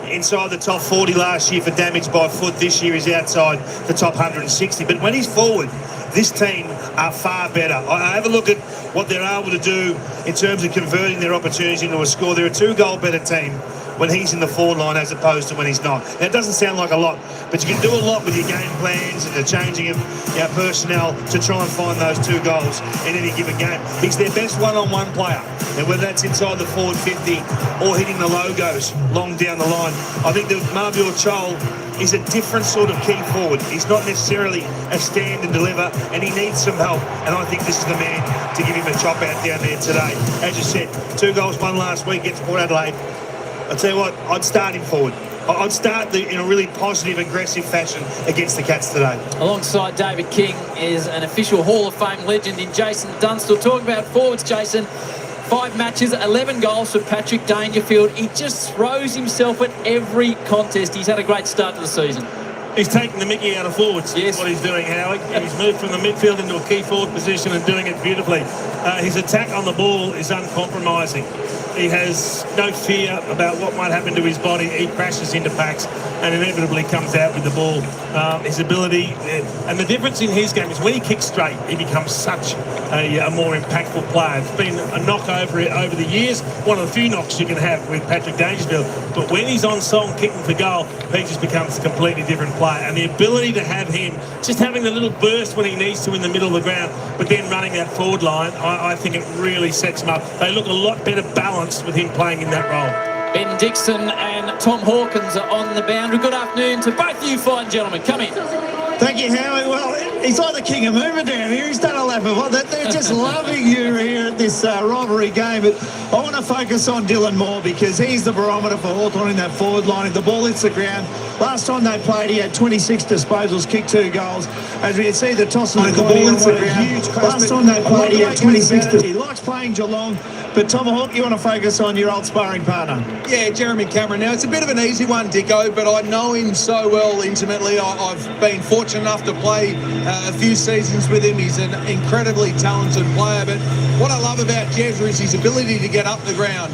inside the top 40 last year for damage by foot. This year he's outside the top 160. But when he's forward, this team are far better. I have a look at what they're able to do in terms of converting their opportunities into a score. They're a 2-goal better team when he's in the forward line as opposed to when he's not. Now, it doesn't sound like a lot, but you can do a lot with your game plans and the changing of your personnel to try and find those 2 goals in any given game. He's their best one-on-one player, and whether that's inside the forward 50 or hitting the logos long down the line, I think that Marvior Chol is a different sort of key forward. He's not necessarily a stand and deliver, and he needs some help, and I think this is the man to give him a chop out down there today. As you said, 2 goals, 1 last week against Port Adelaide. I'll tell you what, I'd start him forward. I'd start in a really positive, aggressive fashion against the Cats today. Alongside David King is an official Hall of Fame legend in Jason Dunstall. Talk about forwards, Jason. 5 matches, 11 goals for Patrick Dangerfield. He just throws himself at every contest. He's had a great start to the season. He's taking the mickey out of forwards. Yes. What he's doing, Howie. He's moved from the midfield into a key forward position and doing it beautifully. His attack on the ball is uncompromising. He has no fear about what might happen to his body. He crashes into packs and inevitably comes out with the ball. His ability, and the difference in his game is when he kicks straight, he becomes such a more impactful player. It's been a knock over the years, one of the few knocks you can have with Patrick Dangerfield. But when he's on song kicking for goal, he just becomes a completely different player. And the ability to have him just having the little burst when he needs to in the middle of the ground, but then running that forward line, I think it really sets him up. They look a lot better balanced with him playing in that role. Ben Dixon and Tom Hawkins are on the boundary. Good afternoon to both you fine gentlemen. Come in. Thank you, Howie. Well, he's like the king of mover down here. He's done a lap of it. They're just loving you here at this rivalry game. But I want to focus on Dylan Moore because he's the barometer for Hawthorn in that forward line. If the ball hits the ground, last time they played, he had 26 disposals, kicked 2 goals. As we can see, the toss and the ball hits the ground. Last time they played, he had 26. He likes playing Geelong. But Tom Hawk, you want to focus on your old sparring partner? Yeah, Jeremy Cameron. Now, it's a bit of an easy one, Dicko, but I know him so well intimately. I've been fortunate enough to play a few seasons with him. He's an incredibly talented player, but what I love about Jezza is his ability to get up the ground.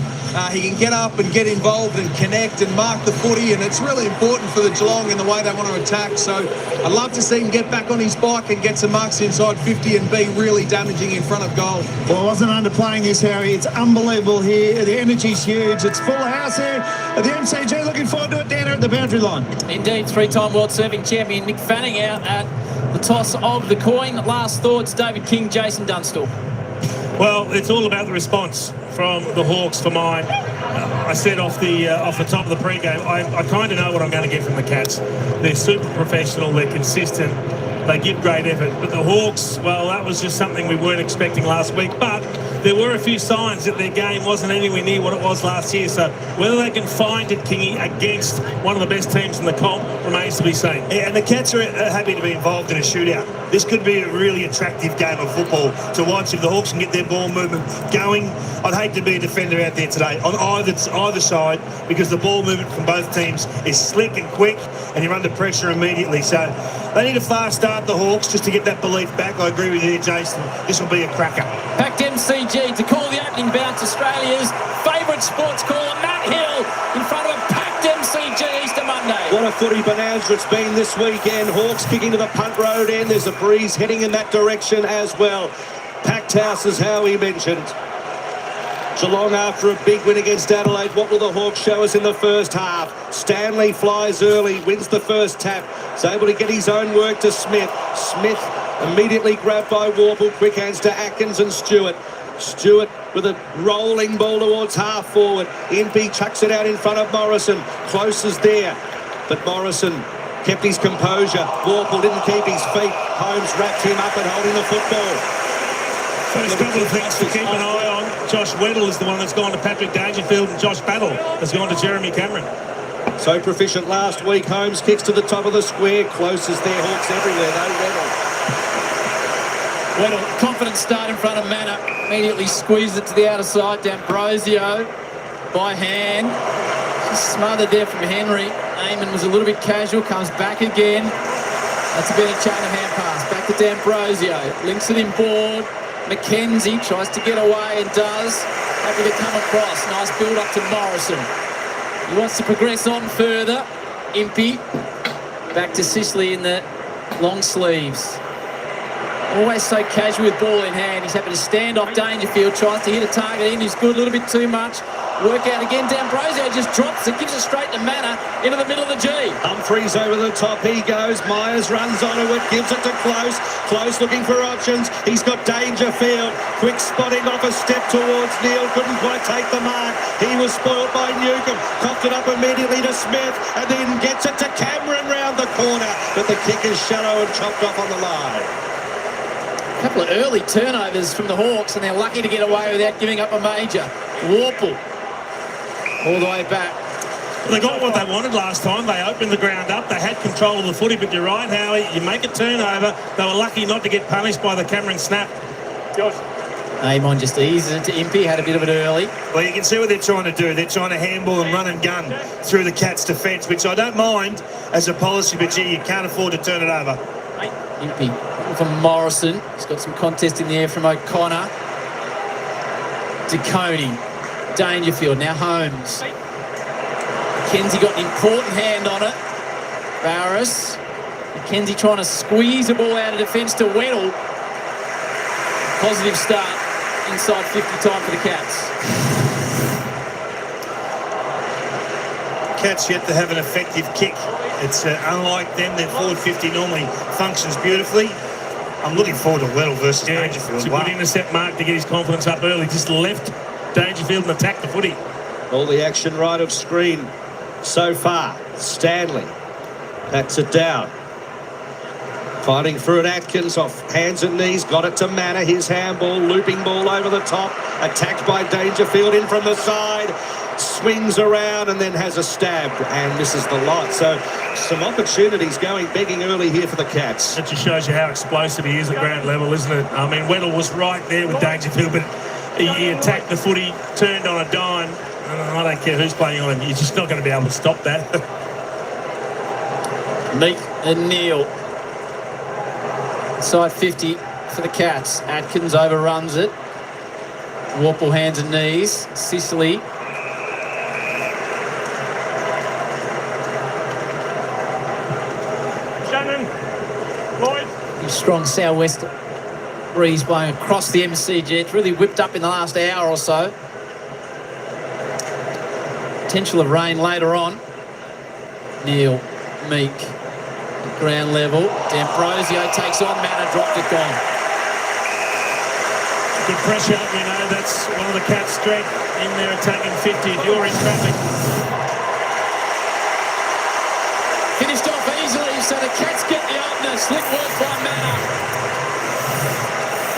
He can get up and get involved and connect and mark the footy, and it's really important for the Geelong in the way they want to attack. So I'd love to see him get back on his bike and get some marks inside 50 and be really damaging in front of goal. Well, I wasn't underplaying this, Harry. It's unbelievable here. The energy's huge. It's full house here at the MCG. Looking forward to it down here at the boundary line. Indeed, 3-time World Serving Champion Mick Fanning out at the toss of the coin. Last thoughts, David King, Jason Dunstall. Well, it's all about the response from the Hawks for mine. I said off the top of the pre-game, I kind of know what I'm going to get from the Cats. They're super professional, they're consistent, they give great effort. But the Hawks, well, that was just something we weren't expecting last week. But there were a few signs that their game wasn't anywhere near what it was last year. So whether they can find it, Kingy, against one of the best teams in the comp remains to be seen. Yeah, and the Cats are happy to be involved in a shootout. This could be a really attractive game of football to watch if the Hawks can get their ball movement going. I'd hate to be a defender out there today on either side because the ball movement from both teams is slick and quick and you're under pressure immediately. So they need a fast start, the Hawks, just to get that belief back. I agree with you, Jason. This will be a cracker. Packed MCG to call the opening bounce. Australia's favourite sports caller, Matt Hill, in front of a packed MCG Easter Monday. What a footy bonanza it's been this weekend. Hawks kicking to the punt road end. There's a breeze heading in that direction as well. Packed house is how he mentioned. Geelong after a big win against Adelaide. What will the Hawks show us in the first half? Stanley flies early, wins the first tap. Is able to get his own work to Smith. Smith immediately grabbed by Warple. Quick hands to Atkins and Stewart. Stewart with a rolling ball towards half forward. Impey chucks it out in front of Morrison. Close is there, but Morrison kept his composure. Warple didn't keep his feet. Holmes wrapped him up and holding the football. First couple of things to keep an eye on. Josh Weddle is the one that's gone to Patrick Dangerfield, and Josh Battle has gone to Jeremy Cameron. So proficient last week. Holmes kicks to the top of the square. Close is there. Hawks everywhere though. Weddle, confident start in front of Manor. Immediately squeezed it to the outer side. D'Ambrosio by hand. Just smothered there from Henry. Eamon was a little bit casual. Comes back again. That's a bit of chain of hand pass. Back to D'Ambrosio. Links it in board. McKenzie tries to get away and does. Happy to come across. Nice build up to Morrison. He wants to progress on further. Impey back to Sicily in the long sleeves. Always so casual with ball in hand. He's happy to stand off Dangerfield, tries to hit a target in. He's good, a little bit too much. Work out again. D'Ambrosio just drops it, gives it straight to Manor into the middle of the G. Humphreys over the top. He goes. Myers runs onto it, gives it to Close. Close looking for options. He's got Dangerfield. Quick spotting off a step towards Neil. Couldn't quite take the mark. He was spoiled by Newcomb. Cocked it up immediately to Smith and then gets it to Cameron round the corner. But the kick is shallow and chopped off on the line. A couple of early turnovers from the Hawks, and they're lucky to get away without giving up a major. Warple all the way back. Well, they got what they wanted last time. They opened the ground up. They had control of the footy, but you're right, Howie. You make a turnover. They were lucky not to get punished by the Cameron snap. Josh. Amon just eases it to Impey, had a bit of it early. Well, you can see what they're trying to do. They're trying to handball and run and gun through the Cats' defence, which I don't mind as a policy, but gee, you can't afford to turn it over. Impey from Morrison. He's got some contest in the air from O'Connor. DeConey. Dangerfield, now Holmes. McKenzie got an important hand on it. Barris. McKenzie trying to squeeze the ball out of defence to Weddle. Positive start inside 50 time for the Cats. Cats yet to have an effective kick. It's unlike them. Their forward 50 normally functions beautifully. I'm looking forward to Weddle versus Dangerfield. It's a good intercept mark to get his confidence up early. Just left Dangerfield and attacked the footy. All the action right of screen so far. Stanley backs it down. Fighting through it, Atkins off hands and knees, got it to Manor, his handball, looping ball over the top, attacked by Dangerfield in from the side, swings around and then has a stab and misses the lot. So some opportunities going begging early here for the Cats. That just shows you how explosive he is at ground level, isn't it? I mean, Weddle was right there with Dangerfield, but he attacked the footy, turned on a dime. I don't care who's playing on him, you're just not going to be able to stop that. Meek and Neil. Side 50 for the Cats. Atkins overruns it. Warple hands and knees. Sicily. Shannon. Lloyd. Strong southwest breeze blowing across the MCG. It's really whipped up in the last hour or so. Potential of rain later on. Neil, Meek. Ground level. D'Ambrosio takes on Manor, dropped it gone. Good pressure, we know that's one of the Cats' strength in their attacking 50. If you're in traffic. Finished off easily, so the Cats get the opener. Slick work by Manor.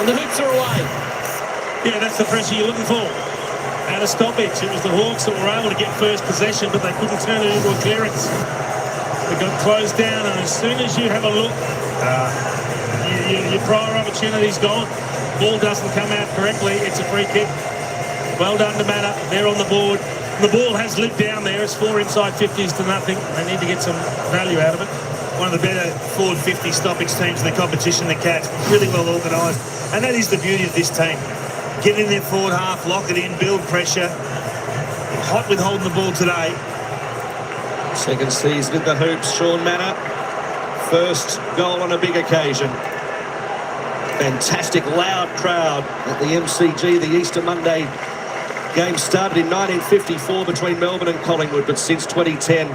And the hoops are away. Yeah, that's the pressure you're looking for. Out of stoppage. It was the Hawks that were able to get first possession, but they couldn't turn it into a clearance. They got closed down, and as soon as you have a look, your prior opportunity's gone. Ball doesn't come out correctly. It's a free kick. Well done to Manor. They're on the board. The ball has lived down there. It's 4 inside 50s to nothing. They need to get some value out of it. One of the better forward 50 stoppage teams in the competition, the Cats. Really well organised. And that is the beauty of this team. Get in their forward half, lock it in, build pressure. Hot with holding the ball today. Second season in the hoops, Sean Manor. First goal on a big occasion. Fantastic loud crowd at the MCG. The Easter Monday game started in 1954 between Melbourne and Collingwood, but since 2010,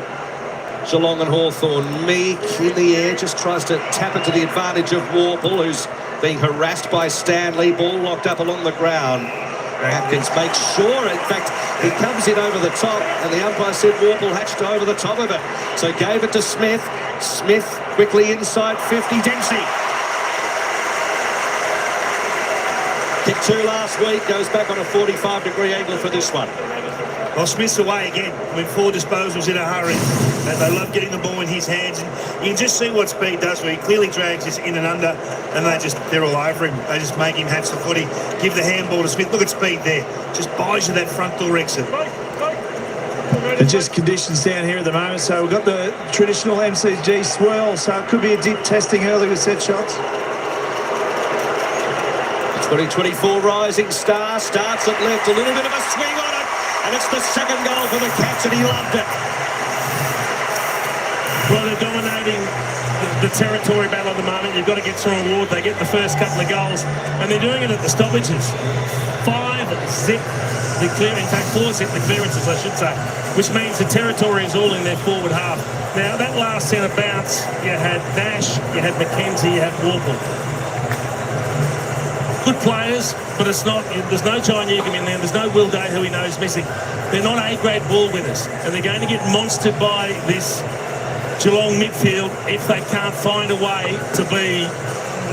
Geelong and Hawthorn. Meek in the air, just tries to tap it to the advantage of Warple, who's being harassed by Stanley. Ball locked up along the ground. Atkins makes sure, in fact, he comes in over the top, and the umpire said Warple hatched over the top of it. So gave it to Smith. Smith quickly inside 50. Dempsey. Kick 2 last week, goes back on a 45-degree angle for this one. Well, Smith's away again. I mean, forward disposals in a hurry. They love getting the ball in his hands. And you can just see what speed does where he clearly drags this in and under, and they're all over him. They just make him hatch the footy, give the handball to Smith. Look at speed there. Just buys you that front door exit. And just conditions down here at the moment. So we've got the traditional MCG swirl. So it could be a dip testing early with set shots. 2024 Rising Star starts at left, a little bit of a swing on it, and it's the second goal for the Cats, and he loved it. Well, they're dominating the territory battle at the moment. You've got to get some reward. They get the first couple of goals, and they're doing it at the stoppages. 5-zip the clear, in fact 4-zip the clearances, I should say, which means the territory is all in their forward half. Now, that last centre bounce, you had Nash, you had McKenzie, you had Warple. Good players, but it's not. There's no John Newcombe in there. There's no Will Day, who we know is missing. They're not A-grade ball winners, and they're going to get monstered by this Geelong midfield if they can't find a way to be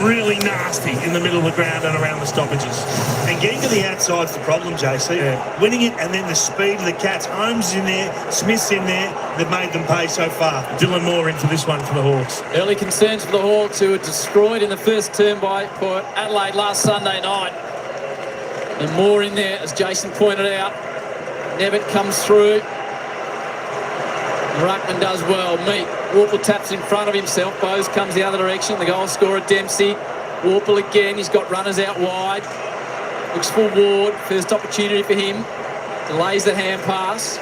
really nasty in the middle of the ground and around the stoppages. And getting to the outside's the problem, JC. Yeah. Winning it, and then the speed of the Cats. Holmes in there, Smith's in there. They've made them pay so far. Dylan Moore into this one for the Hawks. Early concerns for the Hawks, who were destroyed in the first term by Port Adelaide last Sunday night. And more in there, as Jason pointed out. Nevitt comes through. Ruckman does well. Meat. Warple taps in front of himself. Bose comes the other direction. The goal scorer, Dempsey. Warple again. He's got runners out wide. Looks for Ward. First opportunity for him. Delays the hand pass.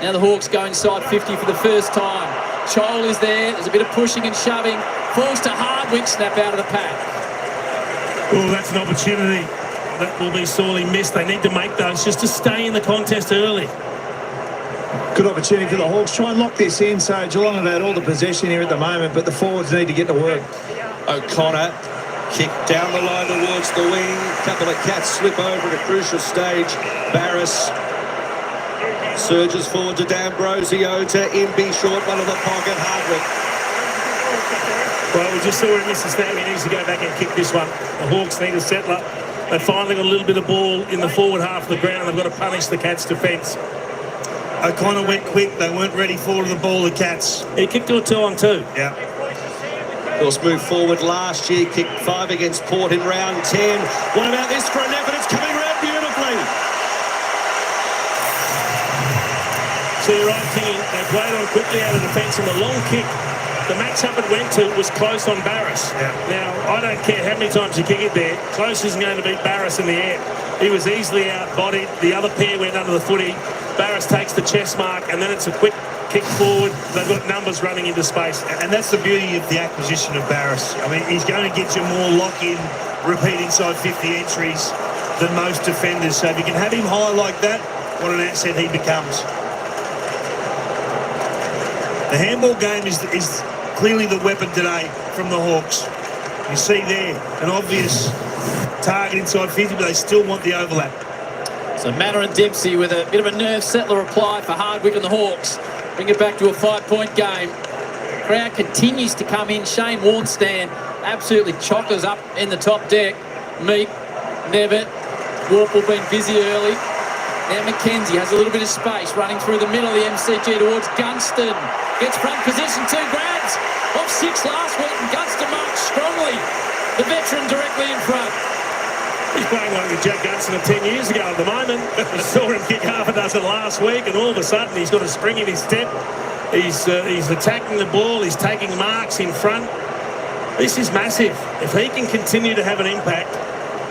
Now the Hawks go inside 50 for the first time. Chol is there. There's a bit of pushing and shoving. Falls to Hardwick. Snap out of the pack. Oh, that's an opportunity that will be sorely missed. They need to make those just to stay in the contest early. Good opportunity for the Hawks. Try and lock this in. So Geelong have had all the possession here at the moment, but the forwards need to get to work. O'Connor kick down the line towards the wing. Couple of Cats slip over at a crucial stage. Barris surges forward to D'Ambrosio, to Imby, short one of the pocket. Hardwick. Well, we just saw him miss a snap. He needs to go back and kick this one. The Hawks need a settler. They finally got a little bit of ball in the forward half of the ground. They've got to punish the Cats' defence. O'Connor went quick. They weren't ready for the ball, the Cats. He kicked to a 2-on-2. Yeah. Of course, moved forward last year, kicked 5 against Port in round 10. What about this for an effort? It's coming around beautifully. So you're right, Kingy. They played on quickly out of defence, and the long kick, the match-up it went to was close on Barris. Yeah. Now, I don't care how many times you kick it there. Close isn't going to beat Barris in the air. He was easily out-bodied. The other pair went under the footy. Barris takes the chest mark, and then it's a quick kick forward. They've got numbers running into space. And that's the beauty of the acquisition of Barris. I mean, he's going to get you more lock-in, repeat inside 50 entries than most defenders. So if you can have him high like that, what an asset he becomes. The handball game is clearly the weapon today from the Hawks. You see there an obvious target inside 50, but they still want the overlap. So Manor and Dempsey with a bit of a nerve settler reply for Hardwick and the Hawks. Bring it back to a 5-point game. Crowd continues to come in. Shane Warnstand absolutely chockers up in the top deck. Meek, Nevitt, Warple been busy early. Now McKenzie has a little bit of space running through the middle of the MCG towards Gunston. Gets front position, 2 grabs. Off 6 last week, and Gunston marks strongly. The veteran directly in front. He's playing like the Jack Gunston of 10 years ago at the moment. We saw him kick half a dozen last week, and all of a sudden he's got a spring in his step. He's attacking the ball. He's taking marks in front. This is massive. If he can continue to have an impact,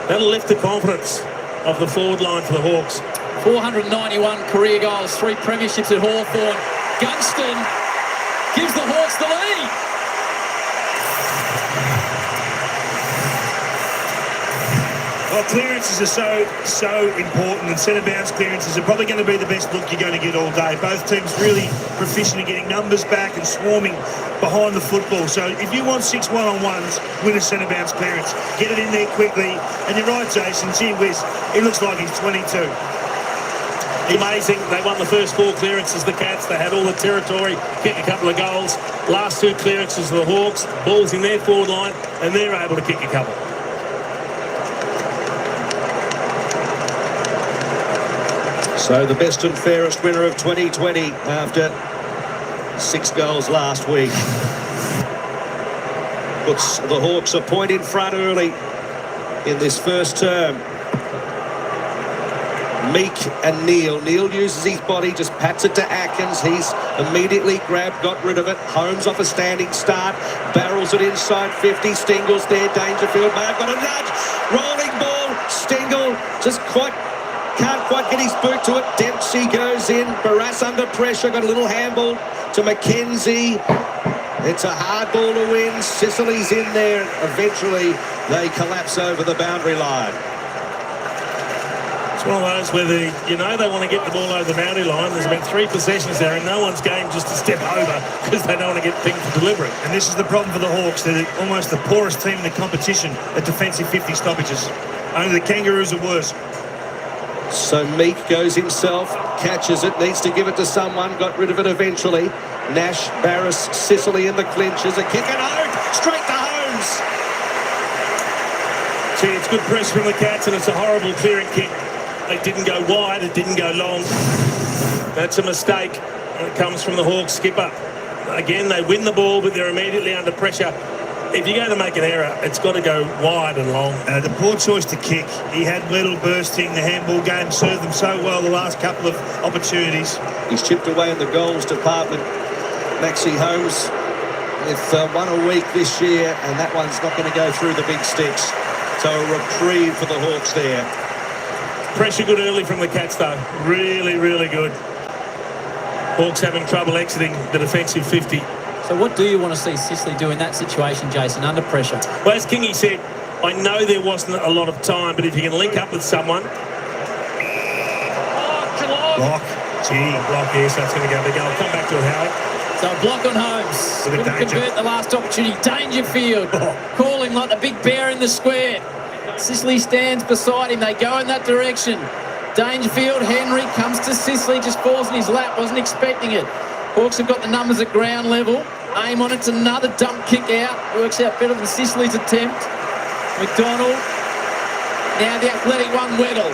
that'll lift the confidence of the forward line for the Hawks. 491 career goals, 3 premierships at Hawthorn. Gunston gives the Hawks the lead. Well, clearances are so important, and centre bounce clearances are probably going to be the best look you're going to get all day. Both teams really proficient in getting numbers back and swarming behind the football. So if you want 6 one-on-ones, win a centre bounce clearance. Get it in there quickly. And you're right, Jason, gee whiz, he looks like he's 22. Amazing. They won the first 4 clearances, the Cats. They had all the territory, kick a couple of goals. Last 2 clearances, the Hawks. Ball's in their forward line, and they're able to kick a couple. So the best and fairest winner of 2020 after 6 goals last week. Puts the Hawks a point in front early in this first term. Meek and Neil. Neil uses his body, just pats it to Atkins. He's immediately grabbed, got rid of it. Holmes off a standing start. Barrels it inside 50. Stingle's there. Dangerfield may have got a nudge. Rolling ball. Stingle just can't quite get his boot to it. Dempsey goes in. Barras under pressure. Got a little handball to McKenzie. It's a hard ball to win. Sicily's in there. Eventually, they collapse over the boundary line. It's one of those where they want to get the ball over the boundary line. There's been 3 possessions there, and no one's game just to step over because they don't want to get things to deliver it. And this is the problem for the Hawks. They're almost the poorest team in the competition at defensive 50 stoppages. Only the Kangaroos are worse. So Meek goes himself, catches it, needs to give it to someone, got rid of it eventually. Nash, Barras, Sicily in the clinches, a kick and home, straight to Holmes. See, it's good pressure from the Cats, and it's a horrible clearing kick. It didn't go wide, it didn't go long. That's a mistake, and it comes from the Hawks skipper. Again, they win the ball, but they're immediately under pressure. If you're going to make an error, it's got to go wide and long. The poor choice to kick. He had Weddle bursting. The handball game served them so well the last couple of opportunities. He's chipped away in the goals department. Maxie Holmes with 1 a week this year, and that one's not going to go through the big sticks. So a reprieve for the Hawks there. Pressure good early from the Cats, though. Really, really good. Hawks having trouble exiting the defensive 50. So what do you want to see Sicily do in that situation, Jason, under pressure? Well, as Kingy said, I know there wasn't a lot of time, but if you can link up with someone... Block. Gee. Block, yes, that's going to go big. I'll come back to it, Howard. So a block on Holmes. Couldn't convert the last opportunity. Dangerfield calling like the big bear in the square. Sicily stands beside him. They go in that direction. Dangerfield, Henry comes to Sicily, just falls in his lap, wasn't expecting it. Hawks have got the numbers at ground level. Aim on it's another dump kick out. Works out better than Sicily's attempt. McDonald. Now the athletic one, Weddle.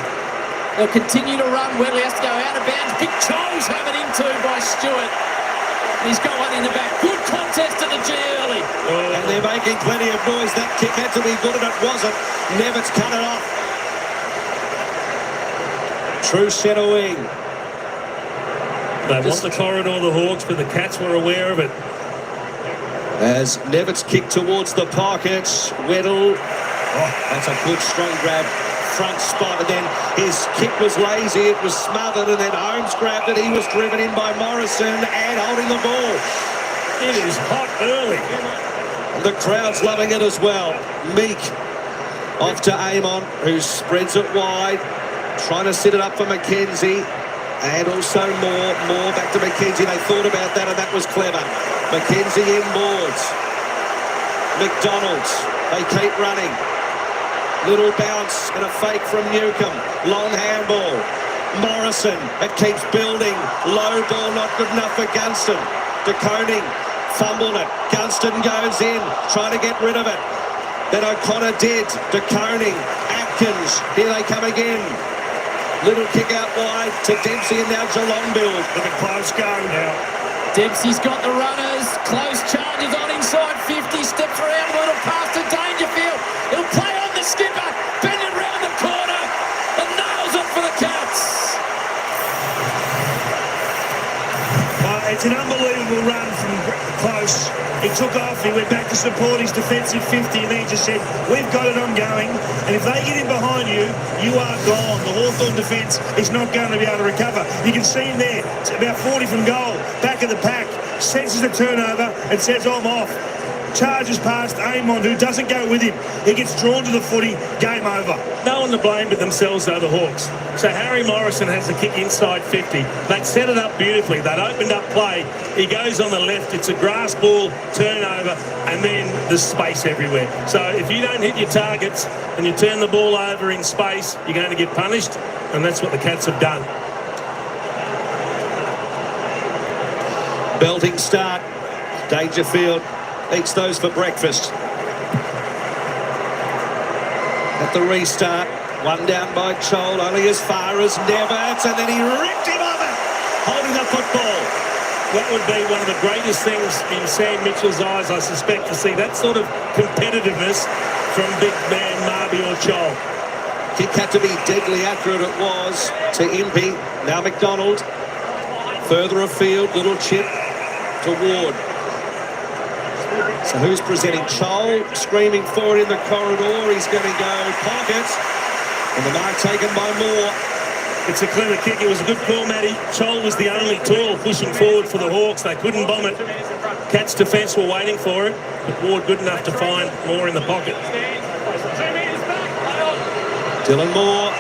They'll continue to run. Weddle has to go out of bounds. Big Charles have it into by Stewart. He's got one in the back. Good contest at the G early. And they're making plenty of noise. That kick had to be good and it wasn't. Nevitt's cut it off. True centre wing. They want the corridor, the Hawks, but the Cats were aware of it. As Nevitt's kick towards the pocket. Weddle. Oh, that's a good strong grab. Front spot, and then his kick was lazy, it was smothered, and then Holmes grabbed it. He was driven in by Morrison and holding the ball. It is hot early. And the crowd's loving it as well. Meek off to Amon, who spreads it wide, trying to set it up for McKenzie, and also more back to McKenzie. They thought about that, and that was clever. McKenzie inboards. McDonald's, they keep running. Little bounce and a fake from Newcomb. Long handball. Morrison, it keeps building. Low ball, not good enough for Gunston. De Koning fumbled it. Gunston goes in, trying to get rid of it. Then O'Connor did. De Koning, Atkins, here they come again. Little kick out wide to Dempsey, and now Geelong build. Look at close go now. Dempsey's got the runners. Close charges on inside 50. Steps around a little pass to Dangerfield. He'll play on the skipper. Bend it round the corner. And nails it for the Cats. It's an unbelievable run from close. He took off, he went back to support his defensive 50, and then he just said, we've got it ongoing, and if they get in behind you, you are gone. The Hawthorn defence is not going to be able to recover. You can see him there, it's about 40 from goal, back of the pack, senses the turnover and says, I'm off. Charges past Amon, who doesn't go with him. He gets drawn to the footy, game over. No one to blame but themselves, though, the Hawks. So Harry Morrison has the kick inside 50. They'd set it up beautifully. They'd opened up play. He goes on the left. It's a grass ball, turnover, and then there's space everywhere. So if you don't hit your targets and you turn the ball over in space, you're going to get punished, and that's what the Cats have done. Belting start. Dangerfield eats those for breakfast. At the restart, one down by Chol, only as far as Nevitz, and then he ripped him off it, holding the football. That would be one of the greatest things in Sam Mitchell's eyes, I suspect, to see that sort of competitiveness from big man Marby or Chol. Kick had to be deadly accurate, it was, to Impey. Now McDonald, further afield, little chip to Ward. So who's presenting? Chol screaming forward in the corridor. He's going to go pockets. And the mark taken by Moore. It's a clever kick. It was a good call, Matty. Chol was the only tall pushing forward for the Hawks. They couldn't bomb it. Cats defence were waiting for it, but Ward good enough to find more in the pocket. Dylan Moore,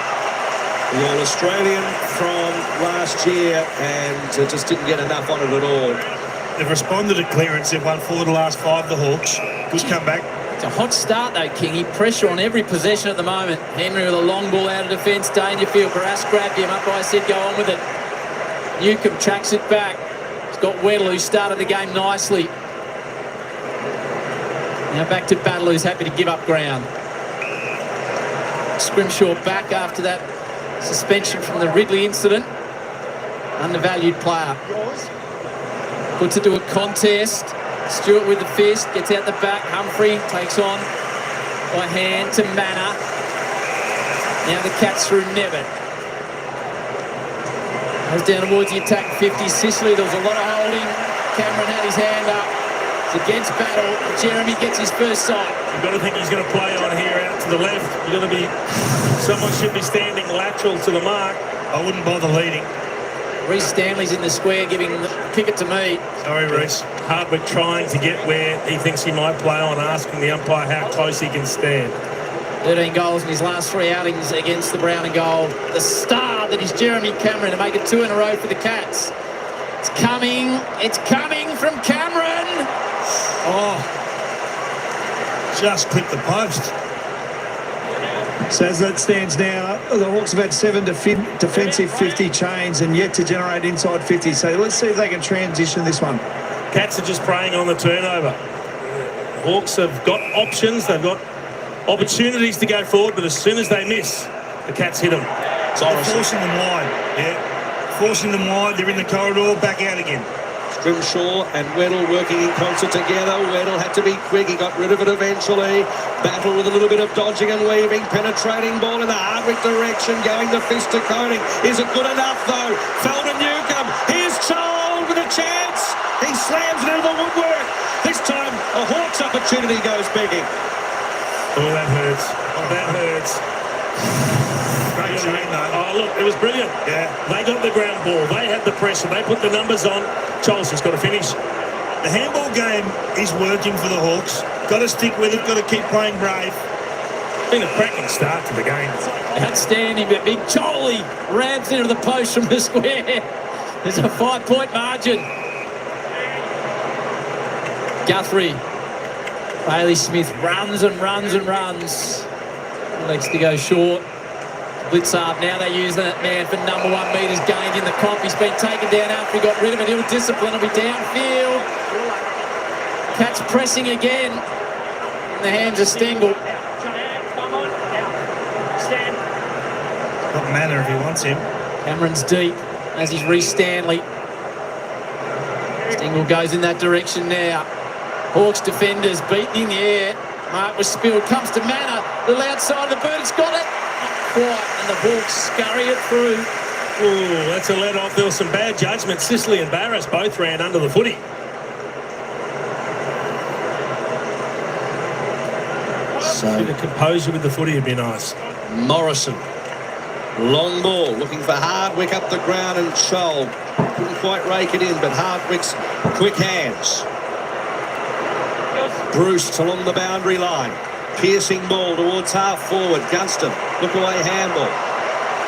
the All-Australian from last year, and just didn't get enough on it at all. They've responded to clearance. They've won 4 of the last 5, the Hawks. Good comeback. It's a hot start though, Kingy. Pressure on every possession at the moment. Henry with a long ball out of defence. Dangerfield. Barras grabbed him. Umpire said go on with it. Newcomb tracks it back. It's got Weddle, who started the game nicely. Now back to Battle, who's happy to give up ground. Scrimshaw back after that suspension from the Ridley incident. Undervalued player. Puts it to a contest. Stewart with the fist, gets out the back. Humphrey takes on by hand to Manor. Now the Cats through Nevitt. Goes down towards the attack 50. Sicily, there was a lot of holding. Cameron had his hand up. It's against Battle. Jeremy gets his first sight. You've got to think he's going to play on here out to the left. You've got to be... Someone should be standing lateral to the mark. I wouldn't bother leading. Reece Stanley's in the square giving the kick it to me. Sorry, Reece. Hardwick trying to get where he thinks he might play on, asking the umpire how close he can stand. 13 goals in his last 3 outings against the Brown and Gold. The star that is Jeremy Cameron to make it 2 in a row for the Cats. It's coming from Cameron. Oh, just clipped the post. So as that stands now, the Hawks have had 7 defensive 50 chains and yet to generate inside 50. So let's see if they can transition this one. Cats are just preying on the turnover. Hawks have got options. They've got opportunities to go forward, but as soon as they miss, the Cats hit them. They're forcing them wide. Yeah, forcing them wide. They're in the corridor, back out again. Scrimshaw and Weddle working in concert together. Weddle had to be quick. He got rid of it eventually. Battle with a little bit of dodging and weaving. Penetrating ball in the Hardwick direction. Going the fist to Koning. Is it good enough though? Fell to Newcomb. Here's Child with a chance. He slams it into the woodwork. This time a Hawks opportunity goes begging. Oh, that hurts. Oh, that hurts. Great chain though. Oh, look, it was brilliant. Yeah. They got the ground ball. They had the pressure. They put the numbers on. Charles has got to finish. The handball game is working for the Hawks. Got to stick with it. Got to keep playing brave. Been a cracking start to the game. Outstanding, but big Choli rams into the post from the square. There's a 5-point margin. Guthrie. Bailey Smith runs and runs and runs. Legs to go short. Blitz up. Now they use that man for number 1 metres gained in the comp. He's been taken down after he got rid of it. He'll discipline. He'll be downfield. Cats pressing again. In the hands of Stengel. Got Manor if he wants him. Cameron's deep, as is Reece Stanley. Stengel goes in that direction now. Hawks defenders beaten in the air. Mark was spilled. Comes to Manor. Little outside the boot. It's got it. And the Hawks scurry it through. Ooh, that's a let off. There was some bad judgment. Sicily and Barras both ran under the footy. So A bit of composure with the footy would be nice. Morrison, long ball, looking for Hardwick up the ground, and Scholl couldn't quite rake it in, but Hardwick's quick hands. Bruce along the boundary line. Piercing ball towards half forward. Gunston, look away handball.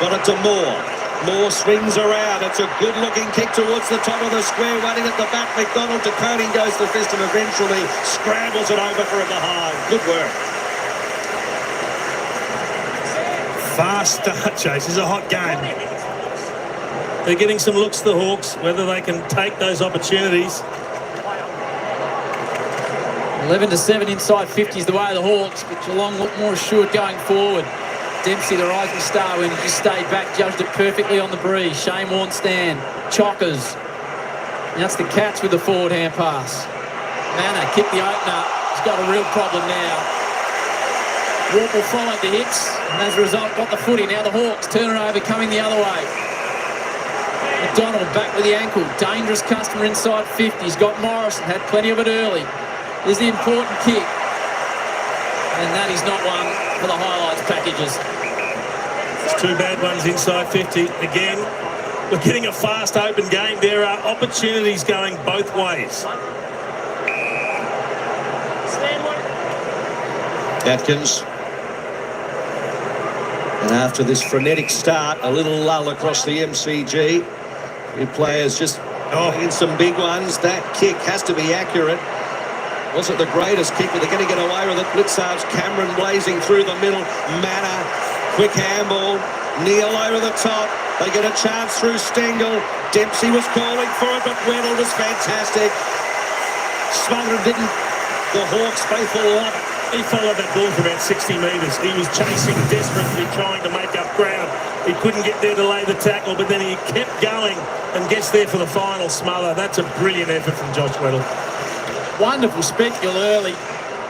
Got it to Moore. Moore swings around. It's a good looking kick towards the top of the square. Waiting at the back. McDonald to Koning, goes the fist and eventually scrambles it over for a behind. Good work. Fast start, Chase. This is a hot game. They're getting some looks, the Hawks, whether they can take those opportunities. 11-7 inside 50 is the way of the Hawks, but Geelong look more assured going forward. Dempsey, the rising star, when he just stayed back, judged it perfectly on the breeze. Shane Warne stand. Chockers. Now it's the Cats with the forward hand pass. Manor kicked the opener. He's got a real problem now. Warple followed the hits, and as a result got the footy. Now the Hawks turn it over, coming the other way. McDonald back with the ankle. Dangerous customer inside 50. He's got Morrison, had plenty of it early. There's the important kick. And that is not one for the highlights packages. There's two bad ones inside 50. Again, we're getting a fast open game. There are opportunities going both ways. Atkins. And after this frenetic start, a little lull across the MCG. New players just in some big ones. That kick has to be accurate. Wasn't the greatest kick, but they're going to get away with it. Blitzards, Cameron blazing through the middle. Manna, quick handball. Neil over the top. They get a chance through Stengel. Dempsey was calling for it, but Weddle was fantastic. Smothered didn't. The Hawks faithful lot. He followed that ball for about 60 metres. He was chasing desperately, trying to make up ground. He couldn't get there to lay the tackle, but then he kept going and gets there for the final smother. That's a brilliant effort from Josh Weddle. Wonderful spectacle early.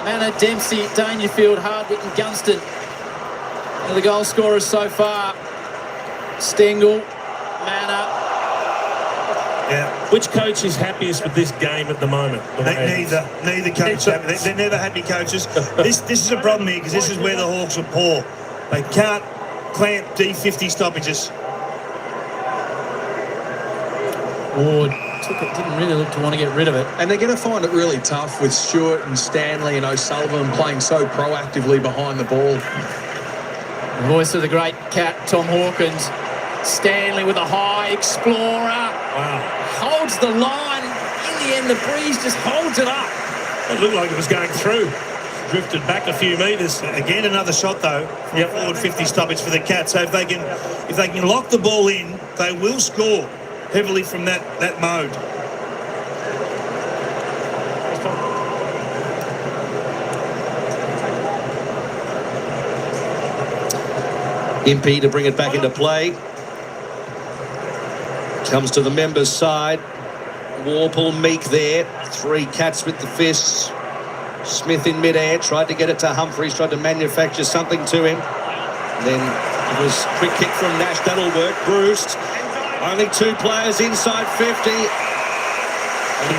Manna, Dempsey, Dangerfield, Hardwick and Gunston. And the goal scorers so far. Stengel, Manna. Yeah. Which coach is happiest with this game at the moment? Neither coach. They're never happy coaches. This is a problem here because this is where the Hawks are poor. They can't clamp D50 stoppages. Ward took it, didn't really look to want to get rid of it. And they're going to find it really tough with Stewart and Stanley and O'Sullivan playing so proactively behind the ball. The voice of the great cat, Tom Hawkins. Stanley with a high explorer. Wow. Holds the line. In the end, the breeze just holds it up. It looked like it was going through. Drifted back a few metres. Again, another shot though. Forward 50 stoppage for the Cats. So if they can lock the ball in, they will score heavily from that mode. Impey to bring it back into play. Comes to the members' side. Warple, Meek there. Three Cats with the fists. Smith in midair, tried to get it to Humphries, tried to manufacture something to him. Then it was quick kick from Nash, that'll work. Bruce, only two players inside 50. And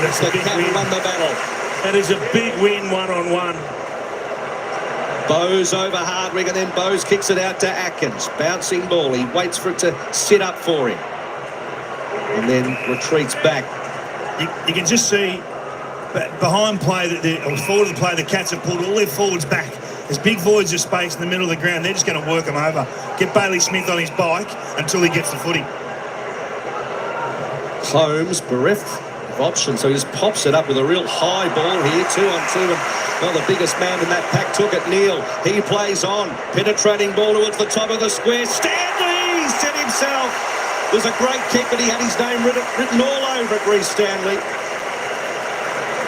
That's the a big Cat win. won the battle. That is a big win, one-on-one. Bowes over Hardwick, and then Bowes kicks it out to Atkins. Bouncing ball, he waits for it to sit up for him. And then retreats back. You can just see behind play, or forward of the play, the Cats have pulled all their forwards back. There's big voids of space in the middle of the ground. They're just going to work them over. Get Bailey Smith on his bike until he gets the footy. Holmes bereft of options, so he just pops it up with a real high ball here, 2-on-2, and well, the biggest man in that pack took it, Neil. He plays on, penetrating ball towards the top of the square. Stanley set himself. There's a great kick, but he had his name written all over it, Reece Stanley.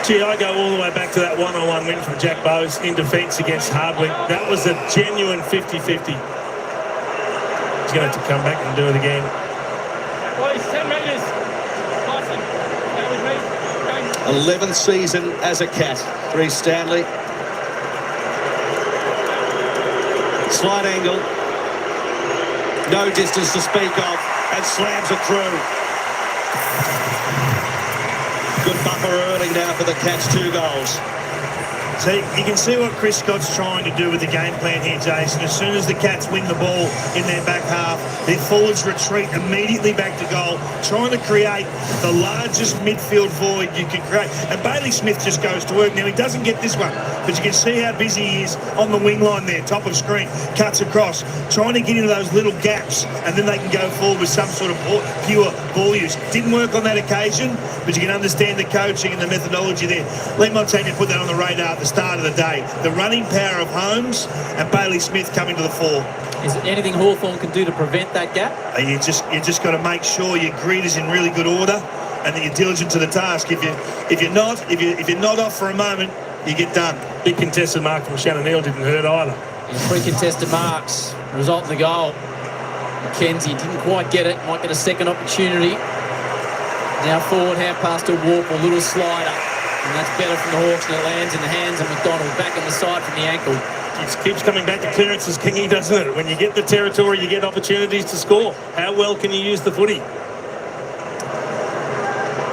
Gee, I go all the way back to that one-on-one win from Jack Bowes in defence against Hardwick. That was a genuine 50-50. He's going to have to come back and do it again. Boys, 10 metres. 11th season as a Cat, Reece Stanley. Slight angle. No distance to speak of, and slams it through. Good buffer early now for the Cats, 2 goals. So you can see what Chris Scott's trying to do with the game plan here, Jason. As soon as the Cats win the ball in their back half, their forwards retreat immediately back to goal, trying to create the largest midfield void you can create. And Bailey Smith just goes to work. Now, he doesn't get this one, but you can see how busy he is on the wing line there, top of screen, cuts across, trying to get into those little gaps, and then they can go forward with some sort of pure ball use. Didn't work on that occasion, but you can understand the coaching and the methodology there. Lee Montagna put that on the radar at the start of the day. The running power of Holmes and Bailey Smith coming to the fore. Is there anything Hawthorn can do to prevent that gap? You just got to make sure your grid is in really good order and that you're diligent to the task. If you're not off for a moment, you get done. Big contested mark from Shannon Neal didn't hurt either. 3 contested marks, result in the goal. McKenzie didn't quite get it, might get a second opportunity. Now forward, half past to Warp, a little slider. And that's better from the Hawks, and it lands in the hands of McDonald, back on the side from the ankle. It keeps coming back to clearances, Kingy, doesn't it? When you get the territory, you get opportunities to score. How well can you use the footy?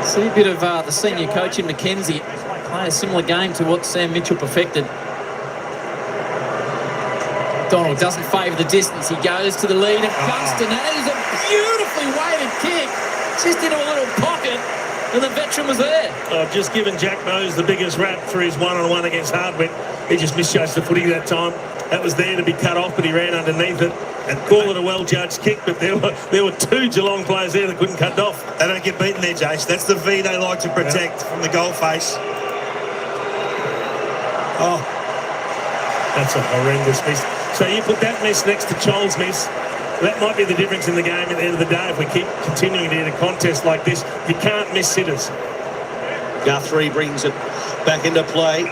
See a bit of the senior coach in McKenzie play a similar game to what Sam Mitchell perfected. McDonald doesn't favour the distance. He goes to the lead of Gunston. That is a beautifully weighted kick. Just into a little pocket, and the veteran was there. I've just given Jack Mose the biggest rap for his one-on-one against Hardwick. He just misjudged the footy that time. That was there to be cut off, but he ran underneath it and call it a well-judged kick. But there were two Geelong players there that couldn't cut it off. They don't get beaten there, Jace. That's the V they like to protect from the goal face. Oh, that's a horrendous miss. So you put that miss next to Child's miss. That might be the difference in the game at the end of the day. If we keep continuing to hit a contest like this, you can't miss sitters. Guthrie brings it back into play.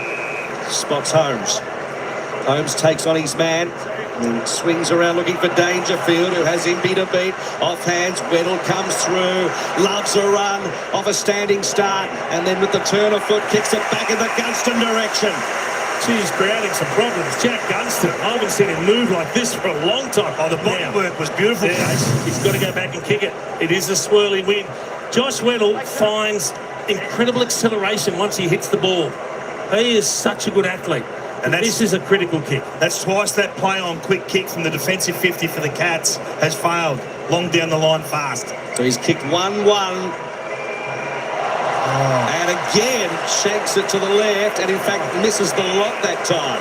Spots Holmes. Holmes takes on his man. And swings around looking for Dangerfield, who has Impey to beat. Off hands, Weddle comes through. Loves a run off a standing start. And then with the turn of foot, kicks it back in the Gunston direction. Geez, Browning some problems. Jack Gunston, I haven't seen him move like this for a long time. Oh, the body work was beautiful. Yeah, he's got to go back and kick it. It is a swirly wind. Josh Weddle finds incredible acceleration once he hits the ball. He is such a good athlete. And this is a critical kick. That's twice that play on quick kick from the defensive 50 for the Cats has failed. Long down the line fast. So he's kicked 1-1. And again, shanks it to the left, and in fact misses the lot that time.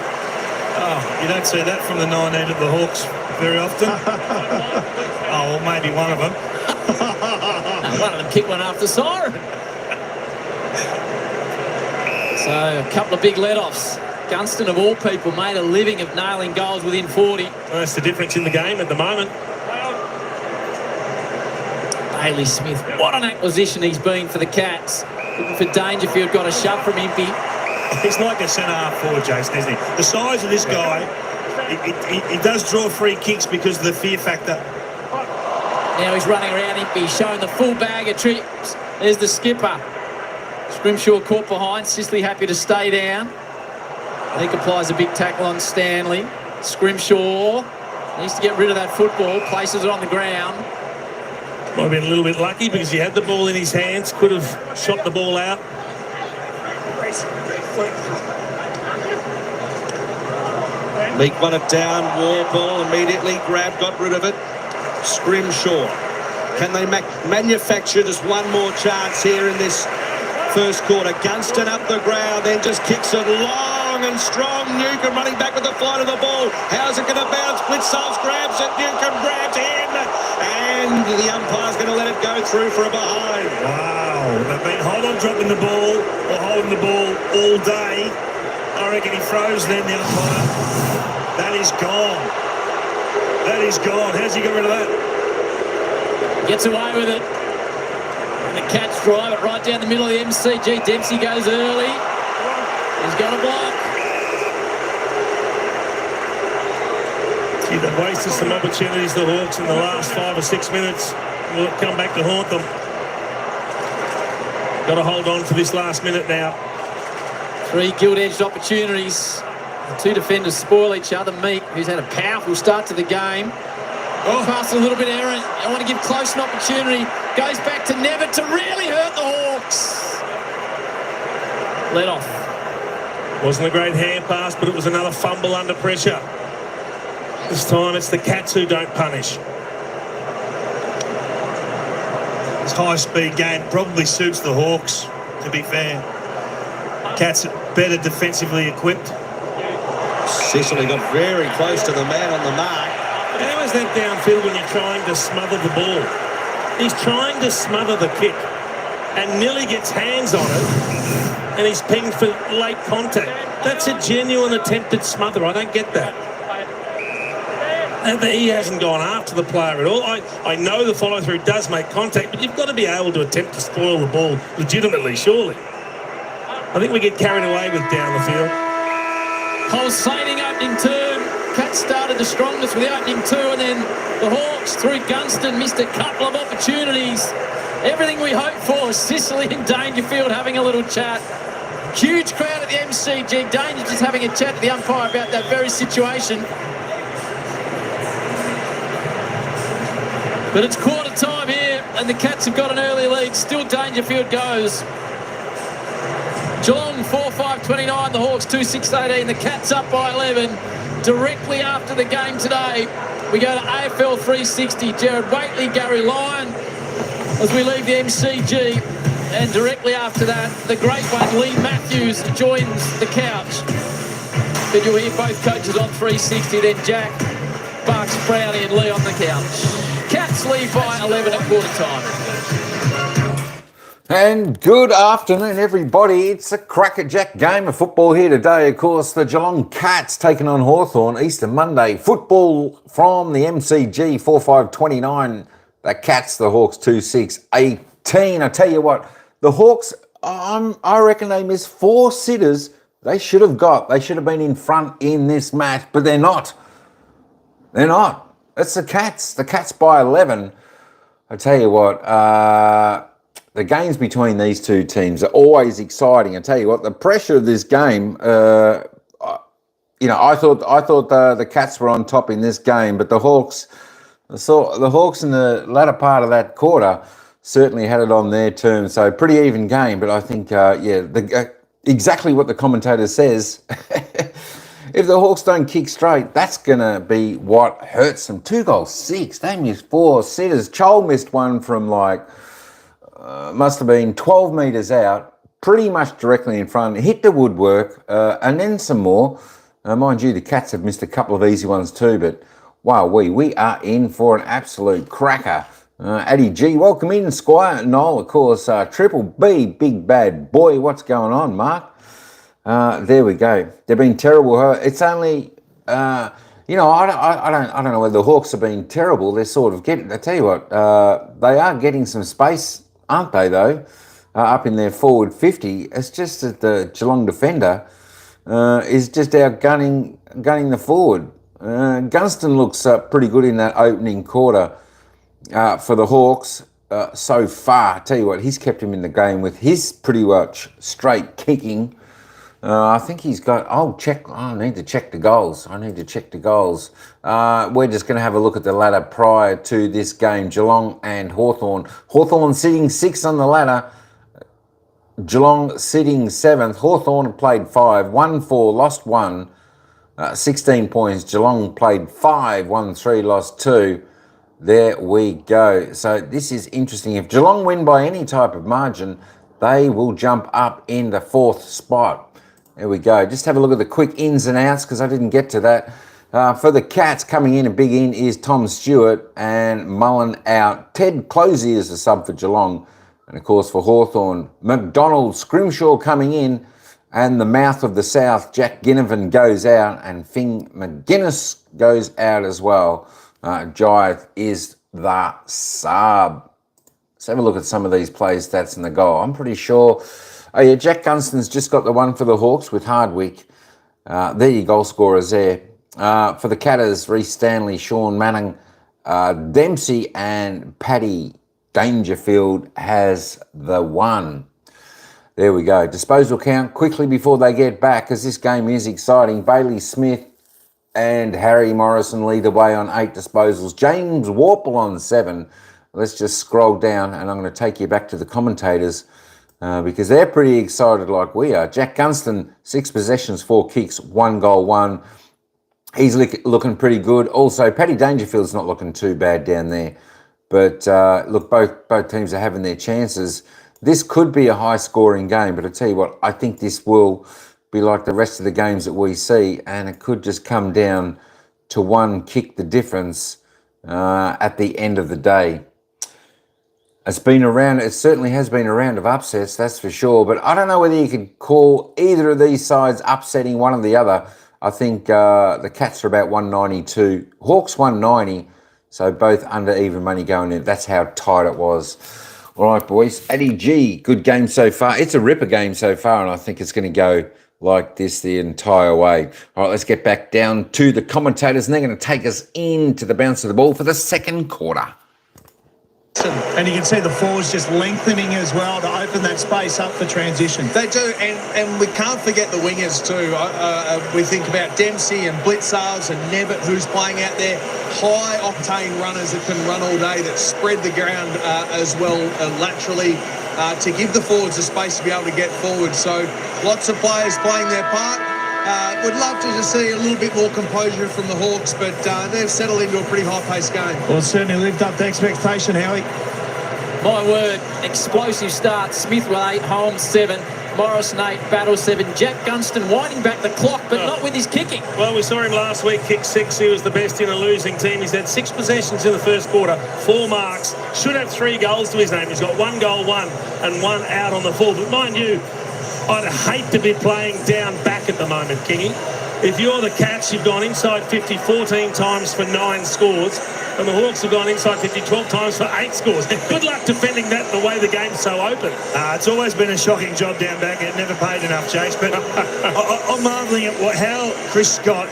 Oh, you don't see that from the 19 of the Hawks very often. Oh, well, maybe one of them. One of them kicked one after siren. So a couple of big let-offs. Gunston, of all people, made a living of nailing goals within 40. Well, that's the difference in the game at the moment. Bailey Smith, what an acquisition he's been for the Cats. Looking for Dangerfield, got a shove from Impey. He's like a centre-half forward, Jason, isn't he? The size of this guy, he does draw free kicks because of the fear factor. Now he's running around Impey, showing the full bag of tricks. There's the skipper. Scrimshaw caught behind, Sisley happy to stay down. I think applies a big tackle on Stanley. Scrimshaw needs to get rid of that football, places it on the ground. Might have been a little bit lucky because he had the ball in his hands, could have shot the ball out. Meek won it down, Warble immediately grabbed, got rid of it. Scrimshaw. Can they manufacture just one more chance here in this first quarter? Gunston up the ground, then just kicks it long and strong. Newcomb running back with the flight of the ball. How's it going to bounce? Blitzolf grabs it, Newcomb grabs in. And the umpire's going to let it go through for a behind. Wow, they've been hot on dropping the ball or holding the ball all day. I reckon he froze then, the umpire. That is gone. That is gone. How's he got rid of that? Gets away with it. And the Cats drive it right down the middle of the MCG. Dempsey goes early. He's got a block. Gee, they've wasted some opportunities, the Hawks, in the last 5 or 6 minutes. Will it come back to haunt them? Got to hold on for this last minute now. 3 gilt-edged opportunities. The 2 defenders spoil each other. Meek, who's had a powerful start to the game. Pass a little bit errant. I want to give Close an opportunity. Goes back to Nevitt to really hurt the Hawks. Let off. Wasn't a great hand pass, but it was another fumble under pressure. This time it's the Cats who don't punish. This high-speed game probably suits the Hawks, to be fair. Cats are better defensively equipped. Sicily got very close to the man on the mark. How is that downfield when you're trying to smother the ball? He's trying to smother the kick and nearly gets hands on it, and he's pinged for late contact. That's a genuine attempted smother. I don't get that. And he hasn't gone after the player at all. I know the follow-through does make contact, but you've got to be able to attempt to spoil the ball legitimately, surely. I think we get carried away with down the field. Pulsating opening turn. Cats started the strongest with the opening 2, and then the Hawks through Gunston missed a couple of opportunities. Everything we hoped for. Sicily and Dangerfield having a little chat. Huge crowd at the MCG. Danger just having a chat to the umpire about that very situation. But it's quarter time here, and the Cats have got an early lead. Still Dangerfield goes. Geelong 4-5-29, the Hawks 2-6-18. The Cats up by 11. directly after the game today, we go to AFL 360. Jared Waitley, Gary Lyon, as we leave the MCG. And directly after that, the great one, Lee Matthews, joins the couch. But you'll hear both coaches on 360, then Jack, Bucks, Brownie and Lee on the couch. Cats lead by 11 at quarter time. And good afternoon, everybody. It's a crackerjack game of football here today. Of course, the Geelong Cats taking on Hawthorn Easter Monday. Football from the MCG 4-5-29. The Cats, the Hawks 2-6-18. I tell you what, the Hawks, I reckon they missed 4 sitters. They should have been in front in this match, but they're not. They're not. It's the Cats. The Cats by 11. I tell you what, the games between these two teams are always exciting. I tell you what, the pressure of this game, I thought the Cats were on top in this game, but the Hawks in the latter part of that quarter certainly had it on their terms. So pretty even game, but I think, exactly what the commentator says. If the Hawks don't kick straight, that's going to be what hurts them. 2 goals, 6. They missed 4 sitters. Chol missed one from must have been 12 metres out, pretty much directly in front, hit the woodwork, and then some more. Mind you, the Cats have missed a couple of easy ones too, but wow, we are in for an absolute cracker. Addy G, welcome in. Squire, Noel, of course, Triple B, big bad boy. What's going on, Mark? There we go. They've been terrible. It's only, I don't know whether the Hawks have been terrible. They're sort of getting, I tell you what, they are getting some space, aren't they, though, up in their forward 50. It's just that the Geelong defender is just out gunning the forward. Gunston looks pretty good in that opening quarter for the Hawks so far. I tell you what, he's kept him in the game with his pretty much straight kicking. I think he's got, I need to check the goals. We're just going to have a look at the ladder prior to this game, Geelong and Hawthorn. Hawthorn sitting 6th on the ladder, Geelong sitting 7th. Hawthorn played 5, won 4, lost 1, 16 points. Geelong played 5, won 3, lost 2. There we go. So this is interesting. If Geelong win by any type of margin, they will jump up in the 4th spot. There we go. Just have a look at the quick ins and outs because I didn't get to that. For the Cats, coming in, a big in is Tom Stewart and Mullen out. Ted Closey is the sub for Geelong. And, of course, for Hawthorn, McDonald, Scrimshaw coming in. And the mouth of the South, Jack Ginnivan goes out. And Fing McGuinness goes out as well. Jive is the sub. Let's have a look at some of these play stats in the goal. I'm pretty sure... Oh, yeah, Jack Gunston's just got the one for the Hawks with Hardwick. There your goal scorers there. For the Catters, Reece Stanley, Sean Manning, Dempsey and Paddy Dangerfield has the one. There we go. Disposal count quickly before they get back because this game is exciting. Bailey Smith and Harry Morrison lead the way on 8 disposals. James Warple on 7. Let's just scroll down and I'm going to take you back to the commentators. Because they're pretty excited like we are. Jack Gunston, 6 possessions, 4 kicks, 1 goal, 1. He's looking pretty good. Also, Paddy Dangerfield's not looking too bad down there. But look, both teams are having their chances. This could be a high-scoring game, but I tell you what, I think this will be like the rest of the games that we see, and it could just come down to one kick the difference at the end of the day. It's been around. It certainly has been a round of upsets, that's for sure. But I don't know whether you could call either of these sides upsetting one or the other. I think the Cats are about 192, Hawks 190. So both under even money going in. That's how tight it was. All right, boys. Addy G, good game so far. It's a ripper game so far, and I think it's going to go like this the entire way. All right, let's get back down to the commentators, and they're going to take us into the bounce of the ball for the second quarter. And you can see the forwards just lengthening as well to open that space up for transition. They do, and we can't forget the wingers too. We think about Dempsey and Blitzars and Nevitt, who's playing out there. High-octane runners that can run all day, that spread the ground as well laterally to give the forwards the space to be able to get forward. So lots of players playing their part. Would love to just see a little bit more composure from the Hawks, but they've settled into a pretty high-paced game. Well, it certainly lived up to expectation, Howie. My word, explosive start. Smith with 8, Holmes 7, Morrison 8, Battle 7. Jack Gunston winding back the clock, but not with his kicking. Well, we saw him last week kick 6. He was the best in a losing team. He's had 6 possessions in the first quarter, 4 marks. Should have 3 goals to his name. He's got 1 goal, 1, and 1 out on the full. But mind you, I'd hate to be playing down back at the moment, Kingy. If you're the Cats, you've gone inside 50 14 times for 9 scores, and the Hawks have gone inside 50 12 times for 8 scores. Good luck defending that the way the game's so open. It's always been a shocking job down back. It never paid enough, Chase. But I'm marvelling at how Chris Scott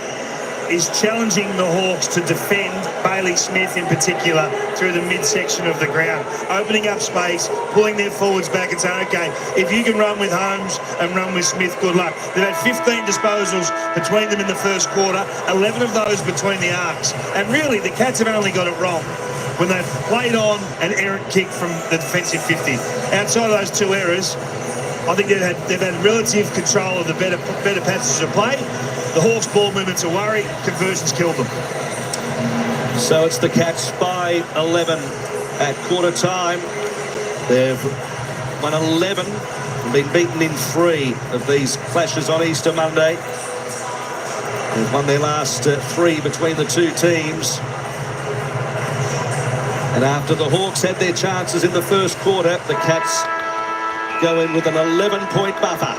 is challenging the Hawks to defend Bailey Smith in particular through the midsection of the ground, opening up space, pulling their forwards back and saying, okay, if you can run with Holmes and run with Smith, good luck. They've had 15 disposals between them in the first quarter, 11 of those between the arcs. And really, the Cats have only got it wrong when they've played on an errant kick from the defensive 50. Outside of those 2 errors, I think they've had relative control of the better passages of play. The Hawks' ball movements are worry. Conversions killed them. So it's the Cats by 11 at quarter time. They've won 11 and been beaten in 3 of these clashes on Easter Monday. They've won their last 3 between the 2 teams. And after the Hawks had their chances in the first quarter, the Cats go in with an 11-point buffer.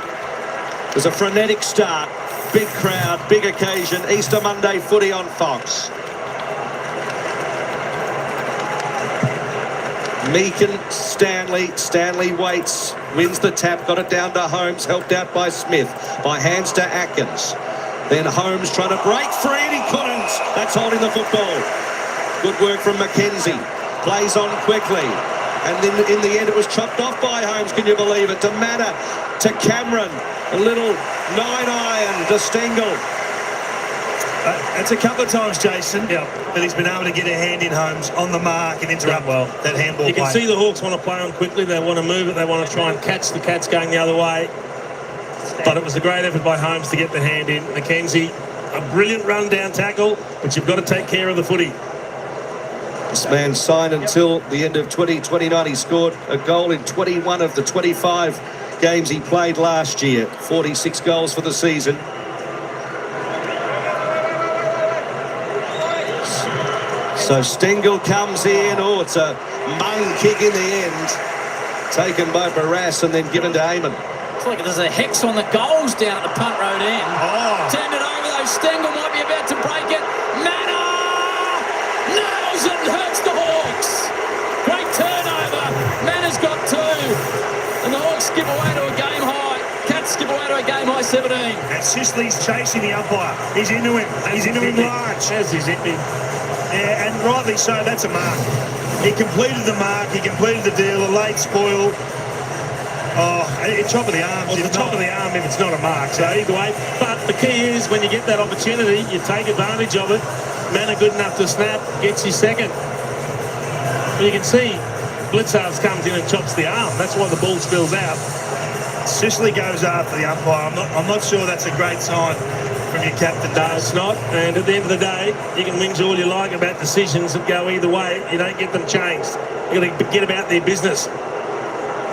There's a frenetic start. Big crowd, big occasion. Easter Monday footy on Fox. Meakin, Stanley waits, wins the tap, got it down to Holmes, helped out by Smith, by hands to Atkins. Then Holmes trying to break free and he couldn't. That's holding the football. Good work from Mackenzie. Plays on quickly. And then in the end it was chopped off by Holmes, can you believe it? To Matter, to Cameron. A little 9-iron to Stengel. It's a couple of times, Jason, that he's been able to get a hand in Holmes on the mark and interrupt that handball You can play. see the Hawks want to play on quickly. They want to move it. They want to try and catch the Cats going the other way. But it was a great effort by Holmes to get the hand in. Mackenzie, a brilliant run-down tackle, but you've got to take care of the footy. This man signed until the end of 2029. He scored a goal in 21 of the 25 games he played last year. 46 goals for the season. So Stengel comes in. Oh, it's a mung kick in the end. Taken by Barras and then given to Eamon. It's like there's a hex on the goals down at the punt road end. Turned it over though. Stengel might be about to break it. Manor nails it and hurts the Hawks. Great turnover. Manor's got 2. And the Hawks skip away to a game high. Cats skip away to a game high 17. And Sicily's chasing the umpire. He's into him. He's into him large. As he's hit me. Yeah, and rightly so. That's a mark. He completed the mark. He completed the deal. A late spoil. Top of the arm. Well, the top of the arm if it's not a mark. So either way. But the key is when you get that opportunity, you take advantage of it. Manor good enough to snap. Gets his second. Well, you can see Blitzards comes in and chops the arm. That's why the ball spills out. Sicily goes after the umpire. I'm not sure that's a great sign from your captain. No, it's not. And at the end of the day, you can whinge all you like about decisions that go either way. You don't get them changed. You've got to get about their business.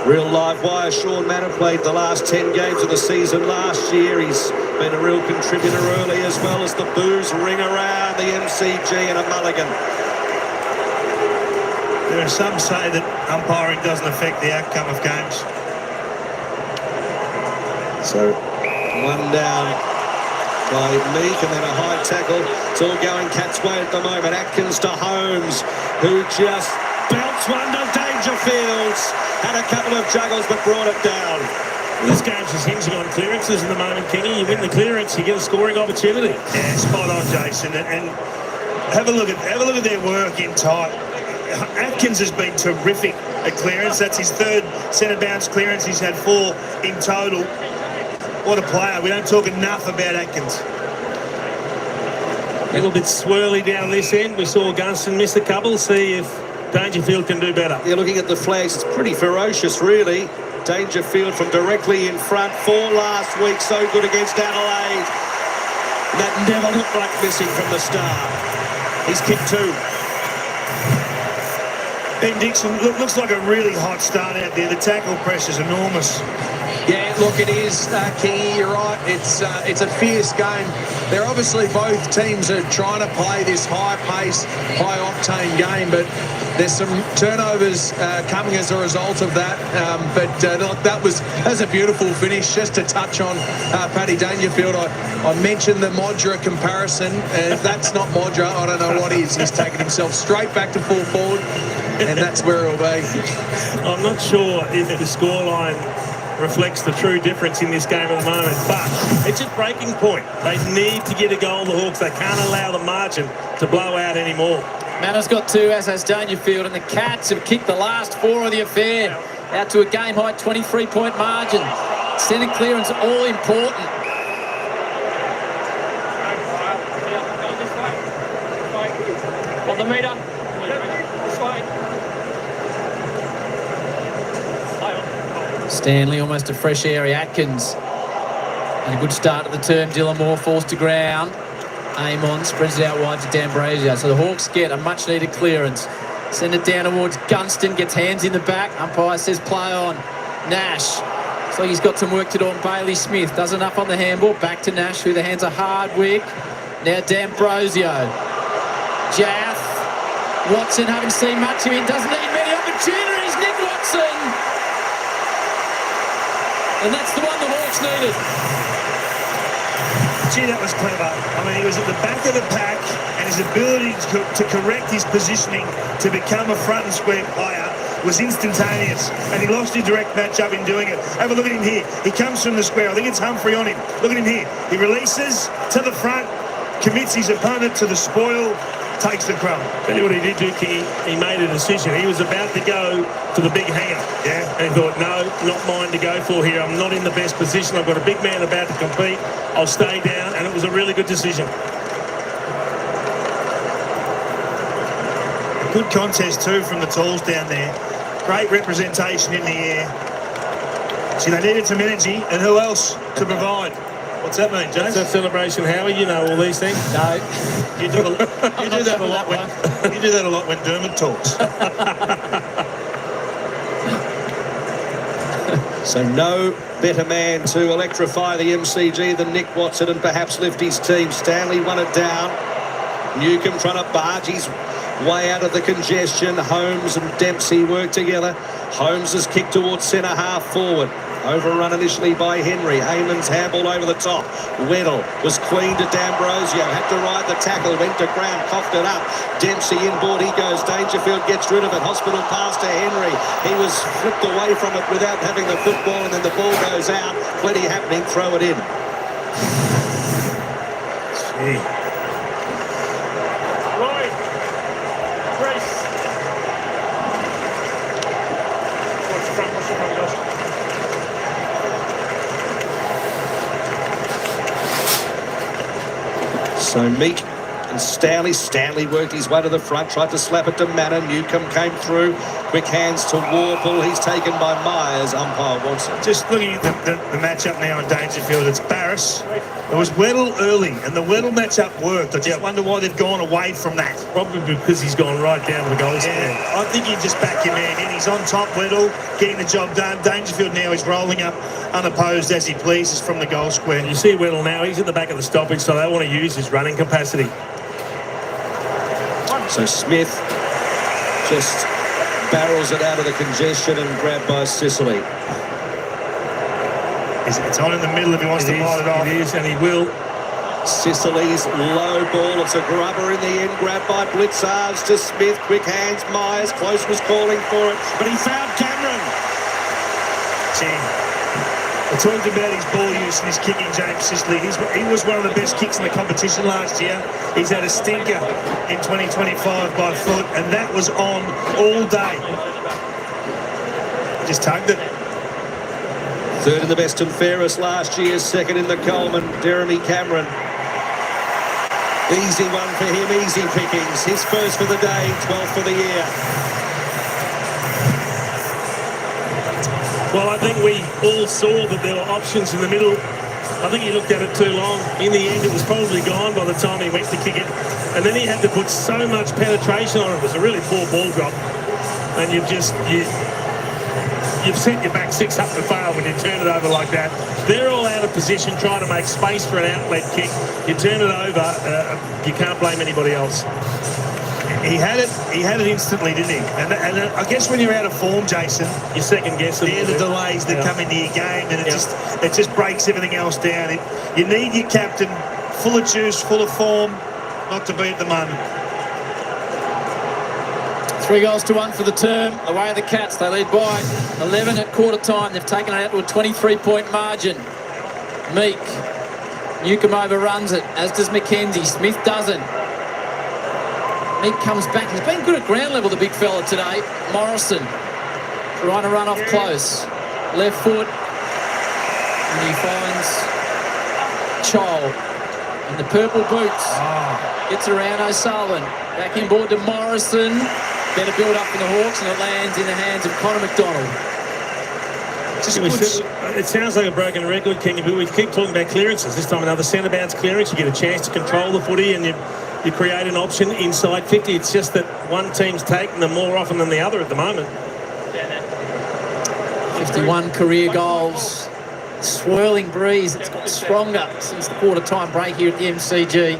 Real live wire. Sean Manor played the last 10 games of the season last year. He's been a real contributor early, as well as the boos ring around the MCG and a mulligan. There are some say that umpiring doesn't affect the outcome of games. So one down by Meek and then a high tackle. It's all going Cats' way at the moment. Atkins to Holmes, who just belts one to Dangerfields. Had a couple of juggles but brought it down. This game's just hinging on clearances in the moment, Kenny. You win the clearance, you get a scoring opportunity. Yeah, spot on, Jason. And have a look at their work in tight. Atkins has been terrific at clearance. That's his 3rd centre bounce clearance. He's had 4 in total. What a player. We don't talk enough about Atkins. A little bit swirly down this end. We saw Gunston miss a couple. See if Dangerfield can do better. You're looking at the flags. It's pretty ferocious, really. Dangerfield from directly in front. 4 last week. So good against Adelaide. That never looked like missing from the start. He's kicked 2. Ben Dixon, looks like a really hot start out there. The tackle pressure's enormous. Yeah, look, it is, Kingy, you're right. It's a fierce game. They're obviously both teams are trying to play this high-pace, high-octane game, but there's some turnovers coming as a result of that. Look, that was a beautiful finish. Just to touch on Paddy Dangerfield, I mentioned the Modra comparison. If that's not Modra, I don't know what is. He's taken himself straight back to full forward, and that's where it'll be. I'm not sure if the scoreline reflects the true difference in this game at the moment, but it's a breaking point. They need to get a goal, the Hawks. They can't allow the margin to blow out anymore. Mana's got 2, as has Dangerfield, and the Cats have kicked the last 4 of the affair out to a game-high 23-point margin. Centre clearance all important. On the meter. This way. Stanley almost a fresh area. Atkins. And a good start to the term. Dylan Moore falls to ground. Amon spreads it out wide to D'Ambrosio. So the Hawks get a much-needed clearance. Send it down towards Gunston. Gets hands in the back. Umpire says play on. Nash. Looks like he's got some work to do on Bailey Smith. Does enough on the handball. Back to Nash, who the hands are Hardwick. Now D'Ambrosio. Jaff. Watson, haven't seen much of him. Doesn't need many opportunities. Nick Watson. And that's the one the Hawks needed. Gee, that was clever. I mean, he was at the back of the pack, and his ability to correct his positioning to become a front and square player was instantaneous, and he lost his direct match-up in doing it. Have a look at him here. He comes from the square. I think it's Humphrey on him. Look at him here. He releases to the front, commits his opponent to the spoil, takes the crumb. Tell you what he did do, King. He made a decision. He was about to go to the big hanger. Yeah. And he thought, no, not mine to go for here. I'm not in the best position. I've got a big man about to compete. I'll stay down. And it was a really good decision. Good contest too from the Talls down there. Great representation in the air. See, they needed some energy, and who else to provide? What's that mean, James? That's a celebration, Howie. You know all these things. No. You do that a lot when you do that a lot when Dermot talks. So no better man to electrify the MCG than Nick Watson and perhaps lift his team. Stanley won it down. Newcombe trying to barge his way out of the congestion. Holmes and Dempsey work together. Holmes has kicked towards centre half forward. Overrun initially by Henry. Heyman's handball over the top. Weddle was queen to D'Ambrosio. Had to ride the tackle. Went to ground. Coughed it up. Dempsey inboard. He goes. Dangerfield gets rid of it. Hospital pass to Henry. He was flipped away from it without having the football, and then the ball goes out. Plenty happening. Throw it in. Gee. Roy. Grace. What's the front? So Meek and Stanley worked his way to the front, tried to slap it to Manor. Newcombe came through. Quick hands to Warple. He's taken by Myers. Umpire wants it. Just looking at the matchup now in Dangerfield, it's Barris. It was Weddle early, and the Weddle matchup worked. I just wonder why they've gone away from that. Probably because he's gone right down to the goal square. Yeah, I think you just back your man in. He's on top, Weddle, getting the job done. Dangerfield now is rolling up unopposed as he pleases from the goal square. You see Weddle now, he's at the back of the stoppage, so they want to use his running capacity. So Smith just barrels it out of the congestion and grabbed by Sicily. It's on in the middle if he wants to bite it off. It is, and he will. Sicily's low ball. It's a grubber in the end. Grabbed by Blitzarves to Smith. Quick hands. Myers. Close was calling for it, but he found Cameron. Gee. I talked about his ball use and his kicking, James Sicily. He was one of the best kicks in the competition last year. He's had a stinker in 2025 by foot, and that was on all day. Just tugged it. Third in the best and fairest last year. Second in the Coleman. Jeremy Cameron. Easy one for him. Easy pickings. His first for the day. 12th for the year. Well, I think we all saw that there were options in the middle I think he looked at it too long. In the end, it was probably gone by the time he went to kick it. And then he had to put so much penetration on it. It was a really poor ball drop. And you've sent your back six up the fail when you turn it over like that. They're all out of position trying to make space for an outlet kick. You turn it over, you can't blame anybody else. He had it instantly, didn't he? And I guess when you're out of form, Jason, you second guess it. They're the delays that come into your game, and it just breaks everything else down. You need your captain full of juice, full of form, not to be at the moment. 3-1 for the term. Away are the Cats. They lead by 11 at quarter time. They've taken it out to a 23-point margin. Meek. Newcombe overruns it, as does McKenzie. Smith doesn't. Meek comes back. He's been good at ground level, the big fella today. Morrison trying to run off close. Left foot. And he finds Chol in the purple boots. Gets around O'Sullivan. Back inboard to Morrison. Better build up for the Hawks, and it lands in the hands of Connor McDonald. It sounds like a broken record, King, but we keep talking about clearances. This time another centre bounce clearance. You get a chance to control the footy, and you create an option inside 50. It's just that one team's taking them more often than the other at the moment. 51 career goals. Swirling breeze. It's got stronger since the quarter time break here at the MCG.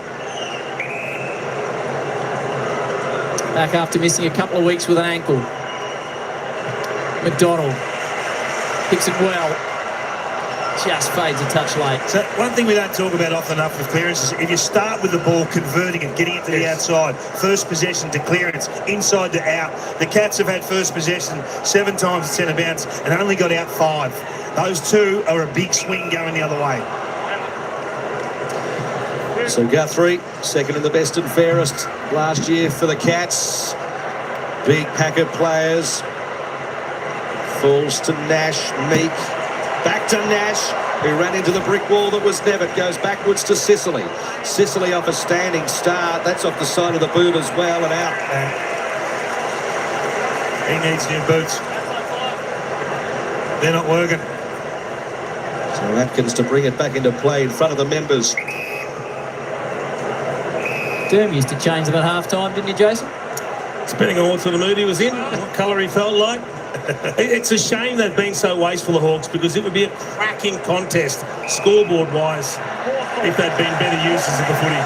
Back after missing a couple of weeks with an ankle. McDonald picks it well. Just fades a touch late. So one thing we don't talk about often enough with clearances, if you start with the ball, converting it, getting it to the outside, first possession to clearance, inside to out. The Cats have had first possession 7 times at centre bounce and only got out 5. Those two are a big swing going the other way. So Guthrie, second in the best and fairest last year for the Cats. Big pack of players. Falls to Nash, Meek. Back to Nash, who ran into the brick wall that was Nevitt. Goes backwards to Sicily. Sicily off a standing start. That's off the side of the boot as well and out. He needs new boots. They're not working. So Atkins to bring it back into play in front of the members. Derm used to change them at half-time, didn't you, Jason? Depending on what sort of mood he was in, what colour he felt like. It's a shame they've been so wasteful, the Hawks, because it would be a cracking contest, scoreboard-wise, if they'd been better users of the footy.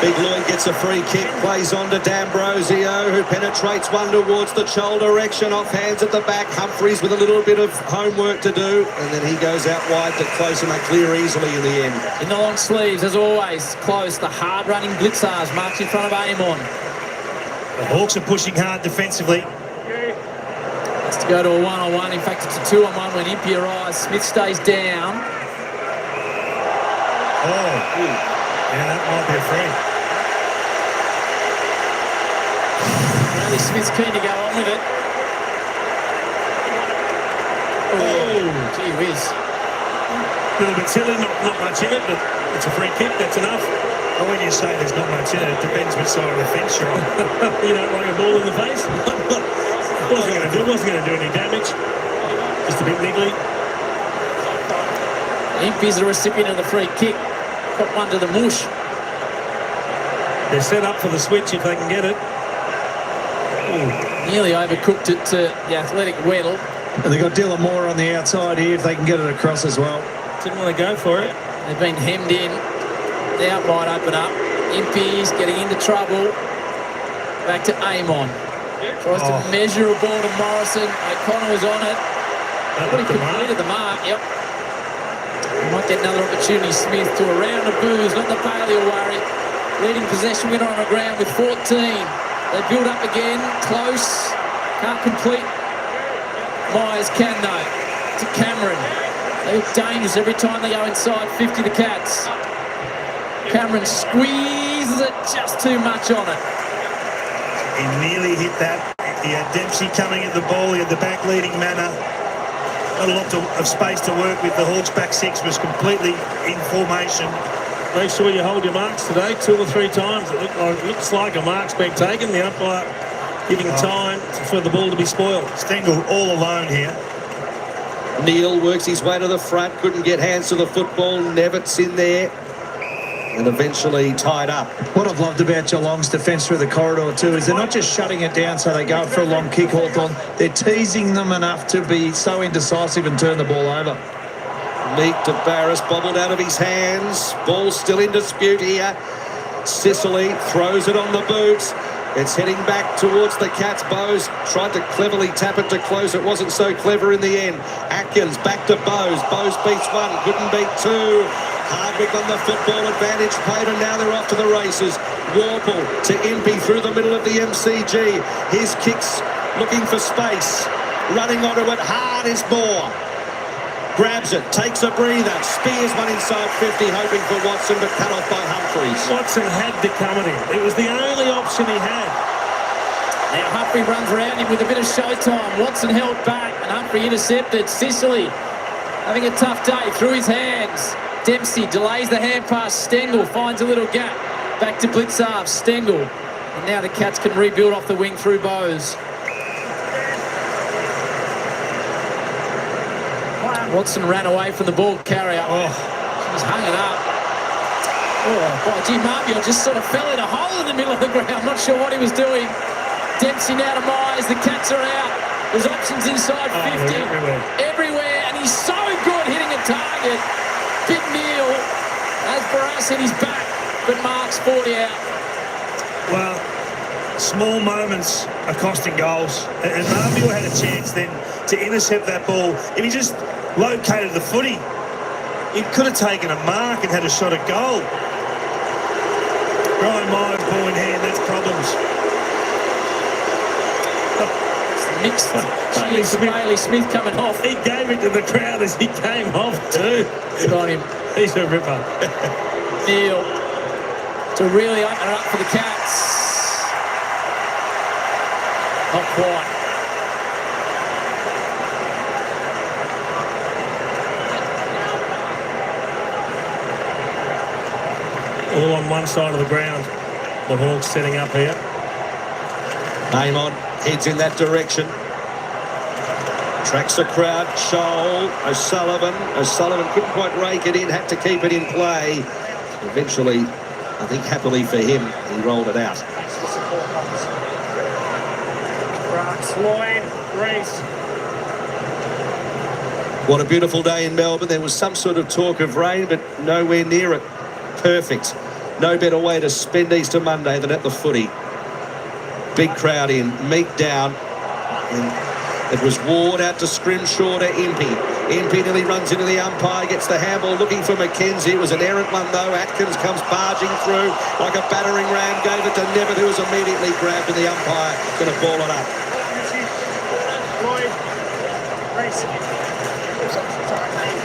Big Lloyd gets a free kick, plays on to D'Ambrosio, who penetrates one towards the Chol direction, off hands at the back. Humphreys with a little bit of homework to do, and then he goes out wide to Close, and they clear easily in the end. In the long sleeves, as always, Close, the hard-running blitzers, march in front of Amon. The Hawks are pushing hard defensively. It's to go to a 1-on-1. In fact, it's a 2-on-1 when Impey arrives. Smith stays down. Yeah, that might be a free. Really, Smith's keen to go on with it. Gee whiz. A little bit silly, not much in it, but it's a free kick, that's enough. Well, when you say there's not much in it, it depends which side of the fence you're on. You don't like a ball in the face? It wasn't going to do any damage. Just a bit niggly. Impey's the recipient of the free kick. Got one to the mush. They're set up for the switch if they can get it. Nearly overcooked it to the athletic Weddle. And they've got Dylan Moore on the outside here if they can get it across as well. Didn't want to go for it. They've been hemmed in. The out wide open up. Impey's getting into trouble. Back to Amon. Tries to measure a ball to Morrison. O'Connor was on it. But he completed the mark. Yep. Might get another opportunity. Smith to a round of boos. Not the Bailey will worry. Leading possession winner on the ground with 14. They build up again. Close. Can't complete. Myers can though. To Cameron. They look dangerous every time they go inside 50, the Cats. Cameron squeezes it just too much on it. He nearly hit that. He had Dempsey coming at the ball. He had the back leading Manor. Not a lot of space to work with. The Hawks back six was completely in formation. Make sure you hold your marks today 2 or 3 times. It looks like a mark's been taken. The umpire giving time for the ball to be spoiled. Stengel all alone here. Neil works his way to the front, couldn't get hands to the football. Nevitt's in there and eventually tied up. What I've loved about Geelong's defence through the corridor too is they're not just shutting it down so they go for a long kick, Hawthorn. They're teasing them enough to be so indecisive and turn the ball over. Meek to Barris, bobbled out of his hands. Ball still in dispute here. Sicily throws it on the boot. It's heading back towards the Cats. Bowes tried to cleverly tap it to close. It wasn't so clever in the end. Atkins back to Bowes. Bowes beats one, couldn't beat two. Hardwick on the football advantage played, and now they're off to the races. Warple to Impey through the middle of the MCG. His kicks looking for space. Running onto it hard is Moore. Grabs it, takes a breather, spears one inside 50, hoping for Watson, but cut off by Humphreys. Watson had to come at him. It was the only option he had. Now Humphrey runs around him with a bit of showtime. Watson held back and Humphrey intercepted. Sicily having a tough day through his hands. Dempsey delays the hand pass. Stengel finds a little gap. Back to Blitzarve. Stengel. And now the Cats can rebuild off the wing through Bowes. Watson ran away from the ball carrier. He's hung it up. Oh, Jim Marbiot just sort of fell in a hole in the middle of the ground. Not sure what he was doing. Dempsey now to Myers. The Cats are out. There's options inside 50. Everywhere. And he's so good hitting a target. Big Neil has Barras in his back, but marks 40 out. Well, small moments are costing goals. And Marbiot had a chance then to intercept that ball. If he just located the footy, he could have taken a mark and had a shot at goal. Brian Myers, ball in hand, that's problems. Mixed. Bailey Smith coming off. He gave it to the crowd as he came off too. Good on him. He's a ripper. Neil to really open it up for the Cats. Not quite. All on one side of the ground. The Hawks setting up here. Amon heads in that direction. Tracks the crowd. Shoal, O'Sullivan couldn't quite rake it in, had to keep it in play. Eventually, I think happily for him, he rolled it out. What a beautiful day in Melbourne. There was some sort of talk of rain, but nowhere near it. Perfect. No better way to spend Easter Monday than at the footy. Big crowd in, Meek down. And it was Ward out to Scrimshaw to Impey. Impey nearly runs into the umpire, gets the handball looking for McKenzie. It was an errant one though. Atkins comes barging through like a battering ram, gave it to Nevitt, who was immediately grabbed, and the umpire going to ball it up.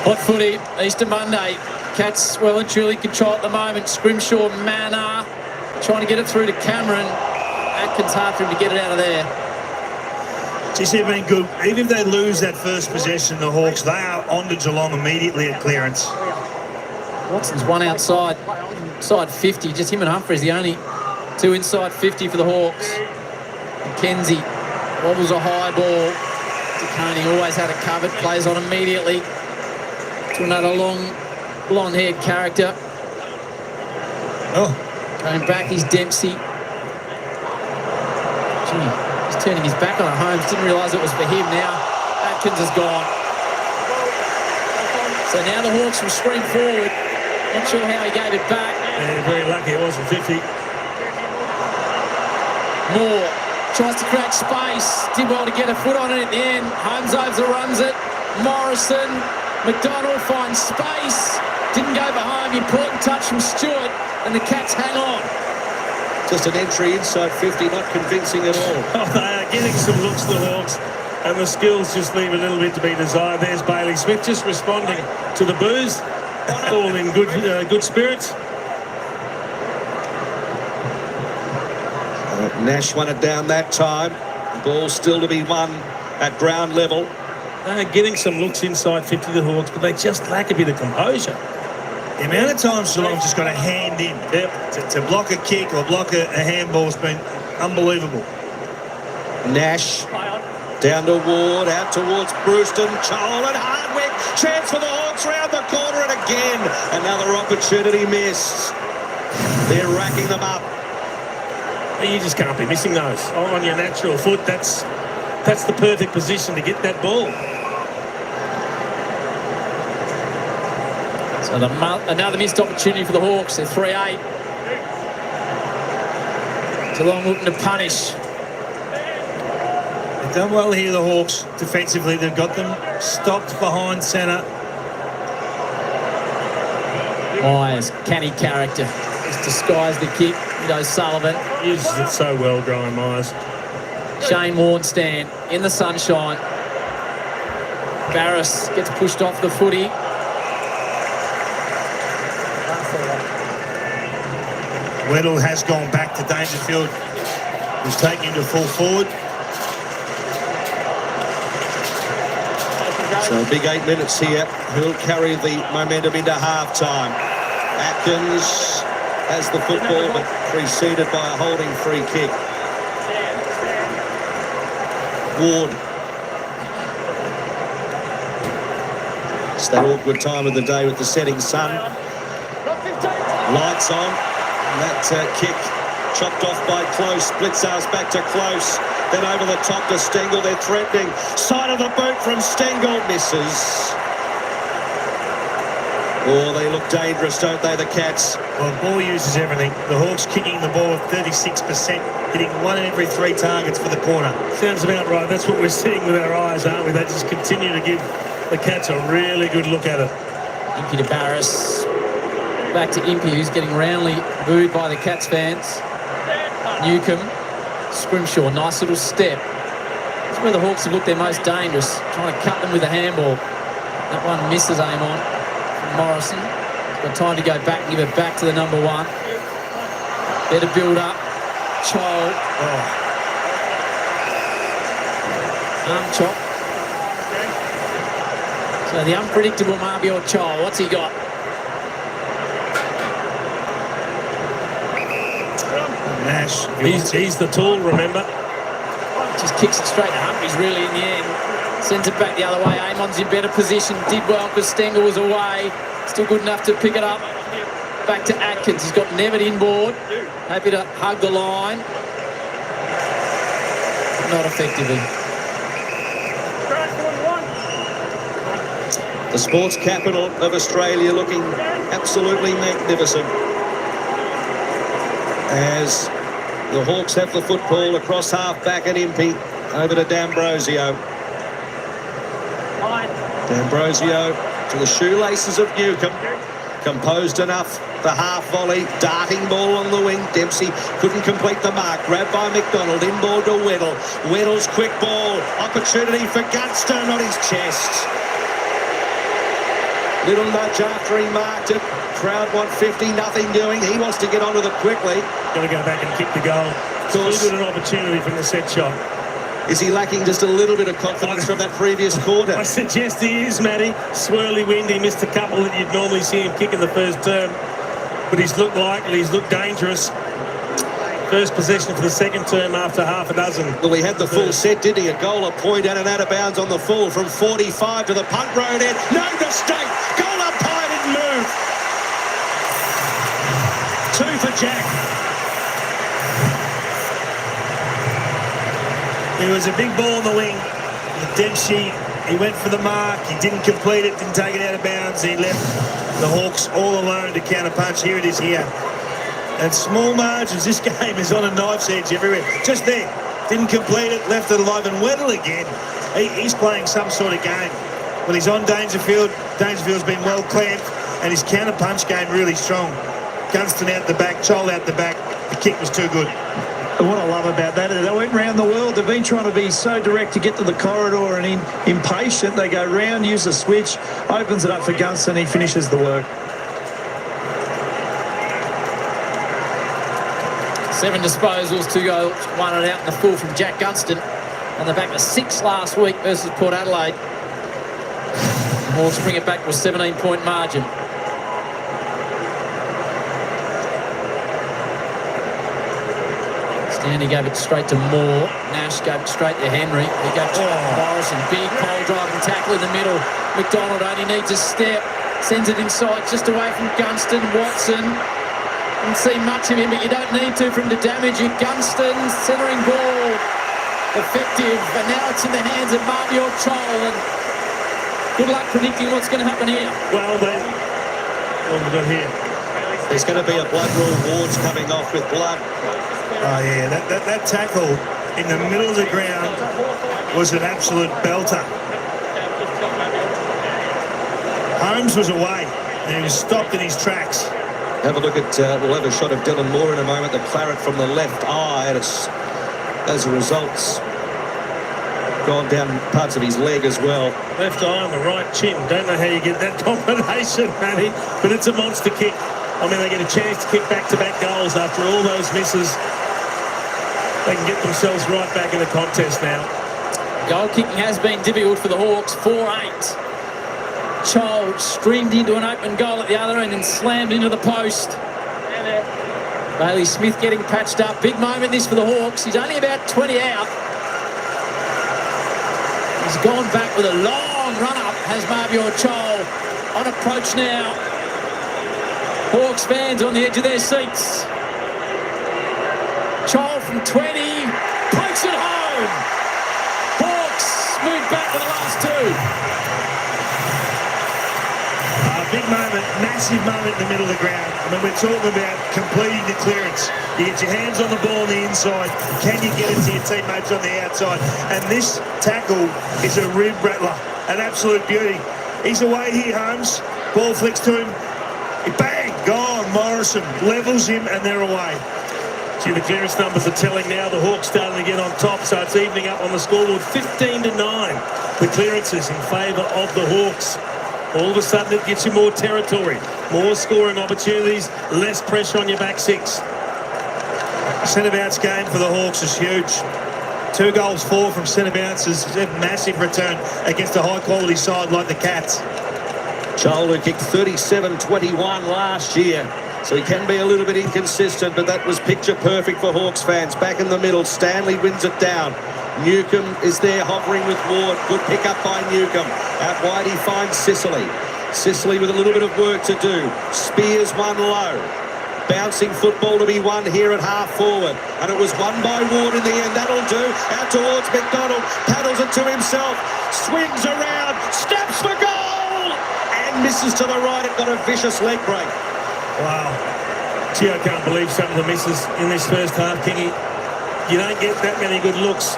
Hot footy, Easter Monday. Cats well and truly control at the moment. Scrimshaw, Manor, trying to get it through to Cameron. Atkins hard for him to get it out of there. Geez, they've been good. Even if they lose that first possession, the Hawks, they are on to Geelong immediately at clearance. Watson's one outside, side 50. Just him and Humphreys, the only two inside 50 for the Hawks. McKenzie wobbles a high ball. DeConey always had it covered, plays on immediately to another long, blonde-haired character. Going back is Dempsey. Gee, he's turning his back on Holmes. Didn't realise it was for him now. Atkins is gone. So now the Hawks will scream forward. Not sure how he gave it back. Yeah, very lucky it wasn't 50. Moore tries to create space. Did well to get a foot on it at the end. Holmes overruns it. Morrison. McDonald finds space. Didn't go behind. Important touch from Stewart. And the Cats hang on. Just an entry inside 50, not convincing at all. Oh, they are getting some looks, the Hawks, and the skills just leave a little bit to be desired. There's Bailey Smith just responding to the boos, all in good spirits. Nash won it down that time. Ball still to be won at ground level. They're getting some looks inside 50, the Hawks, but they just lack a bit of composure. The amount of times Geelong's just got a hand in to block a kick or block a handball has been unbelievable. Nash Down to Ward, out towards Brewston, Chol and Hardwick. Chance for the Hawks round the corner, and again, another opportunity missed. They're racking them up. You just can't be missing those. On your natural foot, that's the perfect position to get that ball. So another missed opportunity for the Hawks. They're 3-8. Geelong looking to punish. They've done well here, the Hawks, defensively. They've got them stopped behind centre. Myers, canny character. He's disguised the kick. Sullivan. Uses it so well, Brian Myers. Shane Warnstand in the sunshine. Barris gets pushed off the footy. Weddle has gone back to Dangerfield, who's taking him to full forward. So a big 8 minutes here. He'll carry the momentum into half-time. Atkins has the football, but preceded by a holding free kick. Ward. It's that awkward time of the day with the setting sun. Lights on. And that kick chopped off by Close. Blitzar's back to Close. Then over the top to Stengel. They're threatening. Side of the boot from Stengel. Misses. Oh, they look dangerous, don't they, the Cats? Well, ball uses everything. The Hawks kicking the ball at 36%, hitting 1 in every 3 targets for the corner. Sounds about right. That's what we're seeing with our eyes, aren't we? They just continue to give the Cats a really good look at it. Impey to Barris. Back to Impey, who's getting roundly booed by the Cats fans. Newcomb. Scrimshaw, nice little step. That's where the Hawks have looked their most dangerous, trying to cut them with a handball. That one misses aim on from Morrison. He's got time to go back and give it back to the number 1. Better build up. Chol. Arm chop. So the unpredictable Marbior Chol, what's he got? Nash. He's the tool, remember? Just kicks it straight to Humphries, really, in the end. Sends it back the other way. Amon's in better position. Did well because Stengel was away. Still good enough to pick it up. Back to Atkins. He's got Nevitt inboard. Happy to hug the line. Not effectively. The sports capital of Australia looking absolutely magnificent. As the Hawks have the football across half-back and Impey over to D'Ambrosio. D'Ambrosio to the shoelaces of Newcomb. Composed enough, the half volley, darting ball on the wing. Dempsey couldn't complete the mark. Grabbed by McDonald, inboard to Weddle. Weddle's quick ball, opportunity for Gunston on his chest. Little nudge after he marked it. Crowd want 50, nothing doing. He wants to get onto it quickly. Got to go back and kick the goal. It's a little bit of an opportunity from the set shot. Is he lacking just a little bit of confidence from that previous quarter? I suggest he is, Matty. Swirly wind. He missed a couple that you'd normally see him kick in the first term. But he's looked likely. He's looked dangerous. First possession for the second term after half a dozen. Well, he had the full set, didn't he? A goal, a point, and an out of bounds on the full from 45 to the punt road end. No mistake. Goal umpire didn't move. 2 for Jack. It was a big ball in the wing. Dempsey, he went for the mark. He didn't complete it, didn't take it out of bounds. He left the Hawks all alone to counter-punch. Here it is here. And small margins, this game is on a knife's edge everywhere. Just there. Didn't complete it, left it alive. And Weddle again. He's playing some sort of game. When he's on Dangerfield, Dangerfield's been well clamped. And his counter-punch game really strong. Gunston out the back, Chol out the back. The kick was too good. What I love about that is they went round the world. They've been trying to be so direct to get to the corridor and impatient. They go round, use the switch, opens it up for Gunston, he finishes the work. 7 disposals, 2 goals, 1 and out in the full from Jack Gunston. On the back of 6 last week versus Port Adelaide. The Hawks bring it back to a 17-point margin. Stanley gave it straight to Moore. Nash gave it straight to Henry. He gave it to Morrison. Big pole driving tackle in the middle. McDonald only needs a step. Sends it inside just away from Gunston. Watson. Didn't see much of him, but you don't need to for him to damage you. Gunston, centering ball. Effective. And now it's in the hands of Marbior Chol. And good luck predicting what's going to happen here. Well, then, what have we got here? There's going to be a blood rule. Ward's coming off with blood. Oh, yeah, that tackle in the middle of the ground was an absolute belter. Holmes was away, and he was stopped in his tracks. Have a look at, we'll have a shot of Dylan Moore in a moment, the claret from the left eye, and it's, as a result, gone down parts of his leg as well. Left eye on the right chin. Don't know how you get that combination, Matty, but it's a monster kick. I mean, they get a chance to kick back-to-back goals after all those misses. They can get themselves right back in the contest now. Goal kicking has been difficult for the Hawks. 4-8. Chol streamed into an open goal at the other end and slammed into the post. Bailey Smith getting patched up. Big moment this for the Hawks. He's only about 20 out. He's gone back with a long run-up, has Marbior Chol. On approach now. Hawks fans on the edge of their seats. Chol from 20, pokes it home. Hawks move back to the last two. Big moment, massive moment in the middle of the ground. I mean, we're talking about completing the clearance. You get your hands on the ball on the inside. Can you get it to your teammates on the outside? And this tackle is a rib rattler, an absolute beauty. He's away here, Holmes. Ball flicks to him. Bang! Gone. Morrison levels him, and they're away. See, the clearance numbers are telling now. The Hawks starting to get on top, so it's evening up on the scoreboard. 15-9. The clearances in favour of the Hawks. All of a sudden, it gives you more territory, more scoring opportunities, less pressure on your back six. Centre-bounce game for the Hawks is huge. 2 goals, 4 from centre-bounces. A massive return against a high-quality side like the Cats. Chol, who kicked 37-21 last year, so he can be a little bit inconsistent, but that was picture perfect for Hawks fans. Back in the middle, Stanley wins it down. Newcomb is there hovering with Ward. Good pick up by Newcomb. Out wide he finds Sicily. Sicily with a little bit of work to do. Spears one low. Bouncing football to be won here at half forward. And it was won by Ward in the end. That'll do. Out towards McDonald. Paddles it to himself. Swings around. Snaps for goal! And misses to the right. It got a vicious leg break. Wow. Gee, I can't believe some of the misses in this first half, Kingy. You don't get that many good looks.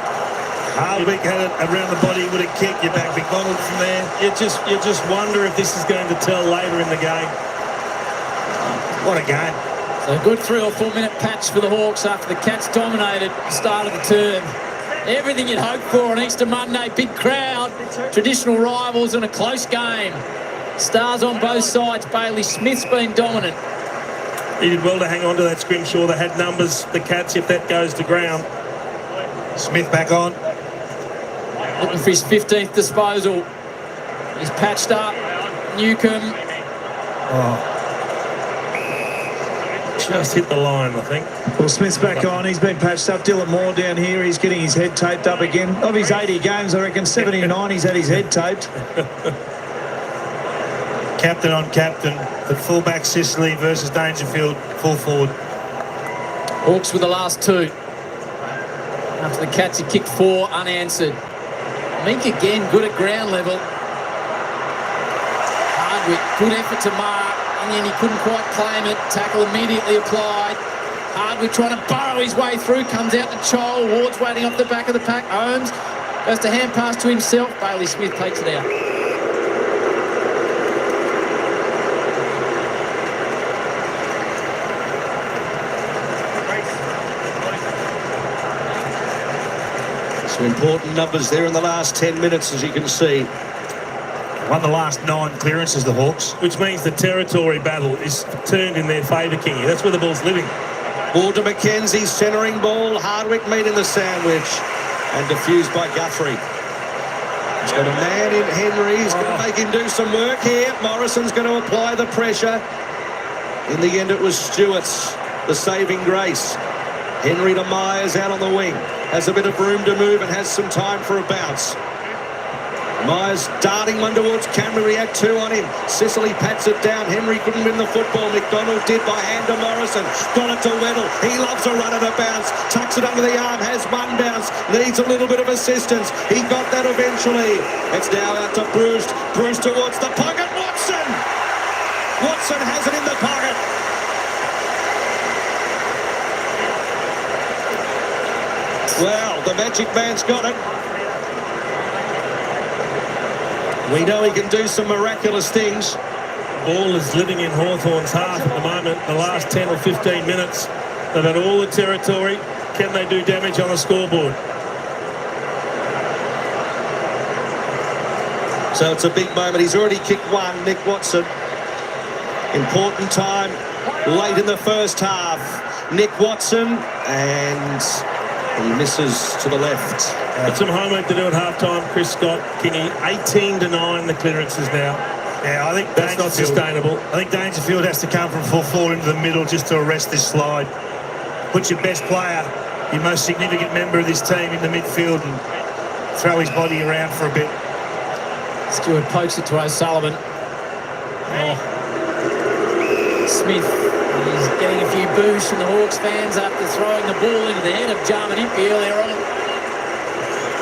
Hardwick had it around the body, would have kicked you back McDonald from there. You just wonder if this is going to tell later in the game. What a game. So a good 3 or 4 minute patch for the Hawks after the Cats dominated the start of the term. Everything you'd hope for on Easter Monday. Big crowd, traditional rivals and a close game. Stars on both sides. Bailey Smith's been dominant. He did well to hang on to that scrimshaw. They had numbers, the Cats, if that goes to ground. Smith back on. Looking for his 15th disposal. He's patched up. Newcomb. Just hit the line, I think. Well, Smith's back on. He's been patched up. Dylan Moore down here. He's getting his head taped up again. Of his 80 games, I reckon 79 he's had his head taped. Captain on captain. The fullback Sicily versus Dangerfield. Full forward. Hawks with the last 2. After the Cats, he kicked 4 unanswered. Mink again, good at ground level. Hardwick, good effort to mark, and then he couldn't quite claim it. Tackle immediately applied. Hardwick trying to burrow his way through, comes out to Chol. Ward's waiting off the back of the pack. Ohms goes to hand pass to himself. Bailey Smith takes it out. Some important numbers there in the last 10 minutes, as you can see. Won the last 9 clearances, the Hawks. Which means the territory battle is turned in their favour, Kingy. That's where the ball's living. Ball to McKenzie, centering ball. Hardwick meeting the sandwich. And diffused by Guthrie. He's got a man in Henry. He's going to make him do some work here. Morrison's going to apply the pressure. In the end, it was Stewart's, the saving grace. Henry to Myers out on the wing. Has a bit of room to move and has some time for a bounce. Myers darting one towards Cameron. He had two on him. Sicily pats it down. Henry couldn't win the football. McDonald did by hand to Morrison. Got it to Weddle. He loves a run at a bounce. Tucks it under the arm. Has one bounce. Needs a little bit of assistance. He got that eventually. It's now out to Bruce. Bruce towards the pocket. Watson! Watson has it in the pocket. Well, the Magic Man's got it. We know he can do some miraculous things. Ball is living in Hawthorn's half at the moment. The last 10 or 15 minutes, they've had all the territory. Can they do damage on the scoreboard? So it's a big moment. He's already kicked one, Nick Watson. Important time late in the first half. Nick Watson, and he misses to the left. Got some homework to do at half-time, Chris Scott. Kingy, 18-9 the clearances now. Yeah, I think that's not sustainable. I think Dangerfield has to come from full forward into the middle just to arrest this slide. Put your best player, your most significant member of this team in the midfield and throw his body around for a bit. Stewart pokes it to O'Sullivan. Oh. Smith is getting a few boos from the Hawks fans after throwing the ball into the head of Jarman Impey earlier on.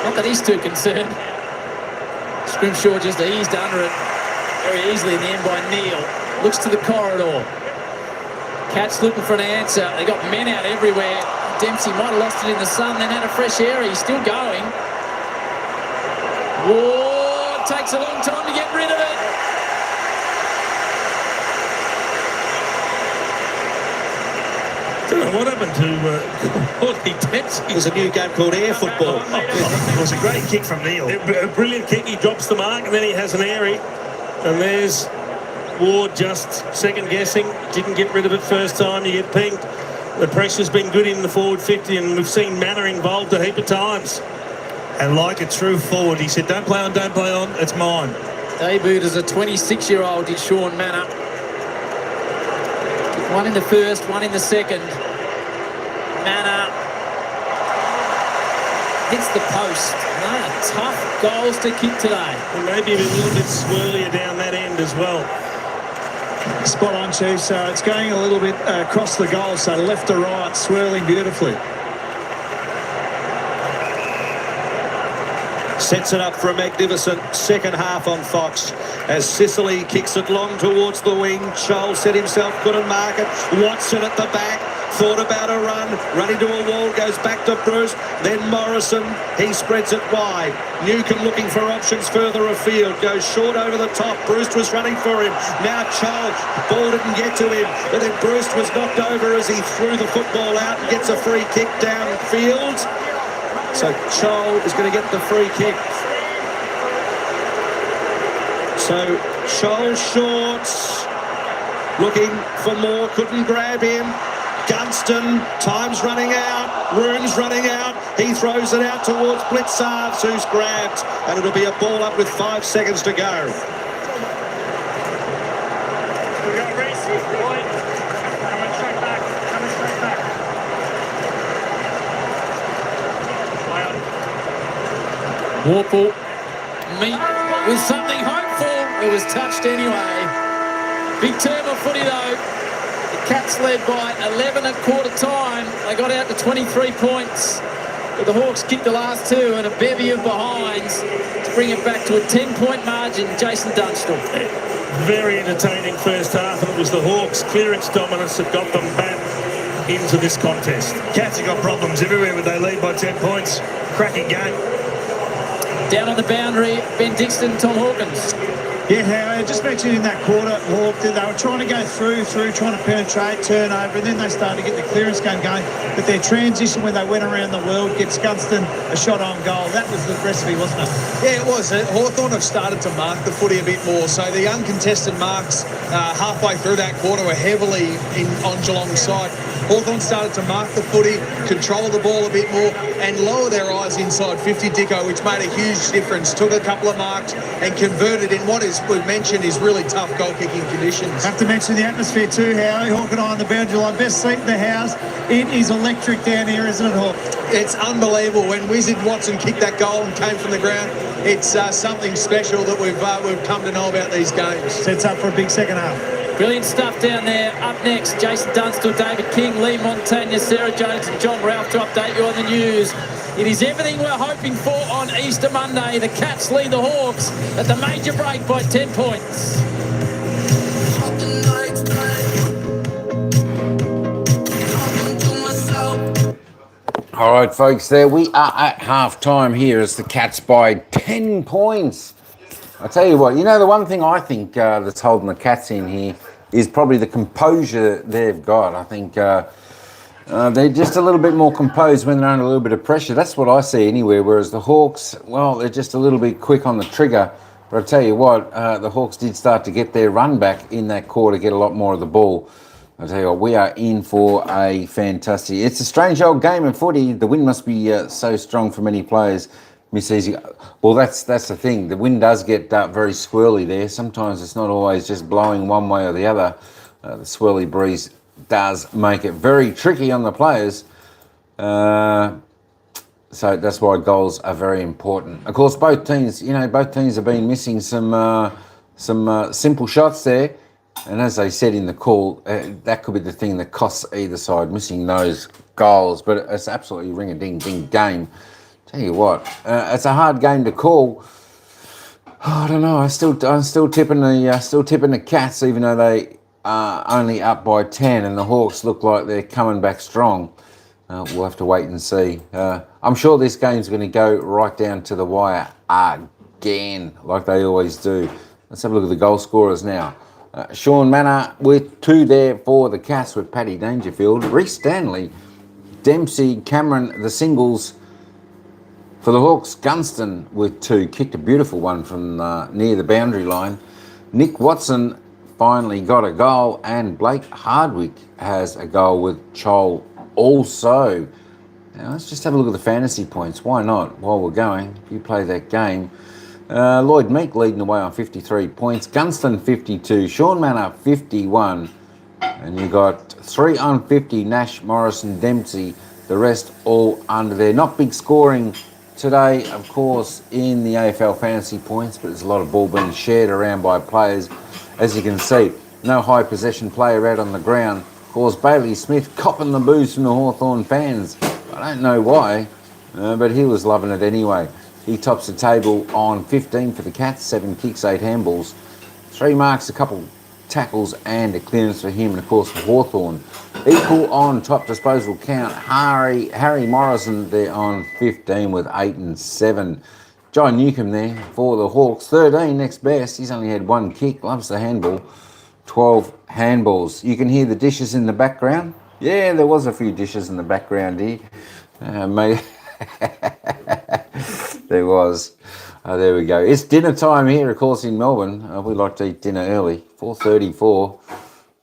Not that he's too concerned. Scrimshaw just eased under it very easily in the end by Neil. Looks to the corridor. Cats looking for an answer. They got men out everywhere. Dempsey might have lost it in the sun, then had a fresh air. He's still going. Whoa, it takes a long time to get rid of it. I don't know what happened to Courtney Dempsey. There's a new game called air football. It was a great kick from Neil. A brilliant kick. He drops the mark and then he has an airy. And there's Ward just second-guessing. Didn't get rid of it first time. You get pinged. The pressure's been good in the forward 50 and we've seen Manor involved a heap of times. And like a true forward, he said, don't play on, it's mine. Debuted as a 26-year-old, did Sean Manor. One in the first, one in the second. Manor hits the post. Tough goals to kick today. And maybe a little bit swirlier down that end as well. Spot on, Chief. So it's going a little bit across the goal, so left to right, swirling beautifully. Sets it up for a magnificent second half on Fox as Sicily kicks it long towards the wing. Scholl set himself, couldn't mark it. Watson at the back, thought about a run into a wall, goes back to Bruce, then Morrison, he spreads it wide. Newcomb looking for options further afield, goes short over the top. Bruce was running for him. Now Scholl, ball didn't get to him, but then Bruce was knocked over as he threw the football out and gets a free kick downfield. So Scholl is going to get the free kick. So Scholl shorts, looking for more, couldn't grab him. Gunston, time's running out, room's running out. He throws it out towards Blitzarves, who's grabbed, and it'll be a ball up with 5 seconds to go. We got race. Coming straight back. Warple meet with something hopeful. It was touched anyway. Big term of footy though. The Cats led by 11 at quarter time. They got out to 23 points. But the Hawks kicked the last two and a bevy of behinds to bring it back to a 10-point margin. Jason Dunstall. Very entertaining first half, and it was the Hawks' clearance dominance that got them back into this contest. Cats have got problems everywhere, but they lead by 10 points. Cracking game. Down on the boundary, Ben Dixon, Tom Hawkins. Yeah, Harry, I just mentioned in that quarter, Hawk, they were trying to go through, trying to penetrate, turn over, and then they started to get the clearance game going. But their transition when they went around the world gets Gunston a shot on goal. That was the recipe, wasn't it? Yeah, it was. Hawthorn have started to mark the footy a bit more. So the uncontested marks halfway through that quarter were heavily on Geelong's side. Hawthorn started to mark the footy, control the ball a bit more, and lower their eyes inside 50, Dicko, which made a huge difference. Took a couple of marks and converted in what is, we've mentioned, is really tough goal-kicking conditions. Have to mention the atmosphere too, Howie. Hawk and I on the boundary line. Best seat in the house. It is electric down here, isn't it, Hawk? It's unbelievable. When Wizard Watson kicked that goal and came from the ground, it's something special that we've come to know about these games. Sets up for a big second half. Brilliant stuff down there. Up next, Jason Dunstall, David King, Lee Montagna, Sarah Jones and John Ralph to update you on the news. It is everything we're hoping for on Easter Monday. The Cats lead the Hawks at the major break by 10 points. All right, folks, there we are at half-time here as the Cats by 10 points. I tell you what, you know, the one thing I think that's holding the Cats in here is probably the composure they've got. I think they're just a little bit more composed when they're under a little bit of pressure. That's what I see anywhere, whereas the Hawks, well, they're just a little bit quick on the trigger. But I tell you what, the Hawks did start to get their run back in that quarter, get a lot more of the ball. I tell you what, we are in for a fantastic... It's a strange old game of footy. The wind must be so strong for many players. Miss Easy. Well, that's the thing. The wind does get very swirly there. Sometimes it's not always just blowing one way or the other. The swirly breeze does make it very tricky on the players. So that's why goals are very important. Of course, both teams have been missing some simple shots there. And as they said in the call, that could be the thing that costs either side, missing those goals. But it's absolutely ring-a-ding-ding game. Tell you what, it's a hard game to call. Oh, I don't know. I'm still tipping the Cats, even though they are only up by 10, and the Hawks look like they're coming back strong. We'll have to wait and see. I'm sure this game's going to go right down to the wire again, like they always do. Let's have a look at the goal scorers now. Sean Manor with 2 there for the Cats with Paddy Dangerfield. Reece Stanley, Dempsey, Cameron, the singles for the Hawks. Gunston with 2, kicked a beautiful one from near the boundary line. Nick Watson finally got a goal, and Blake Hardwick has a goal with Chol also. Now let's just have a look at the fantasy points. Why not? While we're going, if you play that game. Lloyd Meek leading the way on 53 points. Gunston 52. Sean Manor 51. And you got 3 on 50. Nash, Morrison, Dempsey. The rest all under there. Not big scoring today, of course, in the AFL fantasy points, but there's a lot of ball being shared around by players. As you can see, no high possession player out on the ground. Of course, Bailey Smith copping the boos from the Hawthorn fans. I don't know why, but he was loving it anyway. He tops the table on 15 for the Cats, 7 kicks, 8 handballs, 3 marks, a couple tackles and a clearance for him, and of course for Hawthorn. Equal on top disposal count, Harry Morrison there on 15 with 8 and 7. John Newcomb there for the Hawks, 13 next best. He's only had 1 kick, loves the handball, 12 handballs. You can hear the dishes in the background. Yeah, there was a few dishes in the background here. Maybe there was. There we go. It's dinner time here, of course, in Melbourne. We like to eat dinner early, 4:34.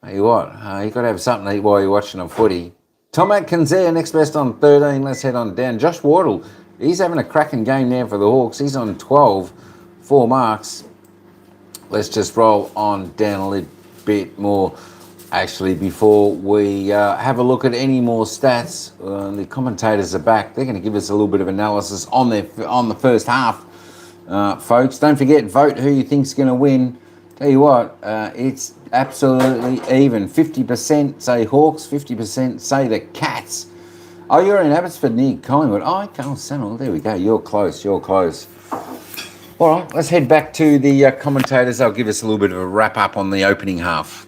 Tell you what, you got to have something to eat while you're watching a footy. Tom Atkins there, next best on 13. Let's head on down. Josh Wardle, he's having a cracking game now for the Hawks. He's on 12, 4 marks. Let's just roll on down a little bit more. Actually, before we have a look at any more stats, the commentators are back. They're going to give us a little bit of analysis on the first half, folks. Don't forget, vote who you think's going to win. Tell you what, it's absolutely even. 50% say Hawks, 50% say the Cats. Oh, you're in Abbotsford near Collingwood. Oh, Carl Sennell, there we go. You're close. All right, let's head back to the commentators. They'll give us a little bit of a wrap-up on the opening half.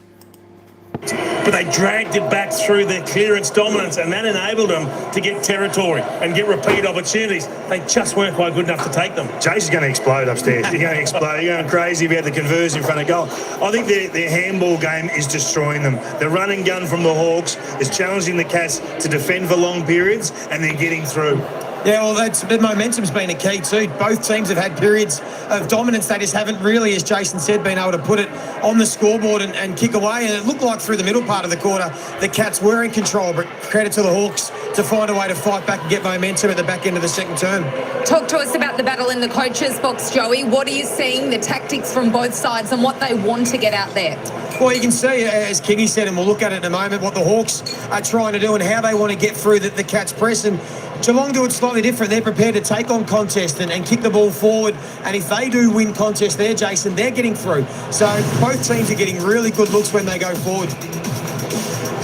But they dragged it back through their clearance dominance, and that enabled them to get territory and get repeat opportunities. They just weren't quite good enough to take them. Jason's going to explode upstairs. You're going to explode. You're going crazy about the conversion in front of goal. I think their handball game is destroying them. The run and gun from the Hawks is challenging the Cats to defend for long periods, and they're getting through. Yeah, well, the momentum's been a key too. Both teams have had periods of dominance. They just haven't really, as Jason said, been able to put it on the scoreboard and kick away. And it looked like through the middle part of the quarter, the Cats were in control, but credit to the Hawks to find a way to fight back and get momentum at the back end of the second term. Talk to us about the battle in the coaches' box, Joey. What are you seeing, the tactics from both sides and what they want to get out there? Well, you can see, as Kingy said, and we'll look at it in a moment, what the Hawks are trying to do and how they want to get through the Cats' press. And Geelong do it slightly different. They're prepared to take on contest and kick the ball forward. And if they do win contest there, Jason, they're getting through. So both teams are getting really good looks when they go forward.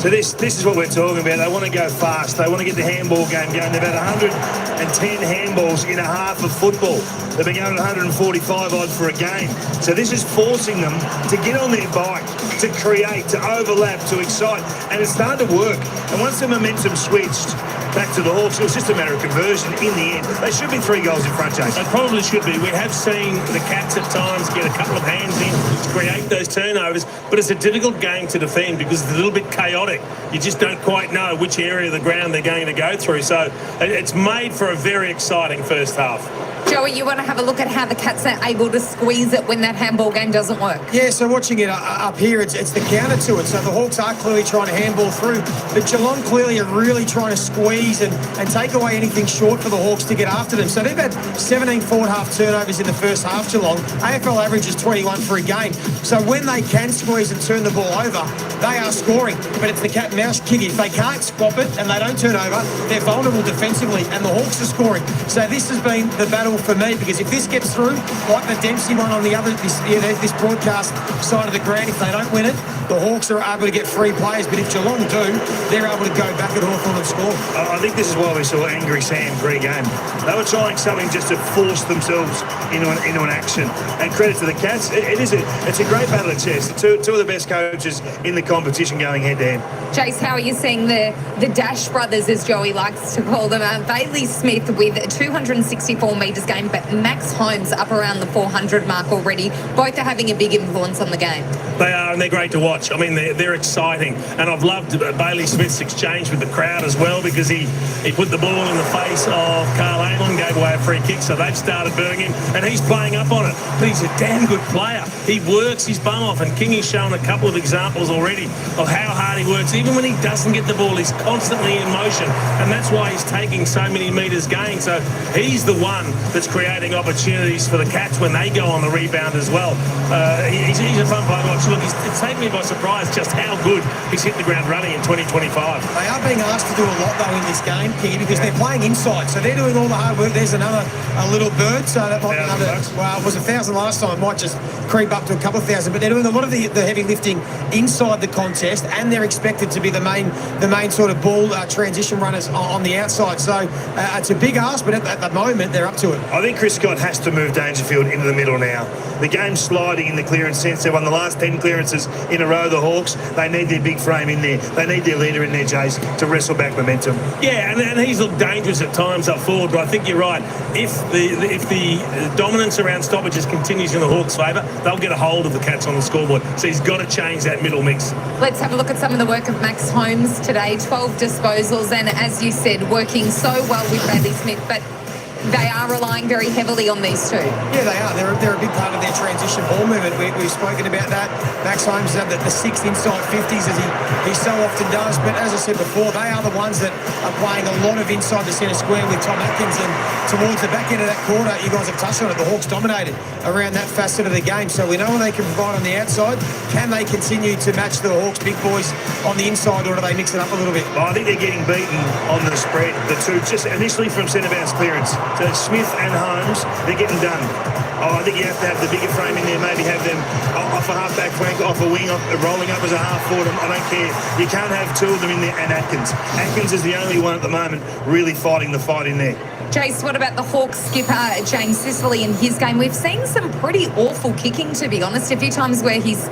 So this is what we're talking about. They want to go fast. They want to get the handball game going. They've had 110 handballs in a half of football. They've been going 145 odd for a game. So this is forcing them to get on their bike, to create, to overlap, to excite. And it's starting to work. And once the momentum switched back to the Hawks, it was just a matter of conversion in the end. They should be 3 goals in front, Jason. They probably should be. We have seen the Cats at times get a couple of hands in to create those turnovers, but it's a difficult game to defend because it's a little bit chaotic. You just don't quite know which area of the ground they're going to go through. So it's made for a very exciting first half. Joey, you want to have a look at how the Cats are able to squeeze it when that handball game doesn't work? Yeah, so watching it up here, it's the counter to it. So the Hawks are clearly trying to handball through, but Geelong clearly are really trying to squeeze and take away anything short for the Hawks to get after them. So they've had 17 forward-half turnovers in the first half, Geelong. AFL average is 21 for a game. So when they can squeeze and turn the ball over, they are scoring. But it's the cat and mouse kick. If they can't stop it and they don't turn over, they're vulnerable defensively, and the Hawks are scoring. So this has been the battle for me, because if this gets through, like the Dempsey one on the other, this broadcast side of the ground, if they don't win it, the Hawks are able to get free players. But if Geelong do, they're able to go back at Hawthorn and score. I think this is why we saw Angry Sam pre-game. They were trying something just to force themselves into an action. And credit to the Cats, it's a great battle of chess. Two of the best coaches in the competition going head-to-head. Jace, how are you seeing the Dash brothers, as Joey likes to call them? Bailey Smith with 264 metres game, but Max Holmes up around the 400 mark already. Both are having a big influence on the game. They are, and they're great to watch. I mean, they're exciting. And I've loved Bailey Smith's exchange with the crowd as well, because he put the ball in the face of Carl Amon, gave away a free kick, so they've started booing him, and he's playing up on it. But he's a damn good player. He works his bum off, and Kingy's shown a couple of examples already of how hard he works. Even when he doesn't get the ball, he's constantly in motion, and that's why he's taking so many metres gained. So he's the one that's creating opportunities for the Cats when they go on the rebound as well. He's a fun player to watch. Look, it's taken me by surprise just how good he's hit the ground running in 2025. They are being asked to do a lot, though, in this game, Kingy, because they're playing inside, so they're doing all the hard work. There's a little bird, so that might be another, well, it was 1,000 last time, it might just creep up to a couple of thousand, but they're doing a lot of the heavy lifting inside the contest, and they're expected to be the main sort of ball transition runners on the outside. So it's a big ask, but at the moment they're up to it. I think Chris Scott has to move Dangerfield into the middle now. The game's sliding in the clearance sense. They won the last 10 clearances in a row, the Hawks. They need their big frame in there. They need their leader in there, Jace, to wrestle back momentum. Yeah, and he's looked dangerous at times up forward, but I think you're right. If the dominance around stoppages continues in the Hawks' favour, they'll get a hold of the Cats on the scoreboard. So he's got to change that middle mix. Let's have a look at some of the work of Max Holmes today. 12 disposals, and as you said, working so well with Bailey Smith, but they are relying very heavily on these two. Yeah, they are. They're a big part of their transition ball movement. We've spoken about that. Max Holmes has the 6 inside 50s, as he so often does. But as I said before, they are the ones that are playing a lot of inside the centre square with Tom Atkins. And towards the back end of that quarter, you guys have touched on it, the Hawks dominated around that facet of the game. So we know what they can provide on the outside. Can they continue to match the Hawks' big boys on the inside, or do they mix it up a little bit? Well, I think they're getting beaten on the spread. The two, just initially from centre-bounce clearance. So Smith and Holmes, they're getting done. I think you have to have the bigger frame in there, maybe have them off a half-back flank, off a wing, rolling up as a half-forward. I don't care. You can't have two of them in there and Atkins. Atkins is the only one at the moment really fighting the fight in there. Jace, what about the Hawks skipper, James Sicily, in his game? We've seen some pretty awful kicking, to be honest. A few times where he's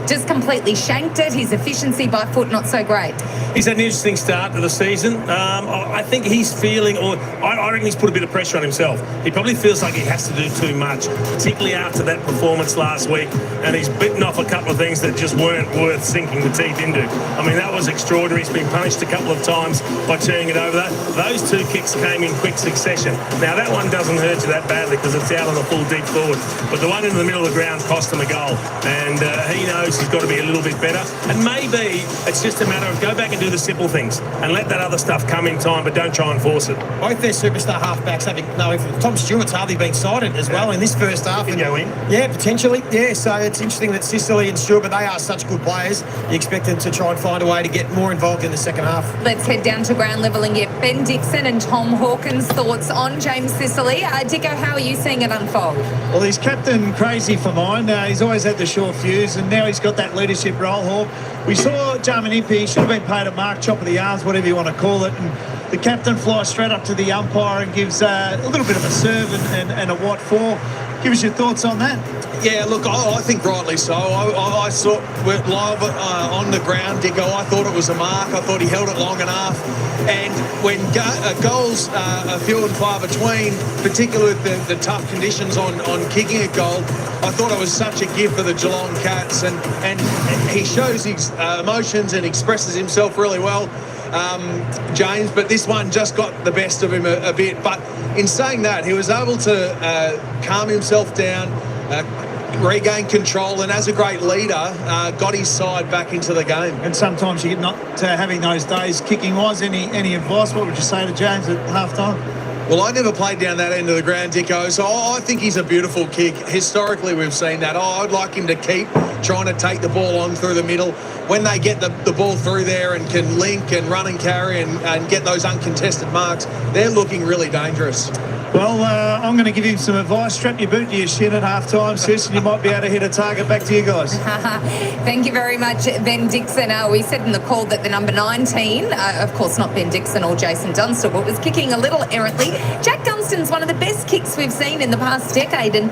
just completely shanked it. His efficiency by foot not so great. He's had an interesting start to the season. I think he's feeling, or I reckon he's put a bit of pressure on himself. He probably feels like he has to do too much, particularly after that performance last week, and he's bitten off a couple of things that just weren't worth sinking the teeth into. I mean, that was extraordinary. He's been punished a couple of times by turning it over. Those two kicks came in quick succession. Now, that one doesn't hurt you that badly because it's out on the full deep forward, but the one in the middle of the ground cost him a goal, and he knows he's got to be a little bit better, and maybe it's just a matter of go back and do the simple things and let that other stuff come in time, but don't try and force it. Both their superstar halfbacks having Tom Stewart's hardly been sighted as well in this first half. Can go in. Yeah, potentially. Yeah, so it's interesting that Sicily and Stewart, but they are such good players. You expect them to try and find a way to get more involved in the second half. Let's head down to ground level and get Ben Dixon and Tom Hawkins' thoughts on James Sicily. Dicko, how are you seeing it unfold? Well, he's captain crazy for mine. He's always had the short fuse, and now he's got that leadership role, Hawk. We saw Xiaomi Mi, he should have been paid a mark, chop of the arms, whatever you want to call it, and the captain flies straight up to the umpire and gives a little bit of a serve and a what for. Give us your thoughts on that. Yeah, look, I think rightly so. I saw it live on the ground, Dicko. I thought it was a mark. I thought he held it long enough. And when goals are few and far between, particularly with the tough conditions on kicking a goal, I thought it was such a gift for the Geelong Cats. And he shows his emotions and expresses himself really well, James, but this one just got the best of him a bit. But in saying that, he was able to calm himself down, regain control, and as a great leader, got his side back into the game. And sometimes you get not having those days kicking-wise. Any advice? What would you say to James at half-time? Well, I never played down that end of the ground, Dicko, so I think he's a beautiful kick. Historically, we've seen that. I'd like him to keep trying to take the ball on through the middle. When they get the ball through there and can link and run and carry and get those uncontested marks, they're looking really dangerous. Well, I'm going to give him some advice. Strap your boot to your shin at half-time, Sis, and you might be able to hit a target. Back to you guys. Thank you very much, Ben Dixon. We said in the call that the number 19, of course not Ben Dixon or Jason Dunstall, but was kicking a little errantly. Jack Gunston's one of the best kicks we've seen in the past decade, and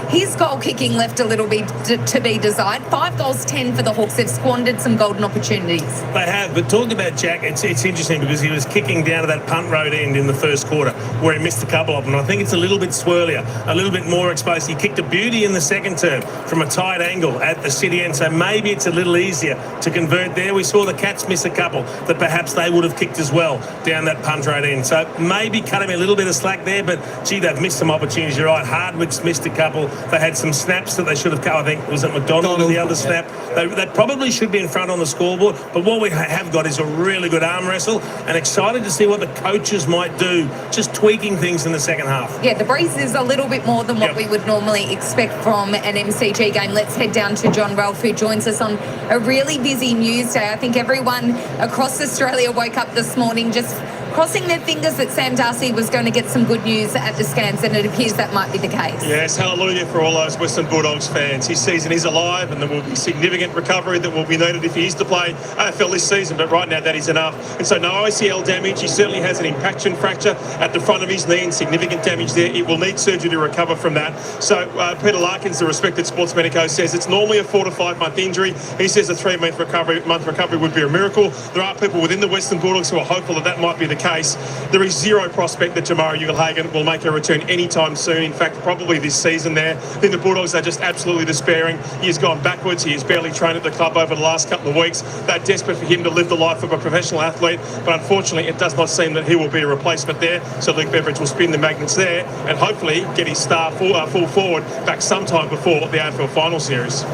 his goal kicking left a little bit to be desired. 5 goals, 10 for the Hawks. They've squandered some golden opportunities. They have, but talking about Jack, it's interesting because he was kicking down to that punt road end in the first quarter where he missed a couple of them. I think it's a little bit swirlier, a little bit more exposed. He kicked a beauty in the second term from a tight angle at the city end, so maybe it's a little easier to convert there. We saw the Cats miss a couple that perhaps they would have kicked as well down that punt road end. So maybe cut him a little bit of slack there, but gee, they've missed some opportunities. You're right, Hardwick's missed a couple. They had some snaps that they should have cut. I think, was it McDonald the other snap? They probably should be in front on the scoreboard, but what we have got is a really good arm wrestle, and excited to see what the coaches might do, just tweaking things in the second half. Yeah, the breeze is a little bit more than what we would normally expect from an MCG game. Let's head down to John Ralph, who joins us on a really busy news day. I think everyone across Australia woke up this morning just crossing their fingers that Sam Darcy was going to get some good news at the Scans, and it appears that might be the case. Yes, hallelujah for all those Western Bulldogs fans. His season is alive, and there will be significant recovery that will be needed if he is to play AFL this season, but right now that is enough. And so no ACL damage. He certainly has an impaction fracture at the front of his knee and significant damage there. It will need surgery to recover from that. So Peter Larkins, the respected sports medico, says it's normally a 4 to 5 month injury. He says a 3-month recovery would be a miracle. There are people within the Western Bulldogs who are hopeful that that might be the case. There is zero prospect that Jamara Ugelhagen will make a return anytime soon. In fact, probably this season there. Then the Bulldogs are just absolutely despairing. He has gone backwards. He has barely trained at the club over the last couple of weeks. They're desperate for him to live the life of a professional athlete, but unfortunately it does not seem that he will be a replacement there. So Luke Beveridge will spin the magnets there and hopefully get his star full forward back sometime before the AFL final series.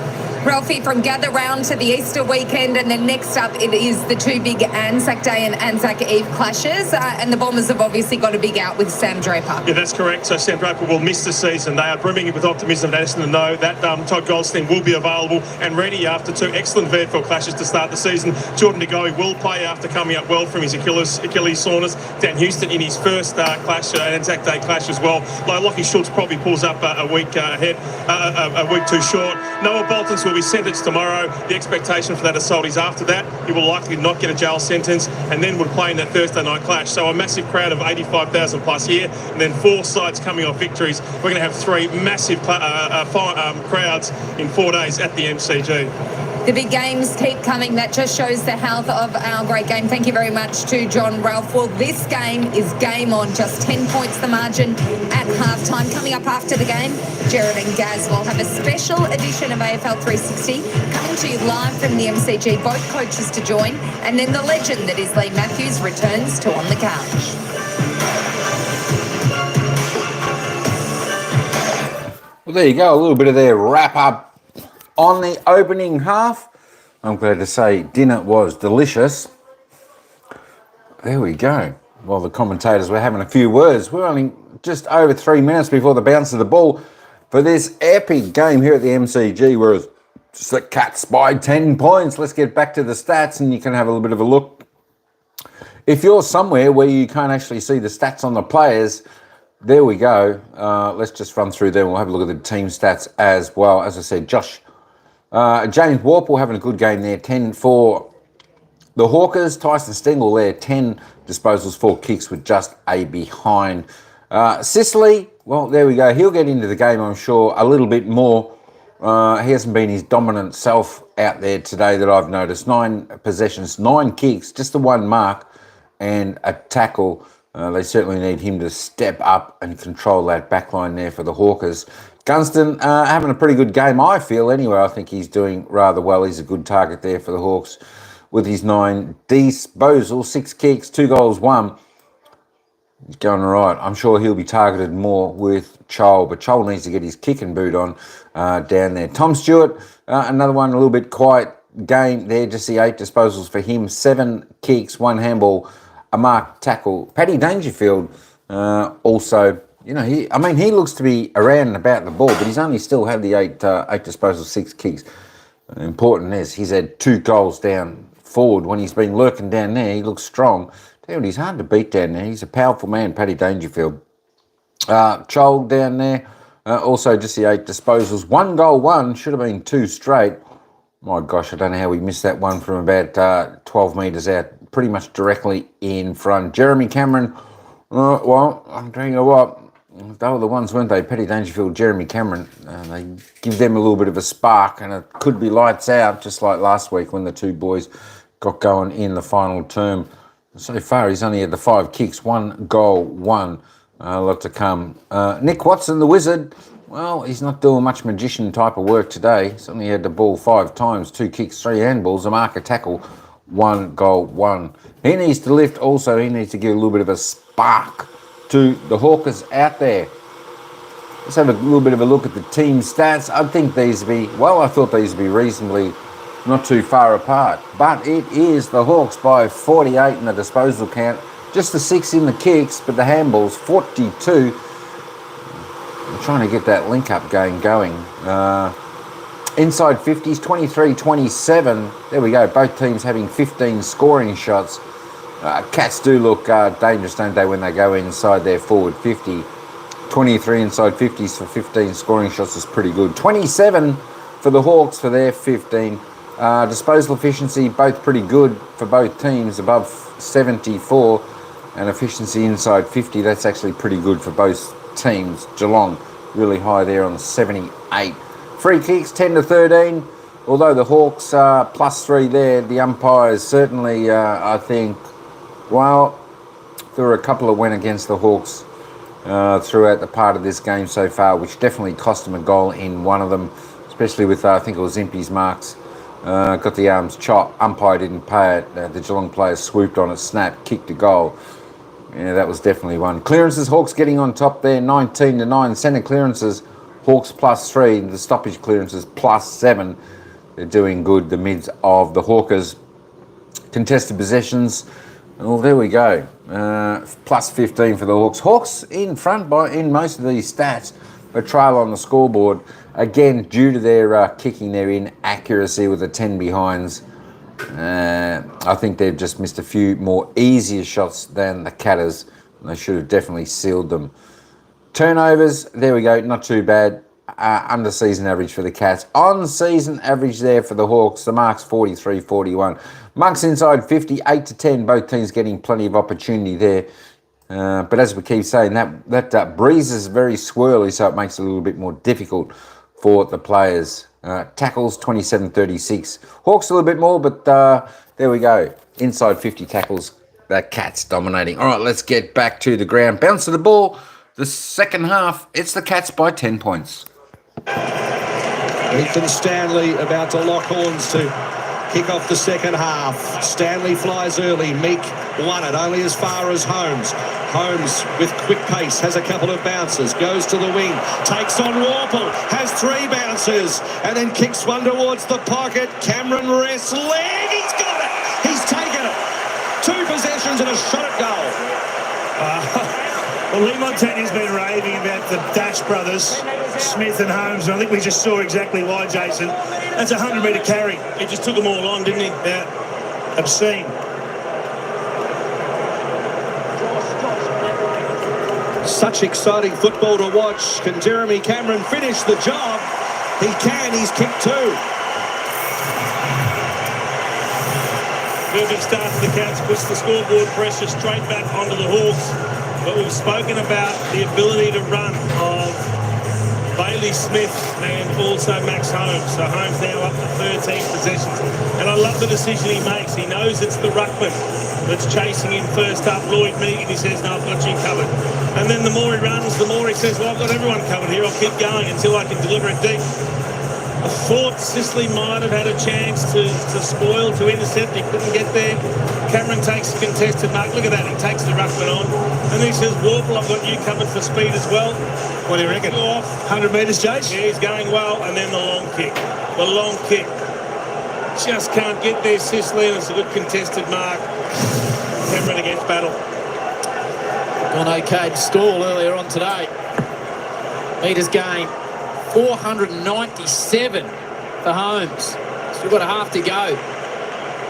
Ralphie, from Gather Round to the Easter weekend, and then next up it is the two big Anzac Day and Anzac Eve clashes, and the Bombers have obviously got a big out with Sam Draper. Yeah, that's correct. So Sam Draper will miss the season. They are brimming with optimism and to know that Todd Goldstein will be available and ready after 2 excellent VFL clashes to start the season. Jordan De Goey will play after coming up well from his Achilles soreness. Dan Houston in his first clash, Anzac Day clash as well. Lockie Schultz probably pulls up a week ahead, a week too short. Noah Boltons will be sentenced tomorrow. The expectation for that assault is after that he will likely not get a jail sentence and then would play in that Thursday night clash. So a massive crowd of 85,000 plus here, and then 4 sides coming off victories. We're going to have 3 massive crowds in 4 days at the MCG. The big games keep coming. That just shows the health of our great game. Thank you very much to John Ralph. Well, this game is game on. Just 10 points the margin at halftime. Coming up after the game, Jared and Gaz will have a special edition of AFL 360 coming to you live from the MCG. Both coaches to join. And then the legend that is Lee Matthews returns to On the Couch. Well, there you go, a little bit of their wrap-up on the opening half. I'm glad to say dinner was delicious. There we go. While the commentators were having a few words, we're only just over 3 minutes before the bounce of the ball for this epic game here at the MCG, where the Cats by 10 points. Let's get back to the stats and you can have a little bit of a look. If you're somewhere where you can't actually see the stats on the players, there we go. Let's just run through them. We'll have a look at the team stats as well. As I said, James Warple having a good game there. 10 for the Hawkers. Tyson Stengel there. 10 disposals, 4 kicks with just a behind. Sicily, well, there we go. He'll get into the game, I'm sure, a little bit more. He hasn't been his dominant self out there today that I've noticed. 9 possessions, 9 kicks, just the 1 mark and a tackle. They certainly need him to step up and control that backline there for the Hawkers. Gunston having a pretty good game, I feel, anyway. I think he's doing rather well. He's a good target there for the Hawks with his 9 disposals, 6 kicks, 2 goals, 1. He's going all right. I'm sure he'll be targeted more with Chol, but Chol needs to get his kicking boot on down there. Tom Stewart, another one, a little bit quiet game there. Just the 8 disposals for him, 7 kicks, 1 handball, a mark tackle. Paddy Dangerfield also, you know, he looks to be around and about the ball, but he's only still had the 8 disposals, 6 kicks. Important is he's had 2 goals down forward. When he's been lurking down there, he looks strong. Dude, he's hard to beat down there. He's a powerful man, Paddy Dangerfield. Chol down there, also just the 8 disposals. 1 goal, 1, should have been 2 straight. My gosh, I don't know how we missed that one from about 12 metres out, pretty much directly in front. Jeremy Cameron, well, I'm telling you what, they were the ones, weren't they? Paddy Dangerfield, Jeremy Cameron. They give them a little bit of a spark and it could be lights out, just like last week when the 2 boys got going in the final term. So far, he's only had the 5 kicks, 1 goal, 1. A lot to come. Nick Watson, the Wizard, well, he's not doing much magician type of work today. He's only had the ball 5 times, 2 kicks, 3 handballs, a mark, a tackle, 1 goal, 1. He needs to lift also. He needs to give a little bit of a spark to the Hawkers out there. Let's have a little bit of a look at the team stats. I thought these would be reasonably not too far apart. But it is the Hawks by 48 in the disposal count. Just the 6 in the kicks, but the handballs, 42. I'm trying to get that link up going. Inside 50s, 23-27. There we go. Both teams having 15 scoring shots. Cats do look dangerous, don't they, when they go inside their forward 50. 23 inside 50s for 15 scoring shots is pretty good. 27 for the Hawks for their 15. Disposal efficiency, both pretty good for both teams, above 74. And efficiency inside 50, that's actually pretty good for both teams. Geelong really high there on 78. Free kicks 10-13. Although the Hawks are +3 there, the umpires certainly, I think, well, there were a couple that went against the Hawks throughout the part of this game so far, which definitely cost them a goal in one of them, especially with, I think it was Impey's marks. Got the arms chopped, umpire didn't pay it, the Geelong players swooped on it, snapped, kicked a goal. Yeah, that was definitely one. Clearances, Hawks getting on top there, 19-9. Centre clearances, Hawks +3. The stoppage clearances +7. They're doing good, the mids of the Hawkers. Contested possessions, well, there we go. +15 for the Hawks. Hawks in front in most of these stats, a trail on the scoreboard. Again, due to their kicking, their inaccuracy with the 10 behinds. I think they've just missed a few more easier shots than the Catters. They should have definitely sealed them. Turnovers, there we go, not too bad. Under season average for the Cats. On season average there for the Hawks, the marks 43-41. Marks inside 50, 8-10. Both teams getting plenty of opportunity there. But as we keep saying, that breeze is very swirly, so it makes it a little bit more difficult for the players. Tackles 27-36. Hawks a little bit more, but there we go. Inside 50 tackles. The Cats dominating. All right, let's get back to the ground. Bounce of the ball. The second half, it's the Cats by 10 points. Ethan Stanley about to lock horns to kick off the second half. Stanley flies early. Meek won it only as far as Holmes. Holmes with quick pace has a couple of bounces, goes to the wing, takes on Warple, has 3 bounces, and then kicks one towards the pocket. Cameron rests leg. He's got it. He's taken it. 2 possessions and a shot at goal. Well, Lee Montagne's been raving about the Dash brothers, Smith and Holmes, and I think we just saw exactly why, Jason. That's a 100-metre carry. He just took them all on, didn't he? Yeah. Obscene. Such exciting football to watch. Can Jeremy Cameron finish the job? He can. He's kicked 2. Perfect start to the Cats, puts the scoreboard pressure straight back onto the Hawks. But we've spoken about the ability to run of Bailey Smith and also Max Holmes. So Holmes now up to 13 possessions. And I love the decision he makes. He knows it's the ruckman that's chasing him first up, Lloyd Meakin. He says, no, I've got you covered. And then the more he runs, the more he says, well, I've got everyone covered here. I'll keep going until I can deliver it deep. I thought Sicily might have had a chance to spoil, to intercept. He couldn't get there. Cameron takes the contested mark. Look at that. He takes the ruckman on. And he says, Warple, I've got you covered for speed as well. What do you reckon? Off. 100 metres, Jace? Yeah, he's going well. And then the long kick. The long kick. Just can't get there, Sicily, and it's a good contested mark. Cameron against Battle. Gone okay to stall earlier on today. Metres gain. 497 for Holmes. Still got a half to go.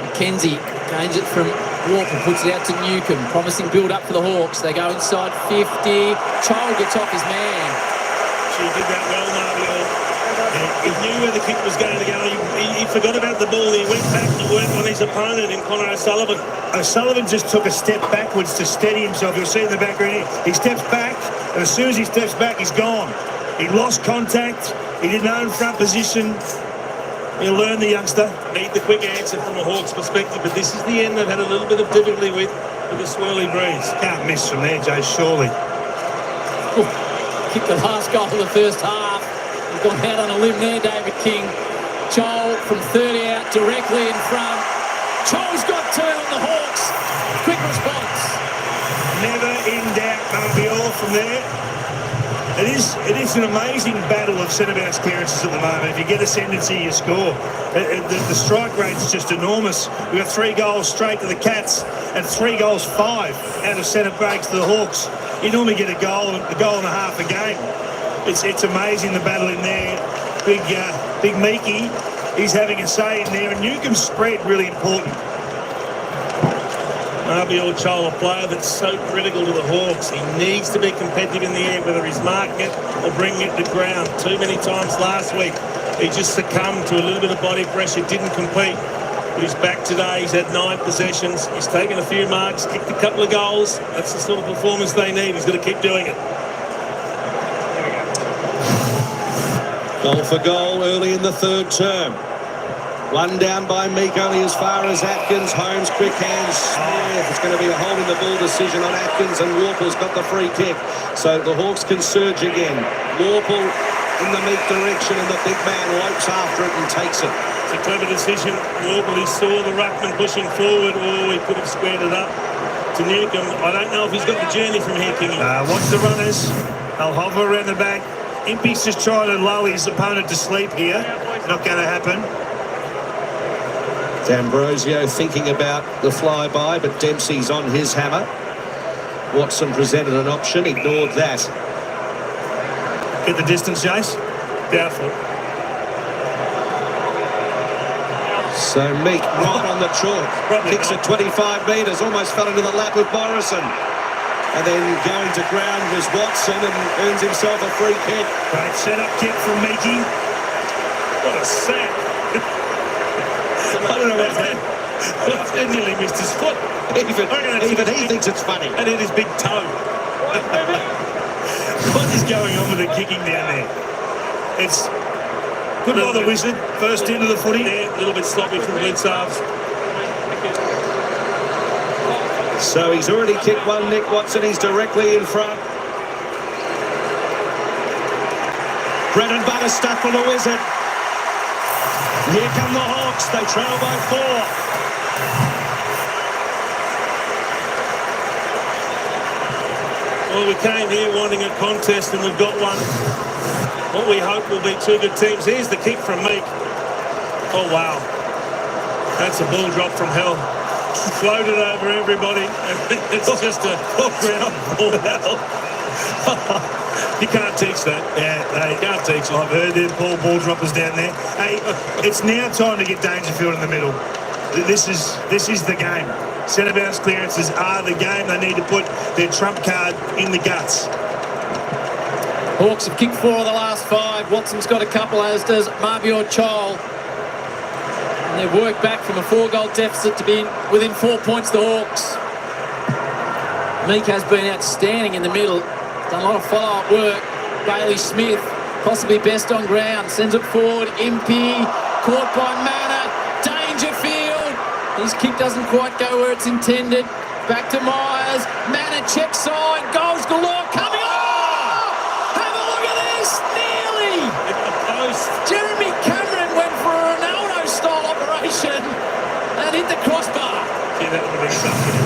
McKenzie gains it from Warple, puts it out to Newcomb. Promising build up for the Hawks. They go inside 50. Child gets off his man. She did that well, Marvio. He knew where the kick was going to go. He forgot about the ball. He went back to work on his opponent in Connor O'Sullivan. O'Sullivan just took a step backwards to steady himself. You'll see in the background here. He steps back, and as soon as he steps back, he's gone. He lost contact. He didn't own front position. He'll learn, the youngster. Need the quick answer from a Hawks perspective, but this is the end they've had a little bit of difficulty with the swirly breeze. Can't miss from there, Jay, surely. Kicked the last goal of the first half. He's gone out on a limb there, David King. Joel from 30 out directly in front. Joel's got 2 on the Hawks. Quick response. Never in doubt, Marbiol from there. It is an amazing battle of centre-bounce clearances at the moment. If you get ascendancy, you score. The strike rate's just enormous. We've got 3 goals straight to the Cats and 3 goals 5 out of centre breaks to the Hawks. You normally get a goal and a half a game. It's amazing, the battle in there. Big Meeky, he's having a say in there, and Newcomb's spread really important. Marbiol Chol, a player that's so critical to the Hawks. He needs to be competitive in the air, whether he's marking it or bringing it to ground. Too many times last week, he just succumbed to a little bit of body pressure, didn't compete. But he's back today. He's had 9 possessions. He's taken a few marks, kicked a couple of goals. That's the sort of performance they need. He's got to keep doing it. Goal for goal early in the third term. One down by Meek, only as far as Atkins. Holmes, quick hands. Smith. It's going to be a holding the ball decision on Atkins, and Warple's got the free kick. So the Hawks can surge again. Warple in the Meek direction, and the big man lopes after it and takes it. It's a clever decision. Warple, he saw the ruckman pushing forward. Oh, he could have squared it up to Newcomb. I don't know if he's got the journey from here, Kingy. Watch the runners. They'll hover around the back. Impey's just trying to lull his opponent to sleep here. Not going to happen. D'Ambrosio thinking about the flyby, but Dempsey's on his hammer. Watson presented an option, ignored that. Get the distance, Jace? Doubtful. So Meek right on the chalk. Kicks at 25 metres, almost fell into the lap of Morrison. And then going to ground was Watson and earns himself a free kick. Great set-up kick from Meeky. What a sack. I don't know what's that. He nearly missed his foot. Even he thinks it's funny. And hit his big toe. What is going on with the kicking down there? Good by the Wizard. First into the footy. Yeah, a little bit sloppy from Blitzarves. So he's already kicked one, Nick Watson. He's directly in front. Bread and butter stuff for the Wizard. Here come the Hawks. They trail by 4. Well, we came here wanting a contest and we've got one. What we hope will be two good teams. Here's the kick from Meek. Oh, wow. That's a ball drop from hell. Floated over everybody. It's just a ground ball. You can't teach that. Yeah, you can't teach it. I've heard them ball droppers down there. Hey, it's now time to get Dangerfield in the middle. This is the game. Centre bounce clearances are the game. They need to put their trump card in the guts. Hawks have kicked 4 of the last 5. Watson's got a couple, as does Marbior Chol. And they've worked back from a 4-goal deficit to be within 4 points, the Hawks. Meek has been outstanding in the middle. Done a lot of follow-up work. Bailey Smith, possibly best on ground, sends it forward. Impey, caught by Manor. Dangerfield. His kick doesn't quite go where it's intended. Back to Myers. Manor check side. Goals galore coming on. Have a look at this. Nearly. Hit the post. Jeremy Cameron went for a Ronaldo-style operation and hit the crossbar. Yeah, that would have been something.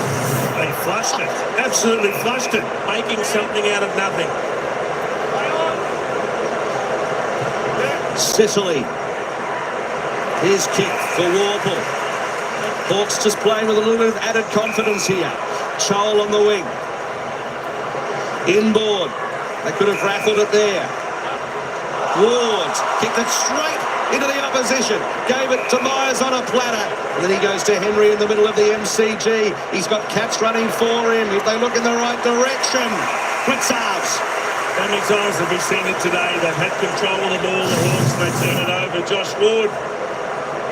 They flushed it. Absolutely flushed it. Making something out of nothing. Sicily. His kick for Warple. Hawks just playing with a little bit of added confidence here. Chol on the wing. Inboard. They could have raffled it there. Ward kicked it straight into the opposition. Gave it to Myers on a platter. And then he goes to Henry in the middle of the MCG. He's got Cats running for him. If they look in the right direction. Blitzarves. How many times have we seen it today? They've had control of the ball, the Hawks, and they turn it over. Josh Ward,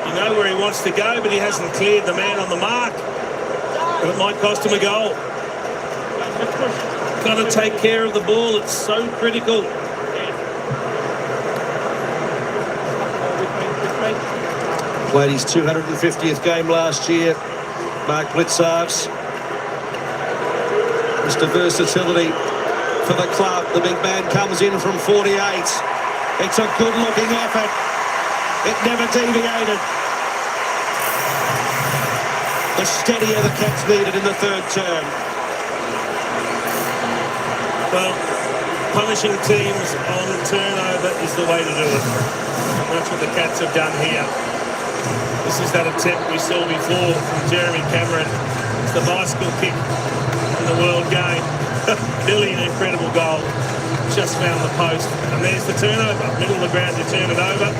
you know where he wants to go, but he hasn't cleared the man on the mark. And it might cost him a goal. Got to take care of the ball. It's so critical. Played his 250th game last year. Mark Blitzarves. Mr. Versatility for the club. The big man comes in from 48. It's a good-looking effort. It never deviated. The steadier the Cats needed in the third term. Well, punishing teams on turnover is the way to do it. And that's what the Cats have done here. This is that attempt we saw before from Jeremy Cameron. It's the bicycle kick in the world game. Billy, an incredible goal. Just found the post. And there's the turnover. Middle of the ground to turn it over.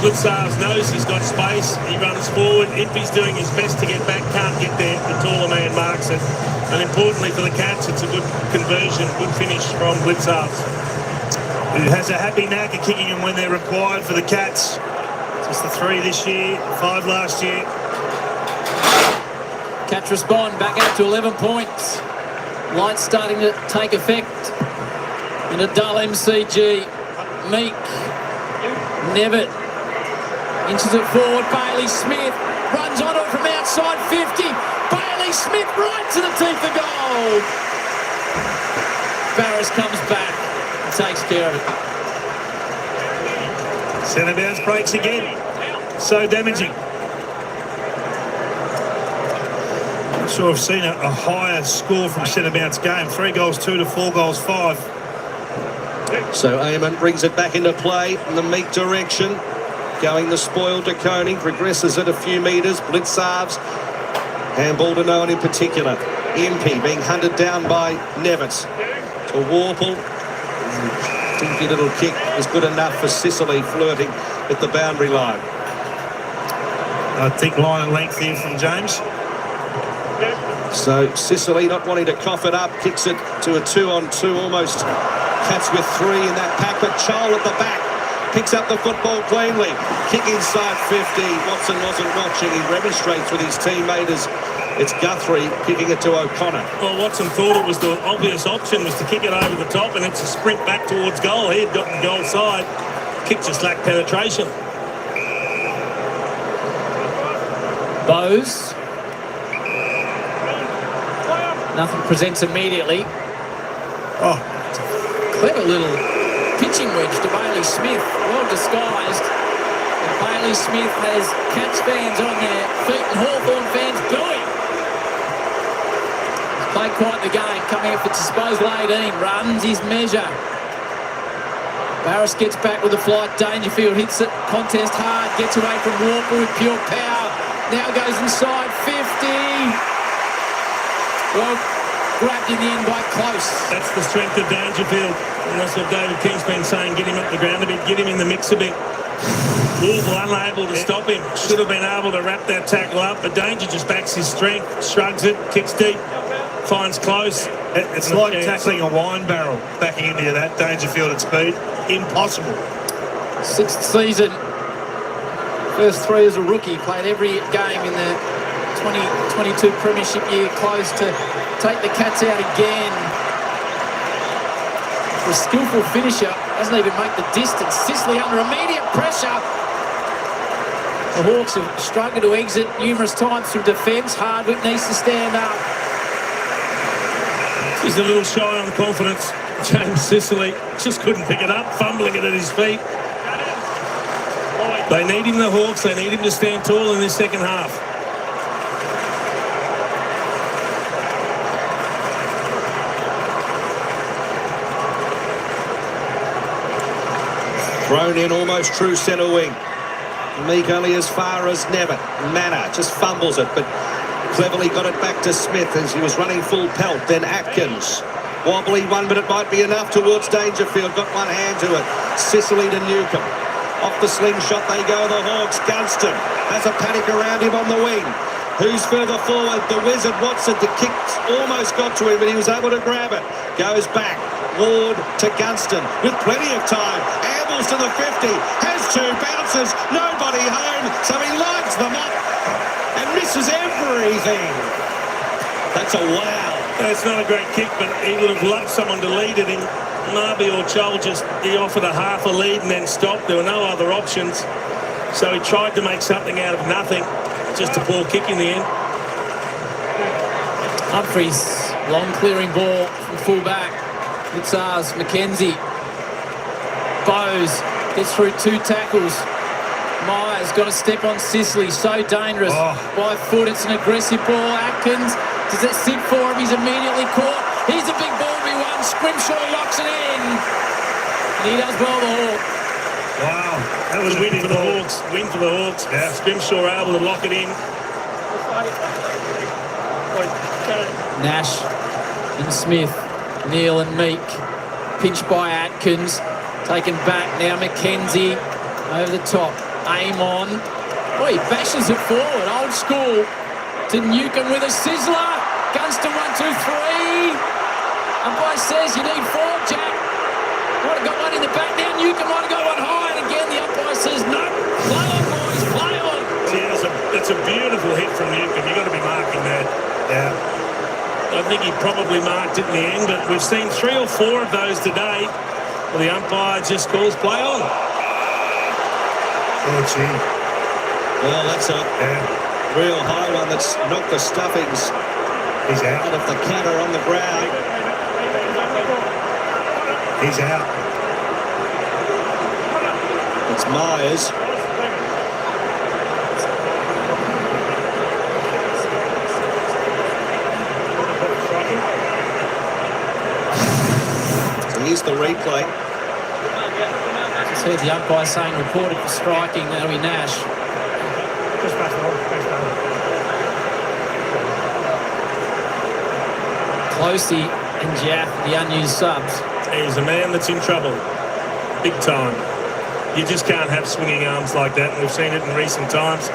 Blitzarves knows he's got space. He runs forward. Impey's doing his best to get back. Can't get there. The taller man marks it. And importantly for the Cats, it's a good conversion, good finish from Blitzarves. Who has a happy knack of kicking them when they're required for the Cats. Just the 3 this year, 5 last year. Cats respond back out to 11 points. Lights starting to take effect in a dull MCG. Meek, Nevitt inches it forward. Bailey Smith runs onto it from outside 50. Bailey Smith right to the teeth of goal. Barris comes back and takes care of it. Centre bounce breaks again. So damaging. Not sure I've seen a higher score from centre bounce game. 3 goals 2 to 4 goals 5. So Eamon brings it back into play in the Meek direction. Going the spoil to Coney. Progresses it a few metres. Blitzarves. Handball to no one in particular. Impey being hunted down by Nevitt. To Warple. Dinky little kick was good enough for Sicily, flirting at the boundary line. I think line and length here from James. So Sicily not wanting to cough it up, kicks it to a 2-on-2 almost. Cats with 3 in that pack, but Chol at the back picks up the football cleanly. Kick inside 50. Watson wasn't watching. He remonstrates with his teammate as it's Guthrie kicking it to O'Connor. Well, Watson thought it was the obvious option was to kick it over the top, and it's a sprint back towards goal. He had gotten goal side. kick just lacked penetration. Bowes. Nothing presents immediately. Oh, Clever little pitching wedge to Bailey Smith, well disguised. And Bailey Smith has Cats fans on their feet and Hawthorn fans booing. He's played quite the game, coming up for disposal 18, runs his measure. Barris gets back with the flight, Dangerfield hits it, contest hard, gets away from Walker with pure power. Now goes inside 50. Well, grabbed in the end by Close. That's the strength of Dangerfield. And that's what David King's been saying. Get him up the ground a bit, get him in the mix a bit. Louisville unable to stop him. Should have been able to wrap that tackle up, but Danger just backs his strength, shrugs it, kicks deep, finds Close. It's like tackling a wine barrel, backing into that Dangerfield at speed. Impossible. 6th season. First 3 as a rookie. Played every game in the 2022 Premiership year. Close to take the Cats out again. For a skillful finisher, doesn't even make the distance. Sicily under immediate pressure. The Hawks have struggled to exit numerous times from defence. Hardwick needs to stand up. He's a little shy on confidence. James Sicily just couldn't pick it up, fumbling it at his feet. They need him, the Hawks. They need him to stand tall in this second half. Thrown in almost true centre wing. Meek only as far as Nevitt. Manor just fumbles it, but cleverly got it back to Smith as he was running full pelt. Then Atkins. Wobbly one, but it might be enough towards Dangerfield. Got one hand to it. Sicily to Newcomb. Off the slingshot they go, the Hawks. Gunston has a panic around him on the wing. Who's further forward? The Wizard Watson. The kick almost got to him, but he was able to grab it. Goes back. Ward to Gunston with plenty of time. Ambles to the 50. Has 2 bounces. Nobody home. So he lines them up and misses everything. That's a wow. It's not a great kick, but he would have loved someone to lead it in. Marby or Joel he offered a half a lead and then stopped. There were no other options. So he tried to make something out of nothing. Just a poor kick in the end. Humphries, long clearing ball from full back. It's ours, McKenzie. Bowes gets through 2 tackles. Myers got a step on Sicily, so dangerous. By foot, it's an aggressive ball. Atkins, does it sit for him? He's immediately caught. He's a big ball to be won. Scrimshaw locks it in. And he does well, the Hawk. Wow, That was a win for the Hawks. Win for the Hawks. Yeah. Scrimshaw able to lock it in. Nash and Smith, Neal and Meek. Pinched by Atkins. Taken back now, McKenzie over the top. Aim on. Oh, he bashes it forward. Old school to Newcomb with a sizzler. Gunston 1, 2, 3. Umpire says you need 4, Jack. Might have got one in the back now. Newcomb might have got one high. And again, the umpire says no. Play on, boys. Play on. Yeah, that's a beautiful hit from Newcomb. You've got to be marking that. Yeah. I think he probably marked it in the end, but we've seen 3 or 4 of those today. Well, the umpire just calls play on. Oh, gee. Well, that's a real high one that's knocked the stuffings He's out of the counter on the ground. He's out. It's Myers. So here's the replay. Just heard the umpire saying reported for striking. That'll be Nash. Closey and Jaff, the unused subs. He's a man that's in trouble. Big time. You just can't have swinging arms like that. And we've seen it in recent times.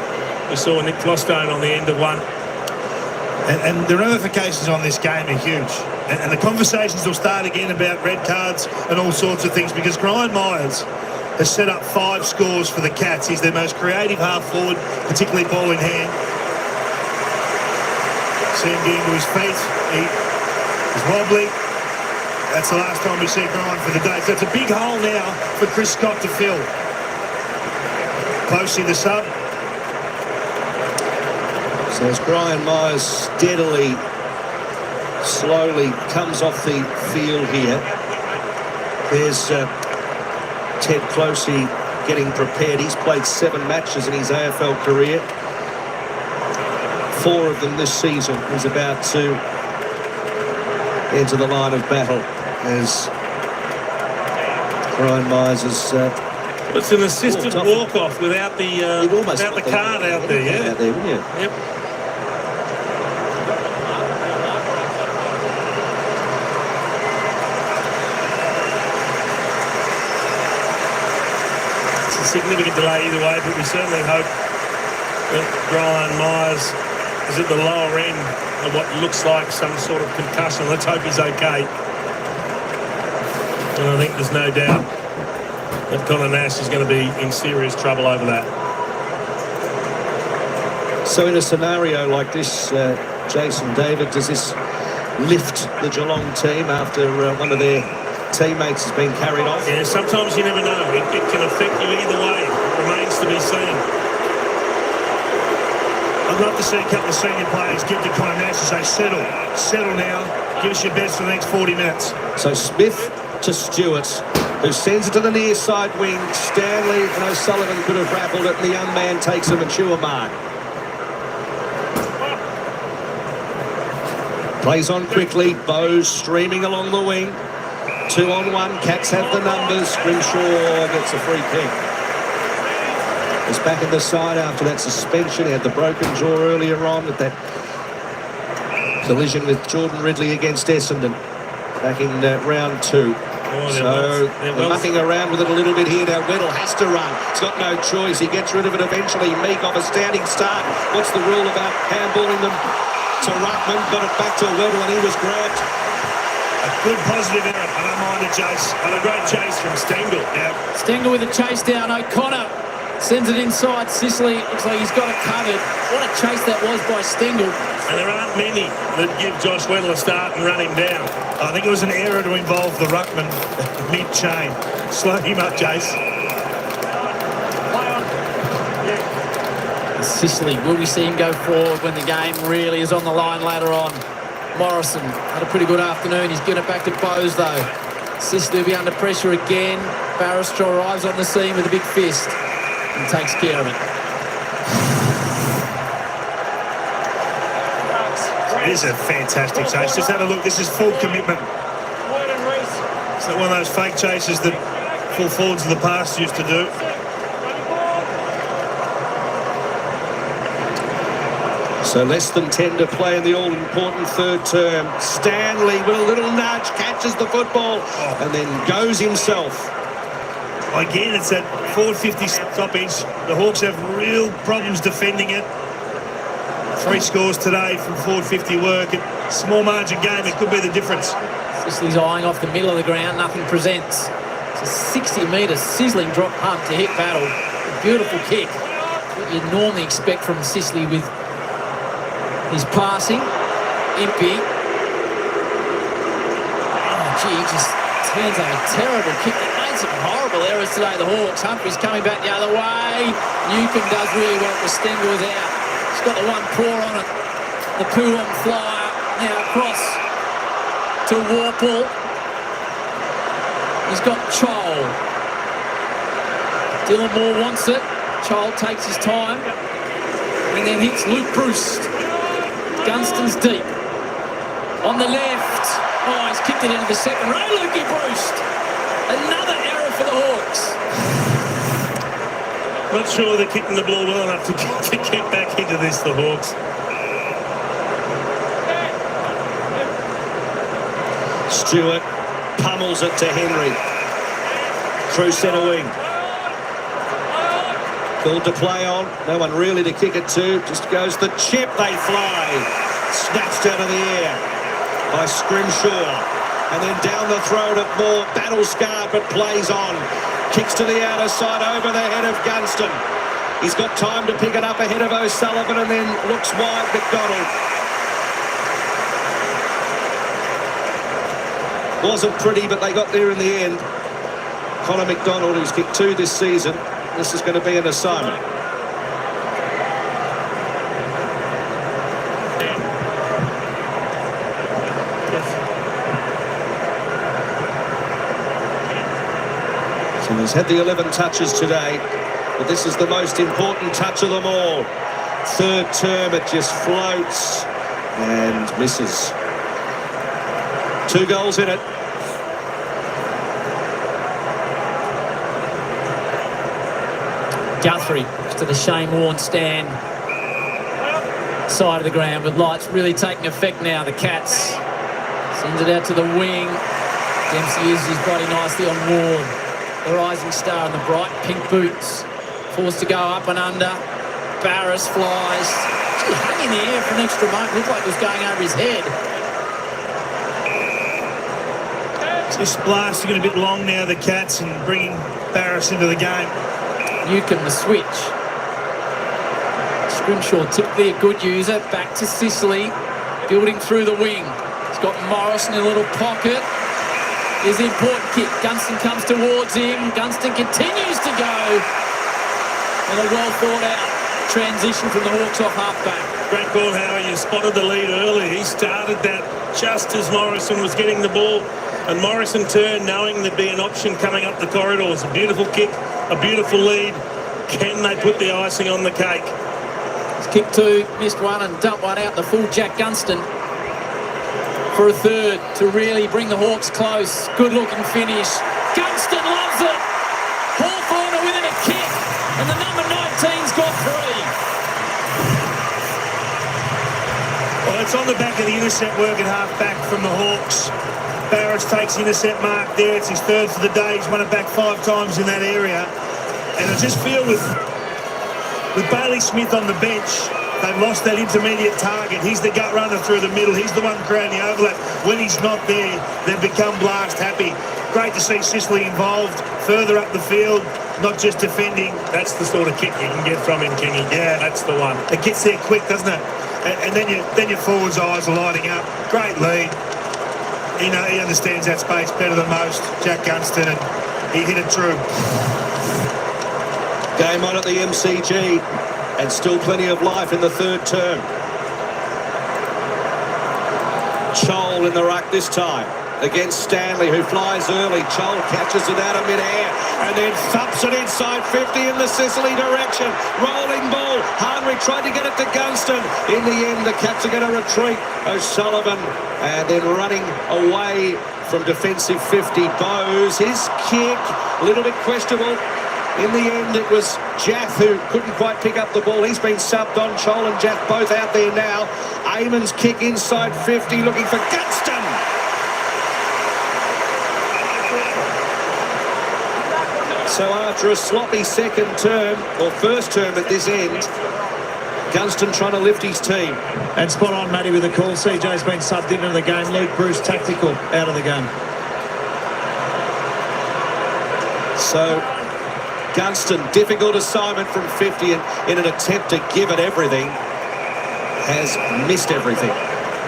We saw Nick Flostone on the end of one. And the ramifications on this game are huge. And the conversations will start again about red cards and all sorts of things, because Brian Myers has set up 5 scores for the Cats. He's their most creative half forward, particularly ball in hand. See him getting to his feet. He's wobbly. That's the last time we see Brian for the day. So it's a big hole now for Chris Scott to fill. Posey the sub. So as Brian Myers steadily, slowly comes off the field here, there's Ted Closey getting prepared. He's played 7 matches in his AFL career. 4 of them this season. He's about to enter the line of battle as Brian Myers is... it's an assisted walk-off without the card out there, yeah? Out there, wouldn't you? Yep. It's a significant delay either way, but we certainly hope that Brian Myers is at the lower end of what looks like some sort of concussion. Let's hope he's okay. And I think there's no doubt that Connor Nash is going to be in serious trouble over that. So in a scenario like this, Jason David, does this lift the Geelong team after one of their teammates has been carried off? Yeah, sometimes you never know. It can affect you either way. It remains to be seen. I'd love to see a couple of senior players get to Connor Nash and say, settle now, give us your best for the next 40 minutes. So Smith to Stewart, who sends it to the near side wing. Stanley and O'Sullivan could have grappled it, and the young man takes a mature mark. Plays on quickly, Bowes streaming along the wing. 2-on-1, Cats have the numbers. Grimshaw gets a free kick. He's back in the side after that suspension. He had the broken jaw earlier on with that collision with Jordan Ridley against Essendon back in round 2. So they're mucking around with it a little bit here. Now Weddle has to run. He's got no choice. He gets rid of it eventually. Meek off a standing start. What's the rule about handballing them to Ruckman? Got it back to Weddle and he was grabbed. A good positive error. I don't mind a chase. And a great chase from Stengel. Yeah. Stengel with a chase down. O'Connor sends it inside. Sicily looks like he's got it covered. What a chase that was by Stengel. And there aren't many that give Josh Weddle a start and run him down. I think it was an error to involve the ruckman mid-chain. Slow him up, Jace. Sicily, will we see him go forward when the game really is on the line later on? Morrison had a pretty good afternoon. He's getting it back to Bowes though. Sicily will be under pressure again. Barrister arrives on the scene with a big fist and takes care of it. It is a fantastic chase. Just have a look. This is full commitment. It's not one of those fake chases that full forwards of the past used to do. So less than 10 to play in the all-important third term. Stanley with a little nudge, catches the football and then goes himself. Again, it's that 450 stoppage. The Hawks have real problems defending it. 3 scores today from 450 work. Small margin game, it could be the difference. Sicily's eyeing off the middle of the ground, nothing presents. It's a 60-metre sizzling drop punt to hit Battle. A beautiful kick. What you'd normally expect from Sicily with his passing. Impey. Oh, gee, he just turns on a terrible kick. They made some horrible errors today, the Hawks. Humphrey's coming back the other way. Newcomb does really well for Stengel out. He's got the one paw on it. The Poolong flyer now across to Warple. He's got Chol. Dylan Moore wants it. Chol takes his time and then hits Luke Bruce. Gunston's deep. On the left. Oh, he's kicked it into the second row. Lukey Bruce. Another error for the Hawks. Not sure they're kicking the ball well enough to get back into this, the Hawks. Stewart pummels it to Henry. Through centre wing. Called to play on. No one really to kick it to. Just goes the chip. They fly. Snatched out of the air by Scrimshaw. And then down the throat of Moore. Battle scarred but plays on. Kicks to the outer side over the head of Gunston. He's got time to pick it up ahead of O'Sullivan and then looks wide McDonald. Wasn't pretty, but they got there in the end. Connor McDonald, who's kicked 2 this season. This is going to be an assignment. So he's had the 11 touches today, but this is the most important touch of them all. Third term, it just floats and misses. 2 goals in it. Guthrie to the Shane Warne stand. Side of the ground with lights really taking effect now. The Cats sends it out to the wing. Dempsey uses his body nicely on Ward. The rising star in the bright pink boots. Forced to go up and under. Barris flies. He hung in the air for an extra moment. Looked like it was going over his head. Just blasting it a bit long now, the Cats, and bringing Barris into the game. Newcomb the switch. Scrimshaw tipped there, good user. Back to Sicily. Building through the wing. He's got Morrison in a little pocket. Here's the important kick. Gunston comes towards him. Gunston continues to go. And a well thought out transition from the Hawks off halfback. Great ball, Howie. You spotted the lead early. He started that just as Morrison was getting the ball. And Morrison turned knowing there'd be an option coming up the corridors. A beautiful kick, a beautiful lead. Can they put the icing on the cake? Kick 2, missed one and dumped one out the full Jack Gunston for a third to really bring the Hawks close. Good looking finish. Gunston loves it. Hawthorn are within a kick and the number 19's got 3. Well, it's on the back of the intercept work at half-back from the Hawks. Barris takes the intercept mark there. It's his 3rd for the day. He's won it back 5 times in that area. And I just feel with Bailey Smith on the bench, they've lost that intermediate target. He's the gut runner through the middle. He's the one creating the overlap. When he's not there, they've become blast happy. Great to see Sicily involved further up the field, not just defending. That's the sort of kick you can get from him, Kingy. Yeah, that's the one. It gets there quick, doesn't it? And then your forwards' eyes are lighting up. Great lead. He understands that space better than most, Jack Gunston, and he hit it true. Game on at the MCG, and still plenty of life in the 3rd term. Chol in the ruck this time against Stanley, who flies early. Chol catches it out of mid-air and then thumps it inside 50 in the Sicily direction. Rolling ball. Henry tried to get it to Gunston. In the end, the Cats are going to retreat. O'Sullivan and then running away from defensive 50. Bowes, his kick, a little bit questionable. In the end, it was Jaff who couldn't quite pick up the ball. He's been subbed on. Chol and Jaff both out there now. Eamon's kick inside 50, looking for Gunston. So after a sloppy second term, or first term at this end, Gunston trying to lift his team. And spot on, Matty, with the call. CJ's been subbed into the game. Luke Bruce, tactical, out of the game. So Gunston, difficult assignment from 50 in an attempt to give it everything, has missed everything.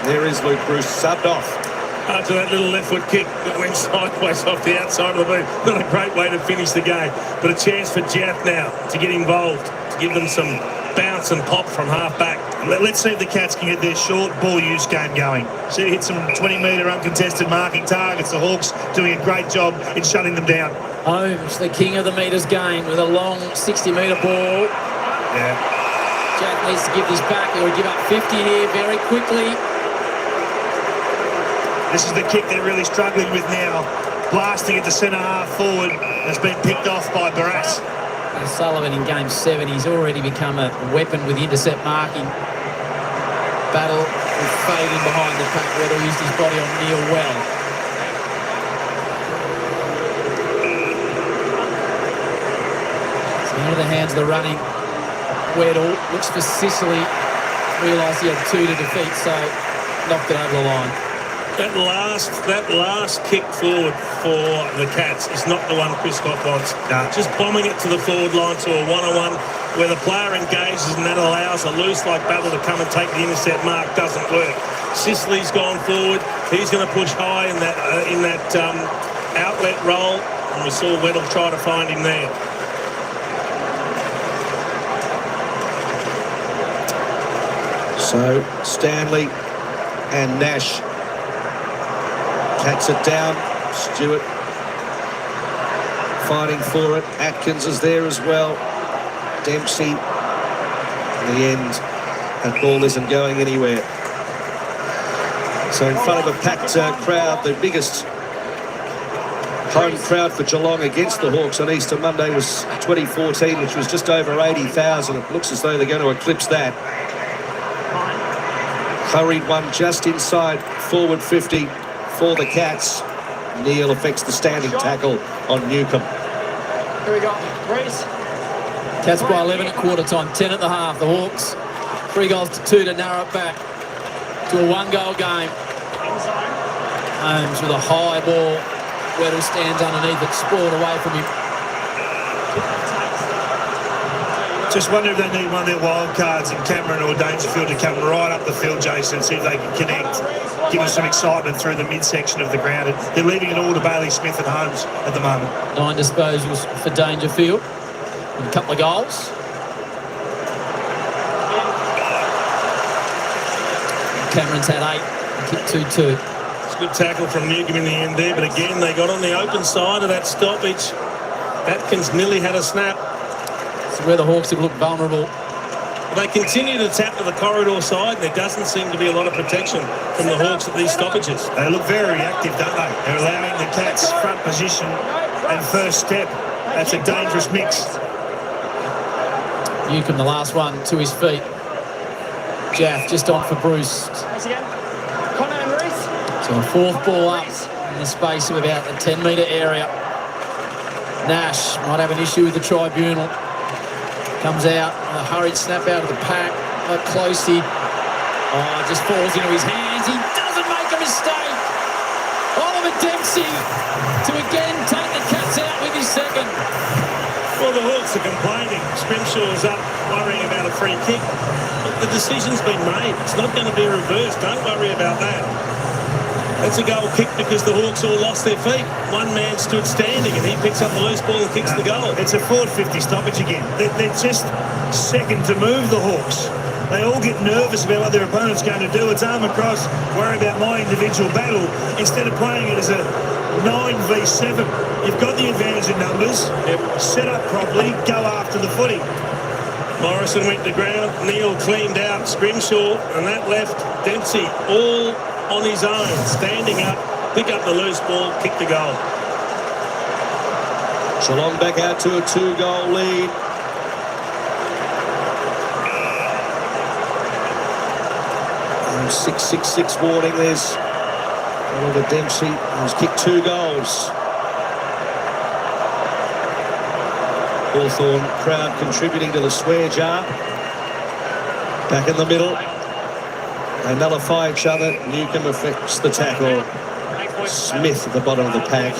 There is Luke Bruce subbed off. After that little left foot kick that went sideways off the outside of the boot. Not a great way to finish the game, but a chance for Jaff now to get involved, to give them some bounce and pop from half-back. Let's see if the Cats can get their short ball use game going. See, hit some 20-metre uncontested marking targets. The Hawks doing a great job in shutting them down. Holmes, the king of the metres game, with a long 60-metre ball. Yeah. Jack needs to give this back. He'll give up 50 here very quickly. This is the kick they're really struggling with now. Blasting it to centre half forward. Has been picked off by Barras. Sullivan in game 7, he's already become a weapon with intercept marking. Battle with fading behind the pack. Weddle used his body on Neil well. So into the hands of the running. Weddle looks for Sicily. Realised he had 2 to defeat, so knocked it over the line. That last kick forward for the Cats is not the one Chris Scott wants. No. Just bombing it to the forward line to a one-on-one where the player engages and that allows a loose-like battle to come and take the intercept mark doesn't work. Sicily's gone forward. He's going to push high in that outlet roll, and we saw Weddle try to find him there. So Stanley and Nash takes it down. Stewart fighting for it. Atkins is there as well. Dempsey. In the end, that ball isn't going anywhere. So in front of a packed crowd, the biggest home crowd for Geelong against the Hawks on Easter Monday was 2014, which was just over 80,000. It looks as though they're going to eclipse that. Hurried one just inside forward 50 for the Cats. Neil affects the standing tackle on Newcomb. Here we go. Reese. Cats by 11 at quarter time, 10 at the half. The Hawks 3 goals to 2 to narrow it back to a 1-goal game. Holmes with a high ball. Weddle stands underneath it, spoiled away from him. Just wonder if they need one of their wild cards in Cameron or Dangerfield to come right up the field, Jason, and see if they can connect, give us some excitement through the midsection of the ground. They're leaving it all to Bailey Smith and Holmes at the moment. 9 disposals for Dangerfield and a couple of goals. Cameron's had 8 and kicked 2-2. It's a good tackle from Newcomb in the end there, but again, they got on the open side of that stoppage. Atkins nearly had a snap. It's where the Hawks have looked vulnerable. They continue to tap to the corridor side. There doesn't seem to be a lot of protection from the Hawks at these stoppages. They look very active, don't they? They're allowing the Cats front position and first step. That's a dangerous mix. Newcomb, the last one, to his feet. Jaff just on for Bruce. So a 4th ball up in the space of about the 10-metre area. Nash might have an issue with the tribunal. Comes out, a hurried snap out of the pack. Up close here. Oh, it just falls into his hands. He doesn't make a mistake. Oliver Dempsey to again take the Cats out with his second. Well, the Hawks are complaining. Scrimshaw's up, worrying about a free kick. But the decision's been made. It's not going to be reversed. Don't worry about that. That's a goal kick because the Hawks all lost their feet. One man stood standing and he picks up the loose ball and kicks the goal. It's a forward 50 stoppage again. They're just second to move, the Hawks. They all get nervous about what their opponent's going to do. It's arm across, worry about my individual battle, instead of playing it as a 9v7. You've got the advantage in numbers. Yep. Set up properly, go after the footy. Morrison went to ground, Neil cleaned out Scrimshaw, and that left Dempsey all on his own, standing up, pick up the loose ball, kick the goal. Geelong back out to a 2-goal lead. And 6-6-6 warning. There's Oliver Dempsey, who's kicked 2 goals. Hawthorn crowd contributing to the swear jar. Back in the middle. They nullify each other. Newcomb affects the tackle. Smith at the bottom of the pack.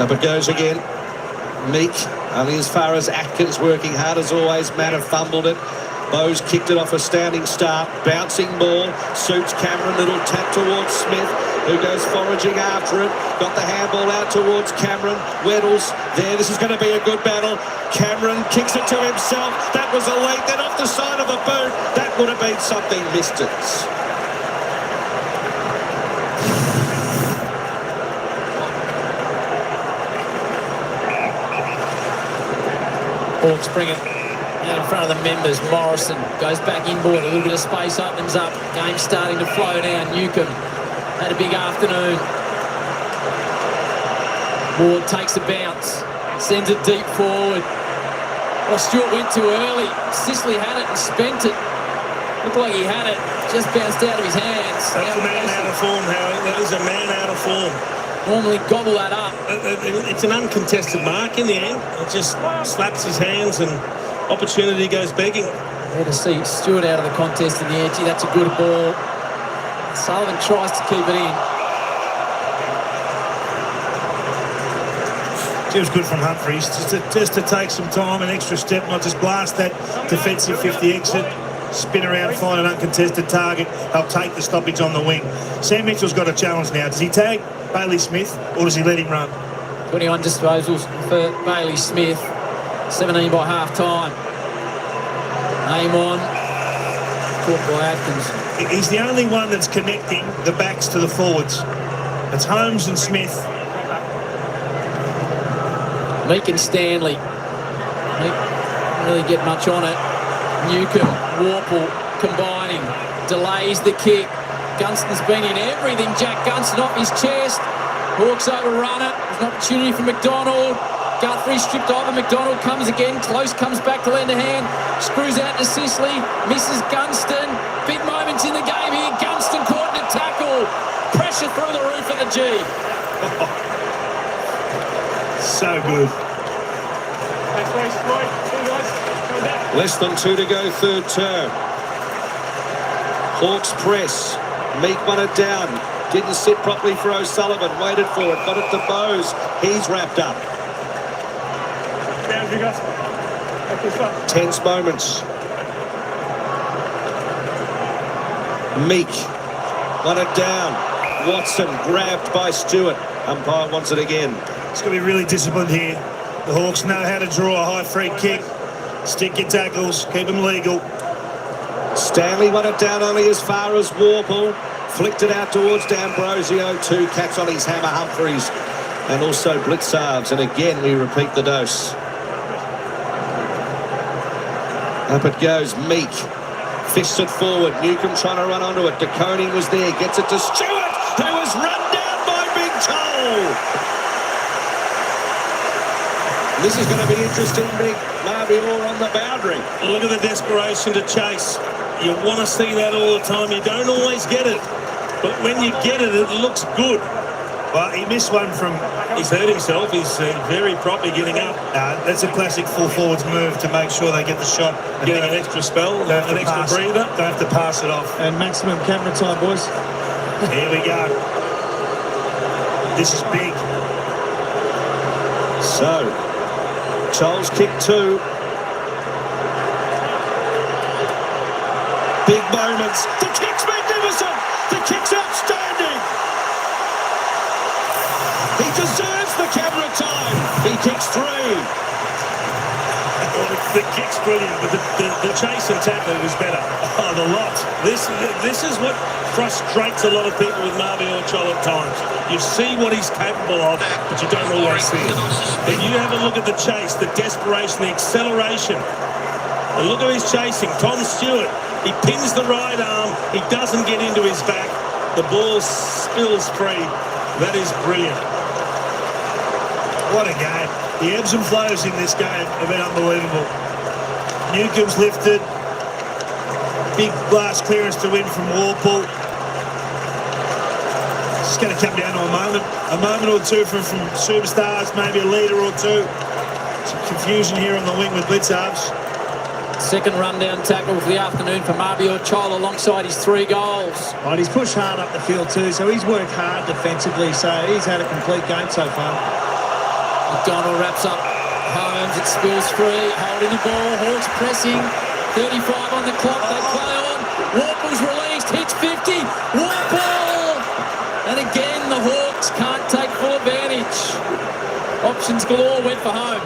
Up it goes again. Meek, only as far as Atkins, working hard as always. Manor fumbled it. Bowes kicked it off a standing start. Bouncing ball. Suits Cameron. Little tap towards Smith, who goes foraging after it. Got the handball out towards Cameron. Weddle's there. This is going to be a good battle. Cameron kicks it to himself. That was a lead. Then off the side of the boot. That would have been something misted. Hawks bring it out in front of the members. Morrison goes back inboard. A little bit of space opens up. Game starting to flow down. Newcomb had a big afternoon. Ward takes a bounce. Sends it deep forward. Well, Stewart went too early. Sicily had it and spent it. Looked like he had it. Just bounced out of his hands. That's a man out of form, Howie. That is a man out of form. Normally gobble that up. It's an uncontested mark in the end. It just slaps his hands and opportunity goes begging. There to see Stewart out of the contest in the edge. That's a good ball. Sullivan tries to keep it in. It was good from Humphries just to take some time, an extra step, not just blast that defensive 50 exit, spin around, find an uncontested target. They'll take the stoppage on the wing. Sam Mitchell's got a challenge now. Does he tag Bailey Smith or does he let him run? 21 disposals for Bailey Smith, 17 by half-time. Aim on, caught by Atkins. He's the only one that's connecting the backs to the forwards. It's Holmes and Smith. Meek and Stanley. Meek didn't really get much on it. Newcomb, Warple combining, delays the kick. Gunston's been in everything. Jack Gunston off his chest. Hawks overrun it. There's an opportunity for McDonald. Guthrie stripped over. McDonald comes again. Close comes back to lend a hand. Screws out to Sicily. Misses Gunston. Big moments in the game here. Gunston caught in a tackle. Pressure through the roof of the G. So good. Less than 2 to go, third term. Hawks press. Meek won it down. Didn't sit properly for O'Sullivan. Waited for it. Got it to Bowes. He's wrapped up. Tense moments. Meek won it down. Watson grabbed by Stewart. Umpire wants it again. It's going to be really disciplined here. The Hawks know how to draw a high free kick. Stick your tackles. Keep them legal. Stanley won it down only as far as Warple. Flicked it out towards D'Ambrosio. 2 cats on his hammer, Humphries. And also Blitzarves. And again, we repeat the dose. Up it goes. Meek. Fists it forward. Newcomb trying to run onto it. De Koning was there. Gets it to Stewart, who was run down by Big Toe. This is going to be interesting, Big. Marbior on the boundary. Look at the desperation to chase. You want to see that all the time. You don't always get it. But when you get it, it looks good. Well, he missed one from... He's hurt himself. He's very properly getting up. That's a classic full forwards move to make sure they get the shot. Get an extra spell, an extra breather. Don't have to pass it off. And maximum camera time, boys. Here we go. This is big. So, Charles kick 2. Big moments. The kick's magnificent. The kick's outstanding. He deserves the camera time. He kicks 3. Well, the kick's brilliant, but the chase and tackle was better. Oh, the lot. This is what frustrates a lot of people with Marbior Chol at times. You see what he's capable of, but you don't always see it. But you have a look at the chase, the desperation, the acceleration. And look at his chasing. Tom Stewart, he pins the right arm. He doesn't get into his back. The ball spills free. That is brilliant. What a game. The ebbs and flows in this game have been unbelievable. Newcomb's lifted. Big blast clearance to win from Warple. It's going to come down to a moment or two from superstars, maybe a leader or two. Some confusion here on the wing with Blitzarves. Second run-down tackle for the afternoon for Marbior Chol alongside his 3 goals. Right, he's pushed hard up the field too, so he's worked hard defensively, so he's had a complete game so far. McDonald wraps up Holmes, it spills free, holding the ball, Hawks pressing, 35 on the clock, they play on, Warple's released, hits 50, Warple! And again, the Hawks can't take full advantage. Options galore, went for home.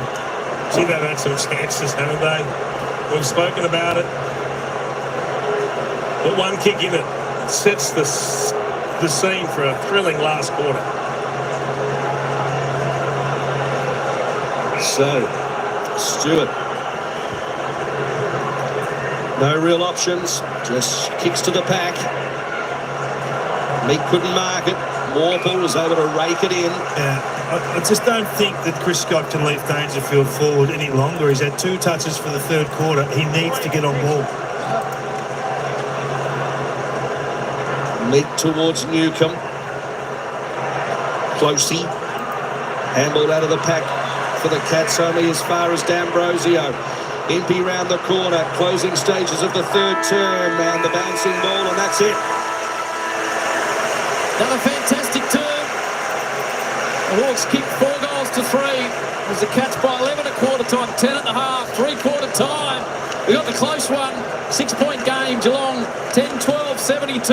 See, they've had some chances, haven't they? We've spoken about it. But one kick in it sets the scene for a thrilling last quarter. So, Stewart. No real options. Just kicks to the pack. Meek couldn't mark it. Warple was able to rake it in. Yeah, I just don't think that Chris Scott can leave Dangerfield forward any longer. He's had 2 touches for the third quarter. He needs to get on ball. Meek towards Newcomb. Closey. Handball out of the pack for the Cats only as far as D'Ambrosio. Impey round the corner. Closing stages of the third term. And the bouncing ball, and that's it. Another fantastic turn. The Hawks kicked 4 goals to 3. It was the Cats by 11 at quarter time, 10 at the half, 3-quarter time. We got the close one. 6-point game. Geelong 10-12, 72.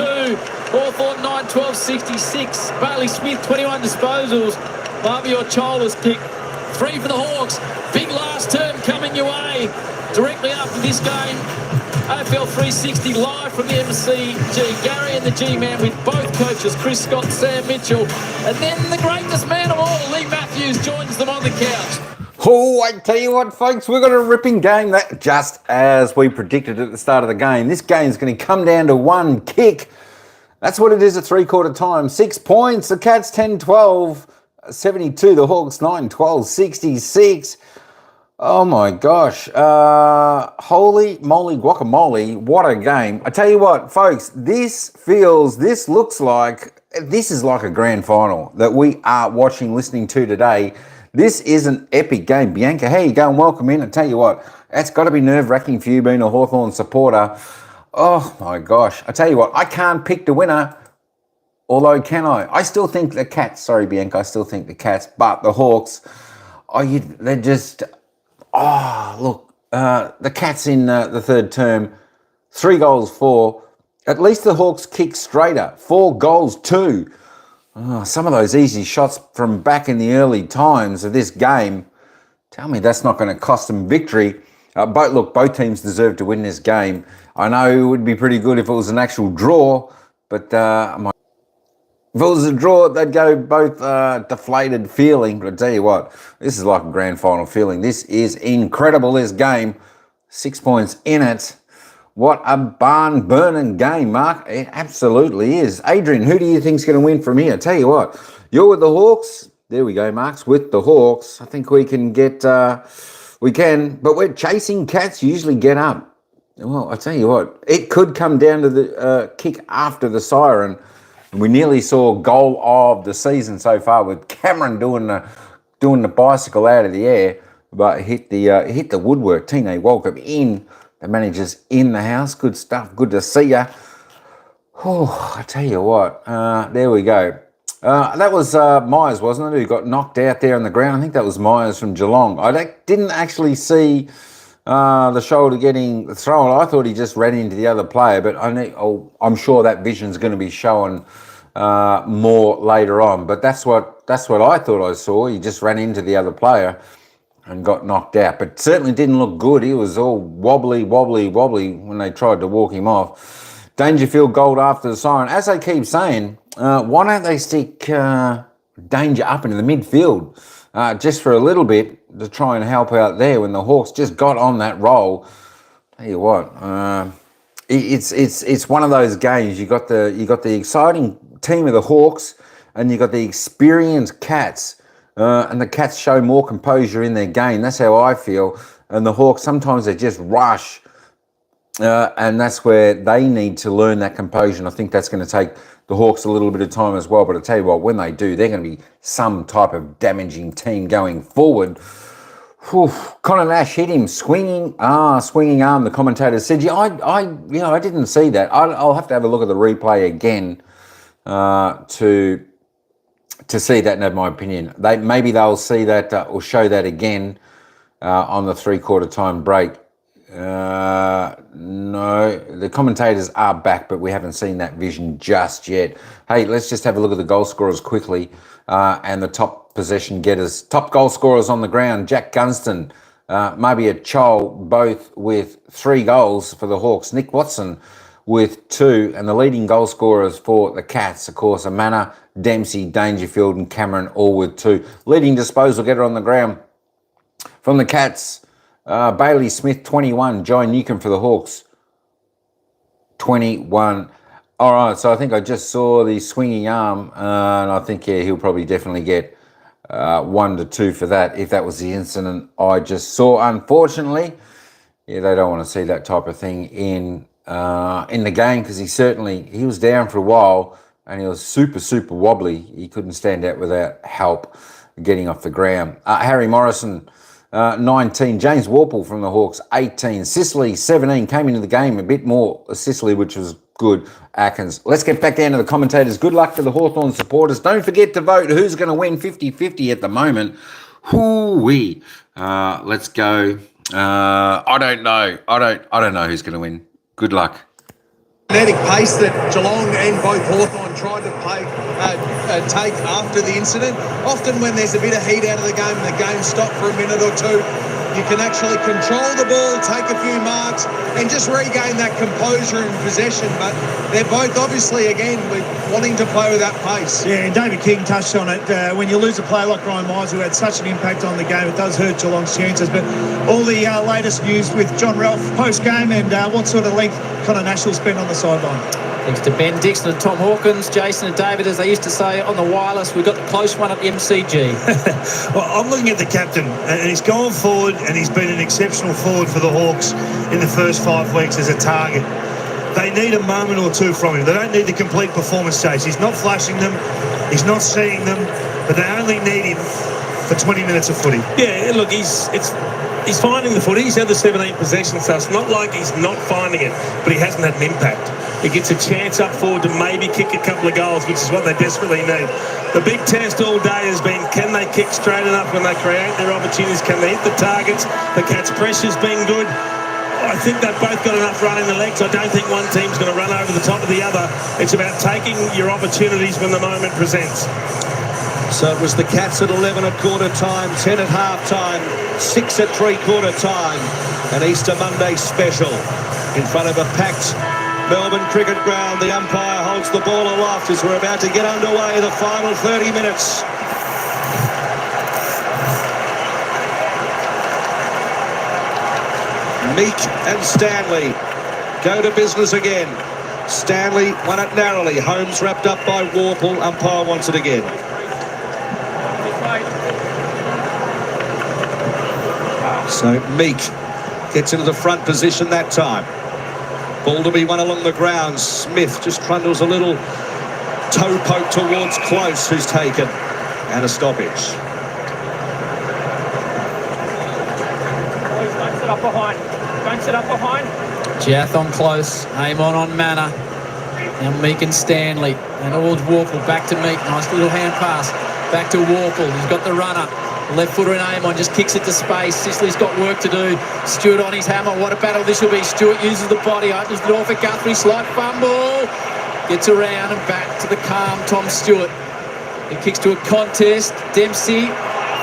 Hawthorn 9-12, 66. Bailey Smith 21 disposals. Fabio Chola's kick. 3 for the Hawks. Big last term coming your way. Directly after this game, AFL 360 live from the MCG. Gary and the G-Man with both coaches, Chris Scott, Sam Mitchell. And then the greatest man of all, Lee Matthews, joins them on the couch. Oh, I tell you what, folks, we've got a ripping game, that just as we predicted at the start of the game. This game's going to come down to one kick. That's what it is at 3-quarter time. 6 points. The Cats 10-12, 72. The Hawks 9-12, 66. Oh my gosh. Holy moly guacamole. What a game. I tell you what, folks, this looks like, this is like a grand final that we are watching, listening to today. This is an epic game. Bianca, how you going? Welcome in. I tell you what, that's got to be nerve-wracking for you being a Hawthorn supporter. Oh my gosh. I tell you what, I can't pick the winner, although can I? I still think the Cats, sorry Bianca, I still think the Cats, but the Hawks, they're just, look, the Cats in the third term, 3 goals, 4. At least the Hawks kick straighter, 4 goals, 2. Oh, some of those easy shots from back in the early times of this game, tell me that's not going to cost them victory. Both teams deserve to win this game. I know it would be pretty good if it was an actual draw, but if it was a draw, they'd go both deflated feeling. But I tell you what, this is like a grand final feeling. This is incredible, this game. 6 points in it. What a barn-burning game, Mark. It absolutely is. Adrian, who do you think's going to win from here? Tell you what, you're with the Hawks. There we go, Mark's with the Hawks. I think we can get, but we're chasing Cats, usually get up. Well, I tell you what, it could come down to the kick after the siren. We nearly saw goal of the season so far with Cameron doing the bicycle out of the air, but hit the woodwork. Tine, welcome in. The manager's in the house. Good stuff. Good to see ya. Oh, I tell you what. There we go. That was Myers, wasn't it, who got knocked out there on the ground? I think that was Myers from Geelong. I didn't actually see the shoulder getting thrown. I thought he just ran into the other player, but I'm sure that vision's going to be shown more later on. But that's what I thought I saw. He just ran into the other player and got knocked out, but certainly didn't look good. He was all wobbly when they tried to walk him off. Dangerfield goal after the siren. As I keep saying, why don't they stick Danger up into the midfield just for a little bit to try and help out there when the Hawks just got on that roll? Tell you what, it's one of those games. You got the exciting team of the Hawks, and you got the experienced Cats. And the Cats show more composure in their game. That's how I feel. And the Hawks, sometimes they just rush. And that's where they need to learn that composure. And I think that's going to take the Hawks a little bit of time as well. But I tell you what, when they do, they're going to be some type of damaging team going forward. Whew. Connor Nash hit him, swinging arm. The commentator said, "Yeah, I didn't see that. I'll have to have a look at the replay again to see that and have my opinion." Maybe they'll see that or show that again on the 3-quarter time break. No, the commentators are back, but we haven't seen that vision just yet. Hey, let's just have a look at the goal scorers quickly and the top possession getters. Top goal scorers on the ground: Jack Gunston, maybe a Chol, both with 3 goals for the Hawks. Nick Watson with 2, and the leading goal scorers for the Cats, of course, Amana, Dempsey, Dangerfield and Cameron, all with 2. Leading disposal getter on the ground from the Cats, Bailey Smith, 21. Joy Newcomb for the Hawks, 21. All right, so I think I just saw the swinging arm, and I think, yeah, he'll probably definitely get 1 to 2 for that, if that was the incident I just saw. Unfortunately, yeah, they don't want to see that type of thing in the game, because he was down for a while and he was super wobbly. He couldn't stand out without help getting off the ground. Harry Morrison, 19. James Warple from the Hawks, 18. Sicily, 17. Came into the game a bit more Sicily, which was good. Atkins. Let's get back down to the commentators. Good luck to the Hawthorn supporters. Don't forget to vote who's going to win 50-50 at the moment. Hoo-wee. Let's go. I don't know. I don't know who's going to win. Good luck. Kinetic pace that Geelong and both Hawthorn tried to take after the incident. Often when there's a bit of heat out of the game and the game stopped for a minute or two, you can actually control the ball, take a few marks, and just regain that composure and possession. But they're both obviously, again, wanting to play with that pace. Yeah, and David King touched on it. When you lose a player like Ryan Myers, who had such an impact on the game, it does hurt Geelong's chances. But all the latest news with John Ralph post-game and what sort of length Connor Nash will spend on the sideline. Thanks to Ben Dixon and Tom Hawkins, Jason and David, as they used to say on the wireless. We've got the close one at the MCG. Well, I'm looking at the captain, and he's gone forward, and he's been an exceptional forward for the Hawks in the first 5 weeks as a target. They need a moment or two from him. They don't need the complete performance chase. He's not flashing them. He's not seeing them. But they only need him for 20 minutes of footy. Yeah, look, he's finding the footy. He's had the 17 possessions, so it's not like he's not finding it, but he hasn't had an impact. He gets a chance up forward to maybe kick a couple of goals, which is what they desperately need. The big test all day has been, can they kick straight enough when they create their opportunities? Can they hit the targets? The catch pressure's been good. I think they've both got enough run in the legs. I don't think one team's going to run over the top of the other. It's about taking your opportunities when the moment presents. So it was the Cats at 11 at quarter time, 10 at half time, 6 at three-quarter time. An Easter Monday special in front of a packed Melbourne cricket ground. The umpire holds the ball aloft as we're about to get underway the final 30 minutes. Meek and Stanley go to business again. Stanley won it narrowly. Holmes wrapped up by Warple. Umpire wants it again. So Meek gets into the front position that time. Ball to be won along the ground. Smith just trundles a little toe poke towards Close, who's taken. And a stoppage. Don't sit up behind. Don't sit up behind. Jath on Close. Aim on Manor. Now Meek and Stanley. And towards Warple. Back to Meek. Nice little hand pass. Back to Warple. He's got the runner. Left footer in Amon, just kicks it to space. Sicily's got work to do. Stewart on his hammer. What a battle this will be. Stewart uses the body. Opens the door for Guthrie. Slight fumble. Gets around and back to the calm Tom Stewart. He kicks to a contest. Dempsey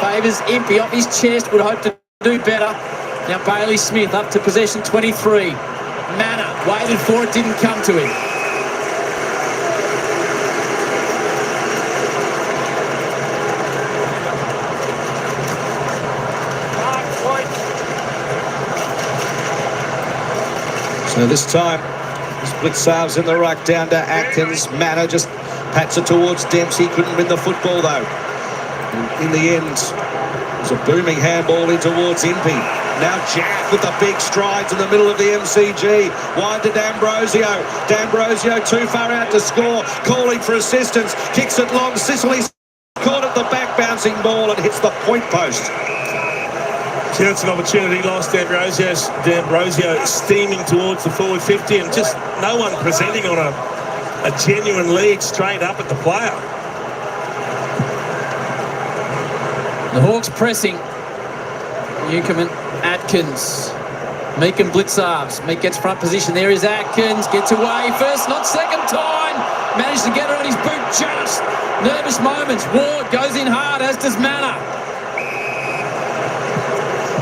favours Impey off his chest. Would hope to do better. Now Bailey Smith up to possession 23. Manor waited for it. Didn't come to him. So this time, Blitzarves in the ruck down to Atkins. Manor just pats it towards Dempsey. Couldn't win the football though. And in the end, there's a booming handball in towards Impey. Now Jack with the big strides in the middle of the MCG. Wide to D'Ambrosio. D'Ambrosio too far out to score. Calling for assistance. Kicks it long. Sicily's caught at the back, bouncing ball and hits the point post. So that's an opportunity lost. D'Ambrosio steaming towards the forward 50 and just no one presenting on a genuine lead straight up at the player. The Hawks pressing. Newcomb and Atkins. Meek and Blitzarves. Meek gets front position. There is Atkins. Gets away first, not second time. Managed to get her on his boot just. Nervous moments. Ward goes in hard, as does Manor.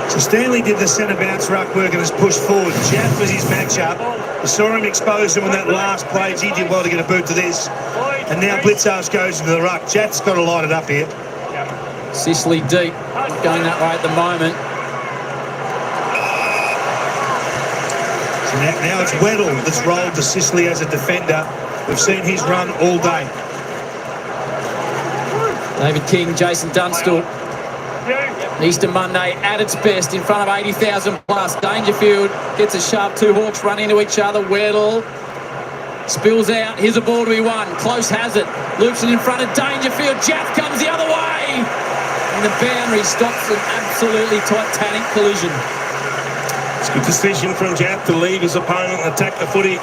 So Stanley did the centre bounce ruck work and has pushed forward. Jaff was his matchup. You saw him expose him in that last play. He did well to get a boot to this. And now Blitzarves goes into the ruck. Jaff's got to light it up here. Sicily deep. Not going that way at the moment. So now it's Weddle that's rolled to Sicily as a defender. We've seen his run all day. David King, Jason Dunstall. Easter Monday at its best in front of 80,000 plus. Dangerfield gets a sharp. Two Hawks run into each other. Weddle spills out. Here's a ball to be won. Close has it. Loops it in front of Dangerfield. Jaff comes the other way. And the boundary stops an absolutely titanic collision. It's a good decision from Jaff to leave his opponent and attack the footy.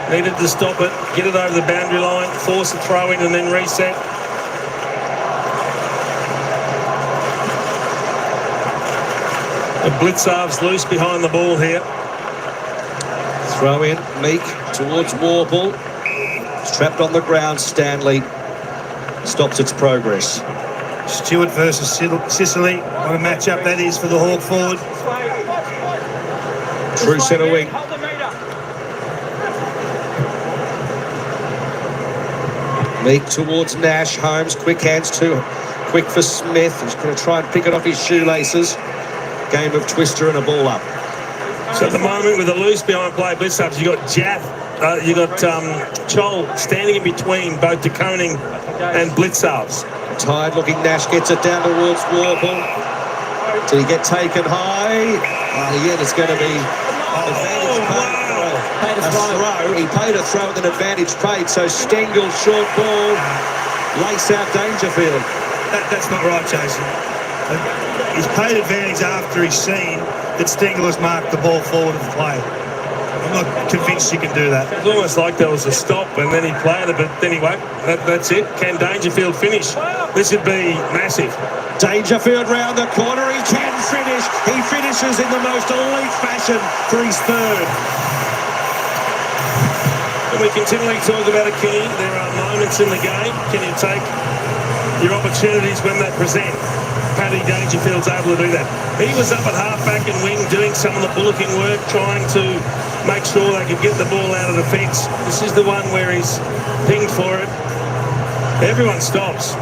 Needed to stop it, get it over the boundary line, force a throw in and then reset. And Blitzarv's loose behind the ball here. Throw in, Meek towards Warble. It's trapped on the ground, Stanley stops its progress. Stewart versus Sicily. What a matchup that is for the Hawk forward. True centre wing. Meek towards Nash. Holmes, quick hands too quick for Smith. He's going to try and pick it off his shoelaces. Game of twister and a ball up. So at the moment with the loose behind play blitz-ups, you got Jaff, you got Chol standing in between both De Koning and blitz-ups. Tired looking Nash gets it down towards Warble. Did he get taken high? Yeah, there's going to be advantage paid. A throw. He paid a throw with an advantage paid. So Stengel, short ball, lace out Dangerfield. That's not right, Jason. He's paid advantage after he's seen that Stengel has marked the ball forward of the play. I'm not convinced you can do that. It's almost like there was a stop and then he played it, but anyway, that's it. Can Dangerfield finish? This would be massive. Dangerfield round the corner, he can finish. He finishes in the most elite fashion for his third. And we continually talk about a key. There are moments in the game. Can you take your opportunities when they present? Paddy Dangerfield's able to do that. He was up at half-back and wing doing some of the bullocking work, trying to make sure they could get the ball out of the fence. This is the one where he's pinged for it. Everyone stops.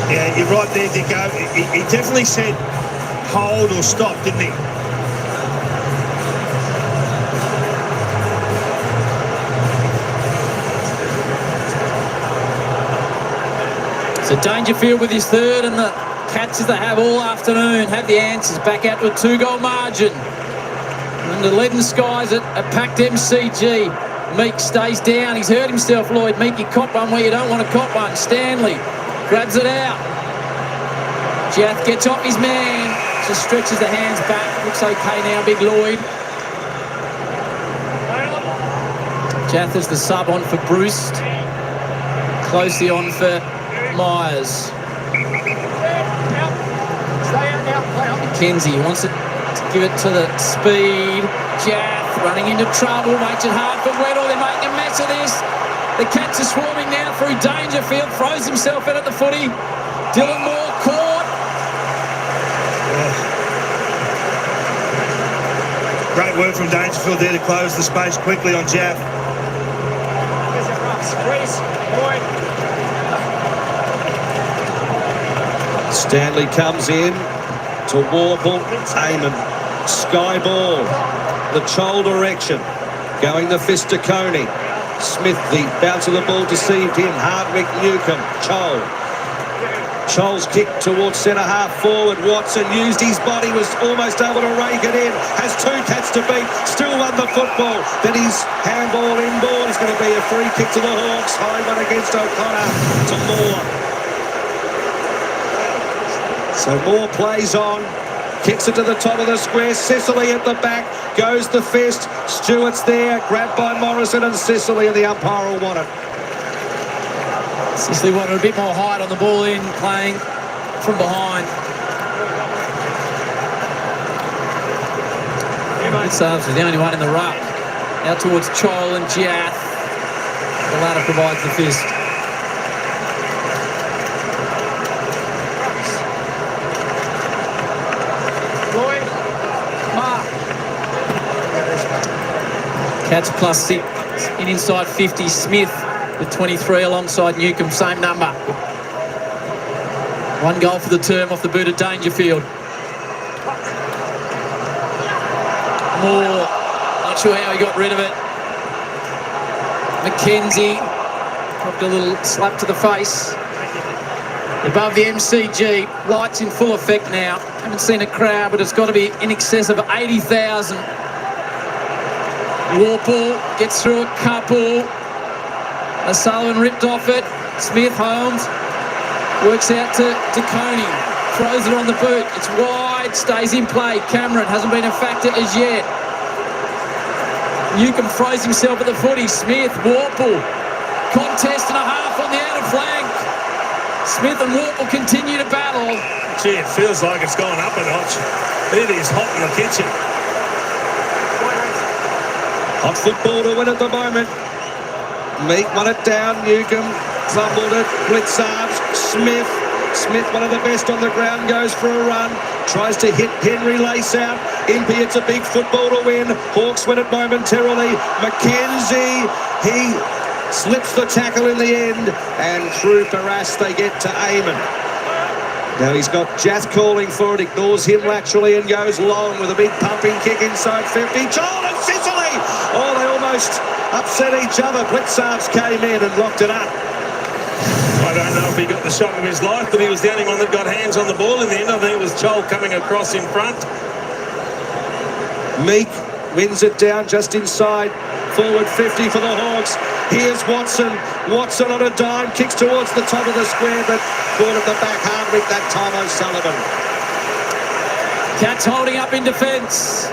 Yeah, you're right there, Dicko. He definitely said hold or stop, didn't he? So Dangerfield with his third, and the Cats, as they have all afternoon, have the answers back out to a 2-goal margin. Under leaden skies at a packed MCG. Meek stays down. He's hurt himself, Lloyd. Meek, you cop one where you don't want to cop one. Stanley grabs it out. Jath gets off his man. Just stretches the hands back. Looks okay now, Big Lloyd. Jath is the sub on for Bruce. Closely on for Myers. McKenzie wants it to give it to the speed. Jath running into trouble, makes it hard for Weddle. They're making a mess of this. The Cats are swarming now through Dangerfield. Throws himself out at the footy. Dylan Moore caught. Great work from Dangerfield there to close the space quickly on Jaff. Stanley comes in to Warble. Eamon. Sky ball. The Chol direction. Going the fist to Coney. Smith, the bounce of the ball deceived him. Hardwick, Newcomb. Chol. Chol's kick towards centre half forward. Watson used his body, was almost able to rake it in. Has 2 Cats to beat. Still won the football. Then his handball inboard is going to be a free kick to the Hawks. High one against O'Connor to Moore. So Moore plays on. Kicks it to the top of the square. Sicily at the back. Goes the fist. Stewart's there. Grabbed by Morrison and Sicily, and the umpire will want it. Sicily wanted a bit more height on the ball in, playing from behind. Sarves was the only one in the ruck. Out towards Chol and Jath. The latter provides the fist. Cats +6 in inside 50. Smith with 23 alongside Newcomb, same number. 1 goal for the term off the boot of Dangerfield. Moore, not sure how he got rid of it. McKenzie dropped a little slap to the face. Above the MCG, lights in full effect now. Haven't seen a crowd, but it's got to be in excess of 80,000. Warple gets through a couple. O'Sullivan ripped off it. Smith, Holmes works out to Coney. Throws it on the boot. It's wide, stays in play. Cameron hasn't been a factor as yet. Newcomb throws himself at the footy. Smith, Warple, contest and a half on the outer flank. Smith and Warp will continue to battle. Gee, it feels like it's gone up a notch. It is hot in the kitchen. Hot football to win at the moment. Meek won it down. Newcomb fumbled it. Blitzarves. Smith, one of the best on the ground, goes for a run. Tries to hit Henry Lace out. Impey, it's a big football to win. Hawks win it momentarily. McKenzie, he slips the tackle in the end. And through Barras, they get to Eamon. Now he's got Jath calling for it, ignores him laterally and goes long with a big pumping kick inside 50. Joel and Sicily! Oh, they almost upset each other. Blitzarves came in and locked it up. I don't know if he got the shock of his life, but he was the only one that got hands on the ball in the end. I think it was Joel coming across in front. Meek wins it down just inside. Forward 50 for the Hawks. Here's Watson. Watson on a dime, kicks towards the top of the square, but caught at the back Hardwick that time, O'Sullivan. Cats holding up in defence.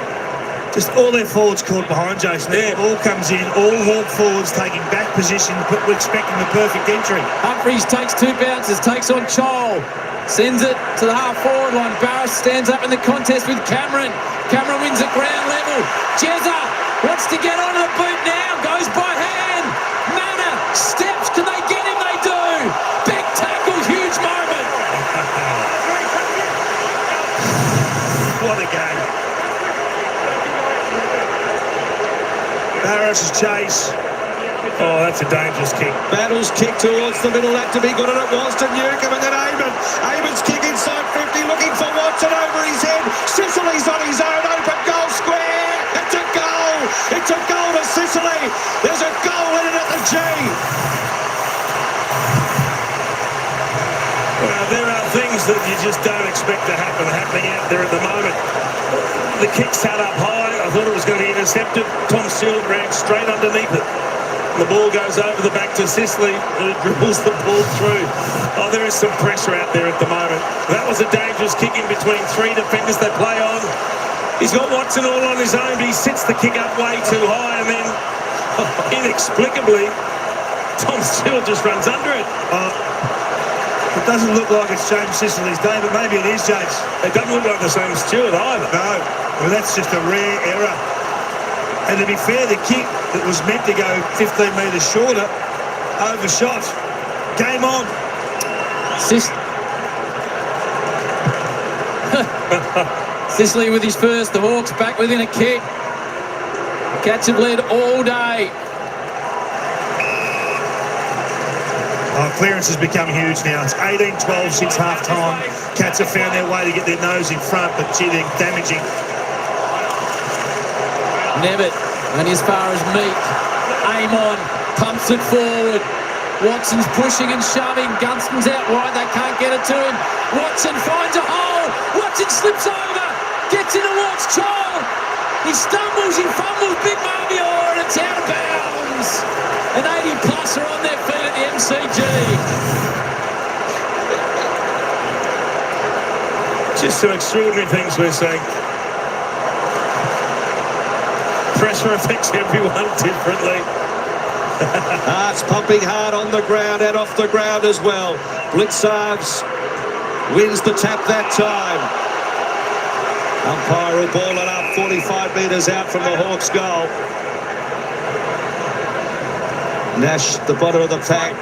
Just all their forwards caught behind Jason. Yeah. All comes in, all Hawk forwards taking back position, but we're expecting the perfect entry. Humphries takes 2 bounces, takes on Chol. Sends it to the half-forward line. Barras stands up in the contest with Cameron. Cameron wins at ground level. Jezza wants to get on the boot now. Goes by hand. Manor steps. Can they get him? They do. Big tackle. Huge moment. What a game. Barras' chase. Oh, that's a dangerous kick. Battles kick towards the middle, that to be good, and it was to Newcomb, and then Eamon. Eamon's kick inside 50, looking for Watson over his head. Sicily's on his own, open goal square. It's a goal. It's a goal to Sicily. There's a goal in it at the G. Well, there are things that you just don't expect to happen happening out there at the moment. The kick sat up high. I thought it was going to be intercepted. Tom Stewart ran straight underneath it. The ball goes over the back to Sicily, who dribbles the ball through. Oh, there is some pressure out there at the moment. That was a dangerous kick in between 3 defenders they play on. He's got Watson all on his own, but he sits the kick up way too high, and then, inexplicably, Tom Stewart just runs under it. It doesn't look like it's James Sicily's day, but maybe it is, James. It doesn't look like the same Stewart either. No, well, that's just a rare error. And to be fair, the kick that was meant to go 15 metres shorter, overshot. Game on. Sicily with his first. The Hawks back within a kick. The Cats have led all day. Clearance has become huge now. It's 18-12 since half-time. Cats have found their way to get their nose in front, but gee, they're damaging. Nevitt, and as far as Meek. Aim on, pumps it forward. Watson's pushing and shoving. Gunston's out wide, they can't get it to him. Watson finds a hole. Watson slips over, gets in towards Chol. He stumbles, he fumbles, big Marbior, and it's out of bounds. And 80+ are on their feet at the MCG. Just some extraordinary things we're seeing. Pressure affects everyone differently. It's pumping hard on the ground and off the ground as well. Blitzarves wins the tap that time. Umpire will ball it up 45 metres out from the Hawks' goal. Nash, the bottom of the pack.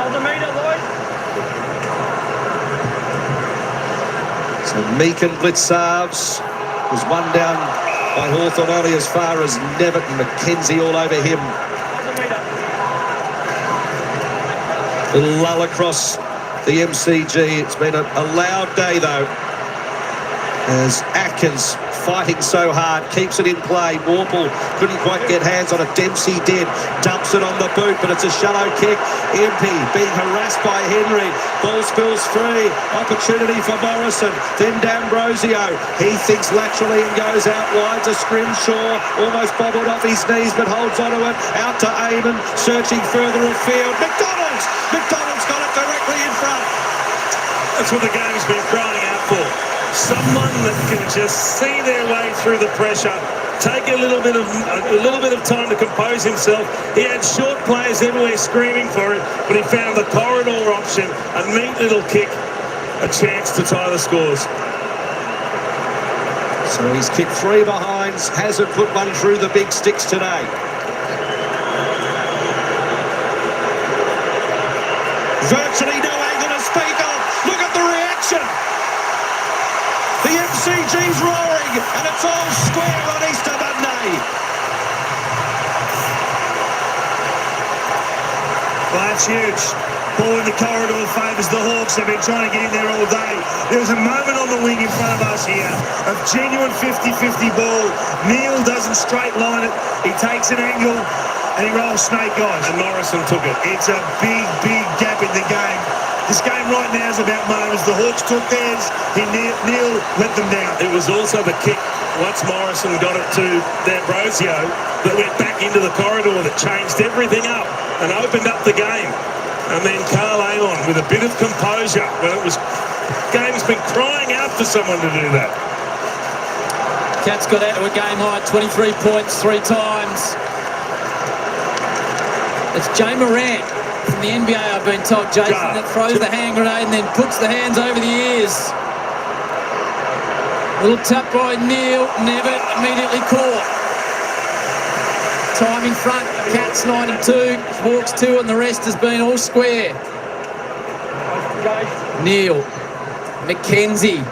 Hold the meter, Lloyd. So Meek and Blitzarves was one down by Hawthorn only as far as Nevitt and McKenzie all over him. Little lull across the MCG. It's been a loud day though, as Atkins fighting so hard, keeps it in play. Warple couldn't quite get hands on it. Dempsey did, dumps it on the boot, but it's a shallow kick. Impey being harassed by Henry. Ball spills free. Opportunity for Morrison. Then D'Ambrosio. He thinks laterally and goes out wide to Scrimshaw. Almost bobbled off his knees, but holds onto it. Out to Eamon, searching further afield. McDonald's got it directly in front. That's what the game's been crying out for. Someone that can just see their way through the pressure, take a little bit of time to compose himself. He had short players everywhere screaming for it, but he found the corridor option, a neat little kick, a chance to tie the scores. So he's kicked 3 behinds, hasn't put one through the big sticks today. Virtually no angle to speak of. Look at the reaction. The MCG's roaring, and it's all square on Easter Monday. Well, that's huge. Ball in the corridor favours the Hawks. They've been trying to get in there all day. There was a moment on the wing in front of us here of genuine 50-50 ball. Neil doesn't straight line it. He takes an angle and he rolls snake eyes. And Morrison took it. It's a big, big gap in the game. This game right now is about moments. The Hawks took theirs. Neil let them down. It was also the kick, once Morrison got it to D'Ambrosio, that went back into the corridor that changed everything up and opened up the game. And then Carl Amon with a bit of composure when it was... Game's been crying out for someone to do that. Cats got out to a game high, 23 points 3 times. It's Jay Morant from the NBA, I've been told, Jason, that throws the hand grenade and then puts the hands over the ears. Little tap by Neil, never immediately caught. Time in front, Cats 9 and 2, Hawks 2, and the rest has been all square. Neil, McKenzie,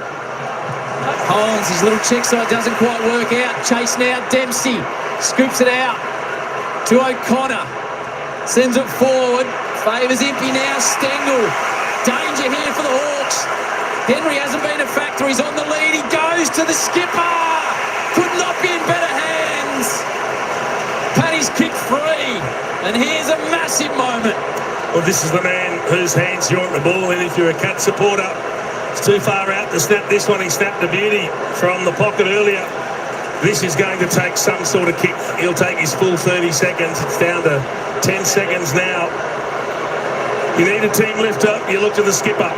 Holmes, his little check side doesn't quite work out. Chase now, Dempsey scoops it out to O'Connor, sends it forward, favours Impey now, Stengel. Danger here for the Hawks. Henry hasn't been a factor, he's on the lead, he goes to the skipper. Could not be in better hands. Paddy's kick free, and here's a massive moment. Well, this is the man whose hands you want the ball in if you're a Cat supporter. It's too far out to snap this one. He snapped the beauty from the pocket earlier. This is going to take some sort of kick. He'll take his full 30 seconds. It's down to 10 seconds now. You need a team lift up, you look to the skipper.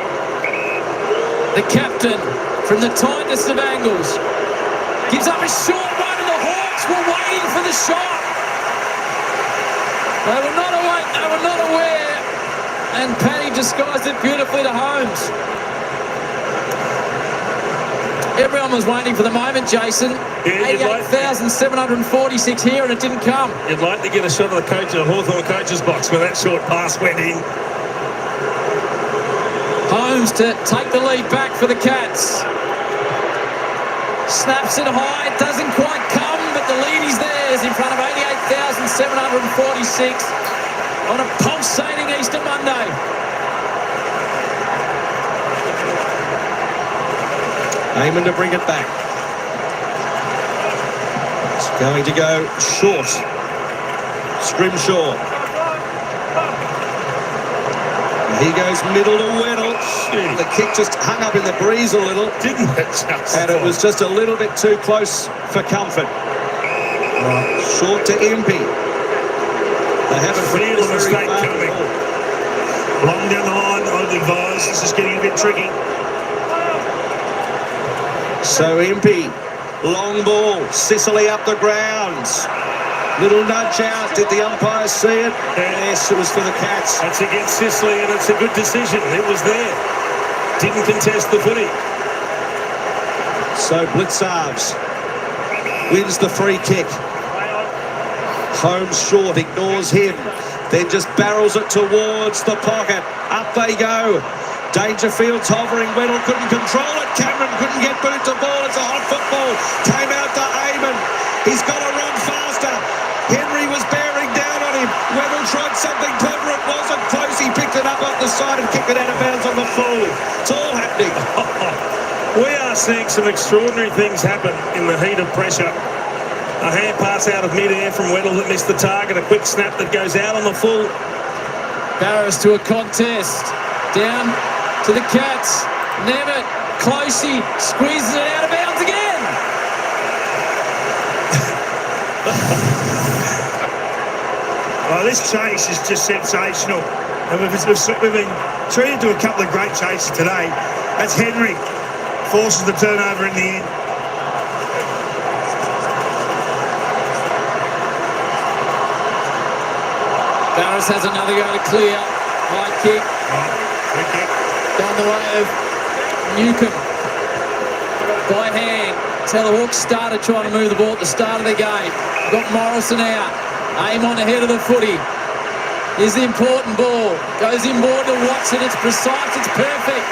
The captain, from the tightest of angles, gives up a short one, and the Hawks were waiting for the shot. They were not awake, they were not aware, and Paddy disguised it beautifully to Holmes. Everyone was waiting for the moment, Jason. Yeah, 88,746 here, and it didn't come. You'd like to get a shot of the coach, the Hawthorn coach's box when that short pass went in. Holmes to take the lead back for the Cats. Snaps it high, it doesn't quite come, but the lead is theirs in front of 88,746 on a pulsating Easter Monday. Aiming to bring it back. It's going to go short. Scrimshaw. He goes middle to Weddle. The kick just hung up in the breeze a little. Didn't it just? And it was just a little bit too close for comfort. Short to Impey. They haven't Feel the mistake coming. Long down the line, I'd advise. This is getting a bit tricky. So Impey, long ball, Sicily up the grounds. Little nudge out. Did the umpire see it? Yes, it was for the Cats. That's against Sicily, and it's a good decision. It was there. Didn't contest the footy. So Blitzarves wins the free kick. Holmes short, ignores him. Then just barrels it towards the pocket. Up they go. Dangerfield's hovering. Weddle couldn't control it. Cameron couldn't get boot to ball. It's a hot football. Came out to Amon. He's got to run faster. Henry was bearing down on him. Weddle tried something clever. It wasn't close. He picked it up off the side and kicked it out of bounds on the full. It's all happening. We are seeing some extraordinary things happen in the heat of pressure. A hand pass out of mid-air from Weddle that missed the target. A quick snap that goes out on the full. Barras to a contest. Down to the Cats. Nevitt, Closey squeezes it out of bounds again. Oh, this chase is just sensational. And we've been treated to a couple of great chases today. That's Henry. Forces the turnover in the end. Harris has another go to clear. High kick. Good kick. Down the way of Newcomb. By hand. That's how the Hawks started trying to move the ball at the start of the game. Got Morrison out. Aim on ahead of the footy. Here's the important ball. Goes inboard to Watson. It's precise. It's perfect.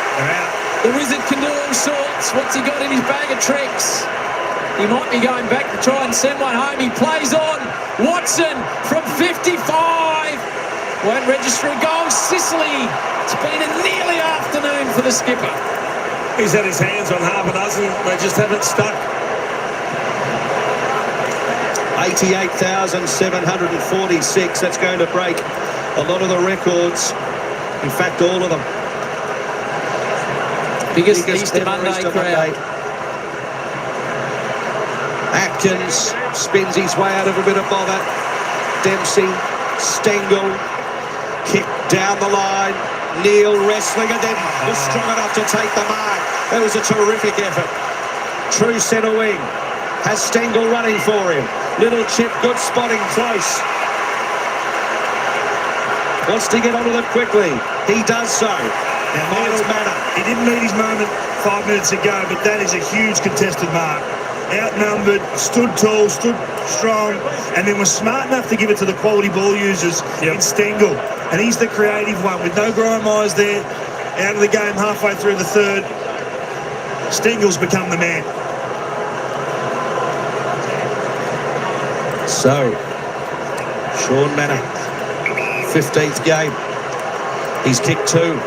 The Wizard can do all sorts. What's he got in his bag of tricks? He might be going back to try and send one home. He plays on. Watson from 55. Won't register a goal. Sicily. It's been a nearly afternoon for the skipper. He's had his hands on half a dozen. They just haven't stuck. 88,746. That's going to break a lot of the records. In fact, all of them. Biggest Easter Monday crowd. Atkins spins his way out of a bit of bother. Dempsey, Stengel, kick down the line. Neil wrestling and then was strong enough to take the mark. That was a terrific effort. True centre wing. Has Stengel running for him. Little chip, good spotting, close. Wants to get onto them quickly. He does so. He didn't meet his moment 5 minutes ago, but that is a huge contested mark. Outnumbered, stood tall, stood strong, and then was smart enough to give it to the quality ball users in Stengel. And he's the creative one with no grime eyes there. Out of the game halfway through the third. Stengel's become the man. So, Sean Manor, 15th game. He's kicked 2.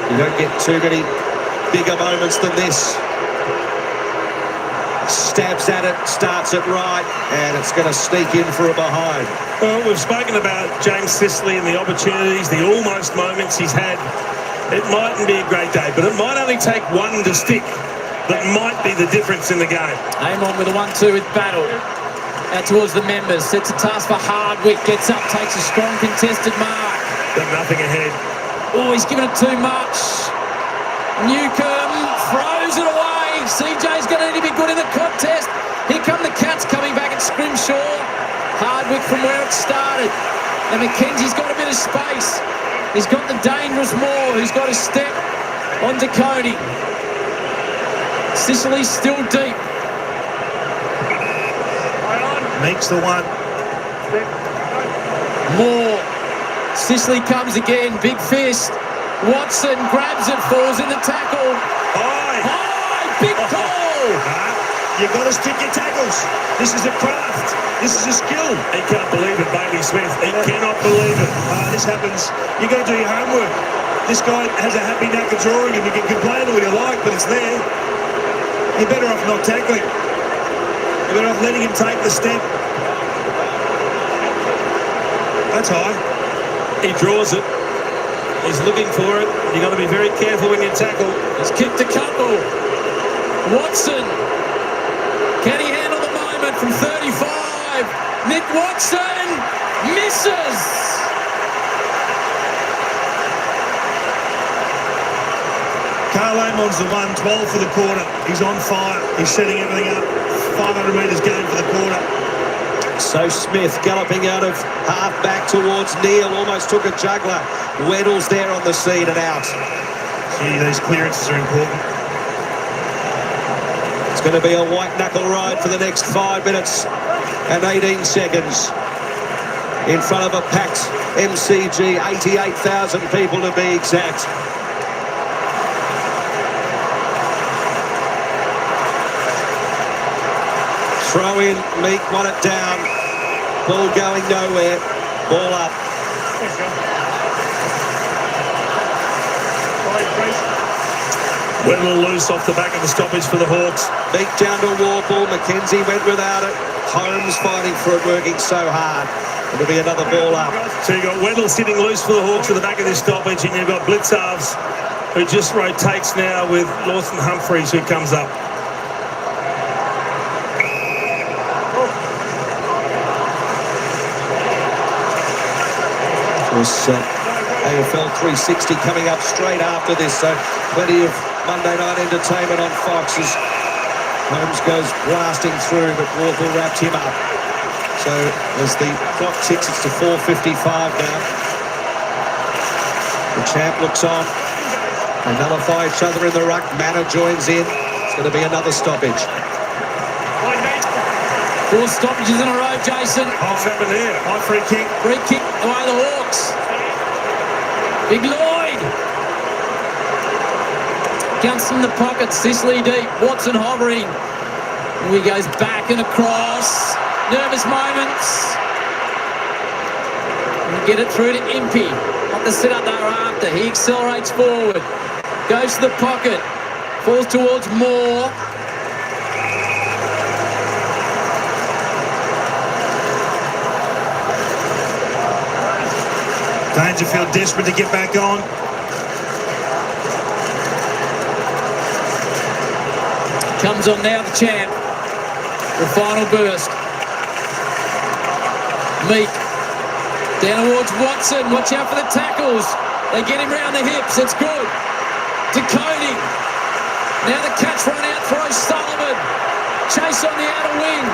You don't get too many bigger moments than this. Stabs at it, starts it right, and it's going to sneak in for a behind. Well, we've spoken about James Sicily and the opportunities, the almost moments he's had. It mightn't be a great day, but it might only take one to stick. That might be the difference in the game. Aim on with a 1-2 with Battle. Out towards the members. Sets a task for Hardwick. Gets up, takes a strong contested mark. Got nothing ahead. Oh, he's given it too much. Newcomb throws it away. CJ's going to need to be good in the contest. Here come the Cats coming back at Scrimshaw. Hardwick from where it started. Now McKenzie's got a bit of space. He's got the dangerous Moore, who's got a step onto Cody. Sicily's still deep. Makes the one. Moore. Sicily comes again. Big fist. Watson grabs it, falls in the tackle. High. Big call. You've got to stick your tackles. This is a craft. This is a skill. He can't believe it, Bailey Smith. He cannot believe it. This happens. You've got to do your homework. This guy has a happy knack of drawing him. You can complain all you like, but it's there. You're better off not tackling. You're better off letting him take the step. That's high. He draws it. He's looking for it. You've got to be very careful when you tackle. He's kicked a couple. Watson. Can he handle the moment from 35? Nick Watson misses. Carl Amon's the one, 12 for the quarter. He's on fire. He's setting everything up. 500 metres game for the quarter. So Smith galloping out of half back towards Neil. Almost took a juggler. Weddle's there on the scene and out. Gee, these clearances are important. It's going to be a white knuckle ride for the next 5 minutes and 18 seconds. In front of a packed MCG, 88,000 people to be exact. Throw in, Meek won it down. Ball going nowhere. Ball up. Went a little loose off the back of the stoppage for the Hawks. Meek down to Warple. McKenzie went without it. Holmes fighting for it, working so hard. It'll be another ball up. So you've got Wendell sitting loose for the Hawks at the back of this stoppage, and you've got Blitzarves, who just rotates now with Lawson Humphreys, who comes up. Of course, AFL 360 coming up straight after this, so plenty of Monday night entertainment on Fox as Holmes goes blasting through, but Warple wrapped him up. So as the clock ticks, it's to 4:55 now. The champ looks on. They nullify each other in the ruck. Manor joins in. It's going to be another stoppage. 4 stoppages in a row, Jason. What's happened here? High free kick. Free kick away the Hawks. Big Lloyd. Comes from the pocket. Sicily deep. Watson hovering. And he goes back and across. Nervous moments. And get it through to Impey. Not the sit-up they were after. He accelerates forward. Goes to the pocket. Falls towards Moore. Dangerfield desperate to get back on. Comes on now, the champ. The final burst. Meek. Down towards Watson. Watch out for the tackles. They get him round the hips. It's good. To Cody. Now the catch run out throws Sullivan. Chase on the outer wing.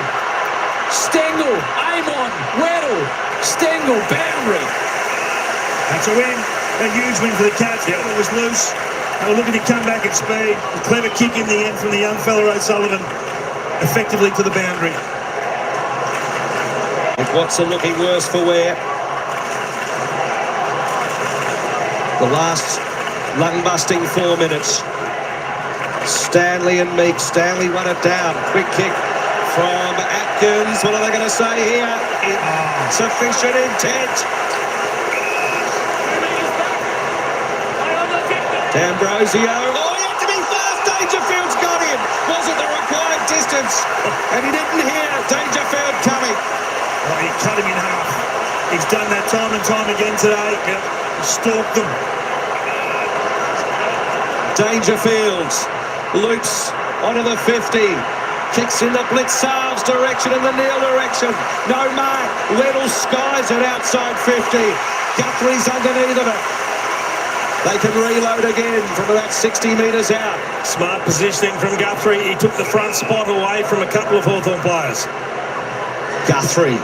Stengel. Amon. Weddle. Stengel. Boundary. That's a win. A huge win for the Cats. Yeah. It was loose. They were looking to come back at speed. A clever kick in the end from the young fella O'Sullivan. Effectively to the boundary. With Watson looking worse for wear. The last lung-busting 4 minutes. Stanley and Meek. Stanley won it down. Quick kick from Atkins. What are they going to say here? Insufficient intent. D'Ambrosio. Oh, he had to be fast. Dangerfield's got him. Wasn't the required distance. And he didn't hear Dangerfield coming. Oh, he cut him in half. He's done that time and time again today. Yep. He stalked them. Dangerfield loops onto the 50. Kicks in the Blitzarves direction and the Neil direction. No mark. Weddle skies it outside 50. Guthrie's underneath of it. They can reload again from about 60 metres out. Smart positioning from Guthrie. He took the front spot away from a couple of Hawthorn players. Guthrie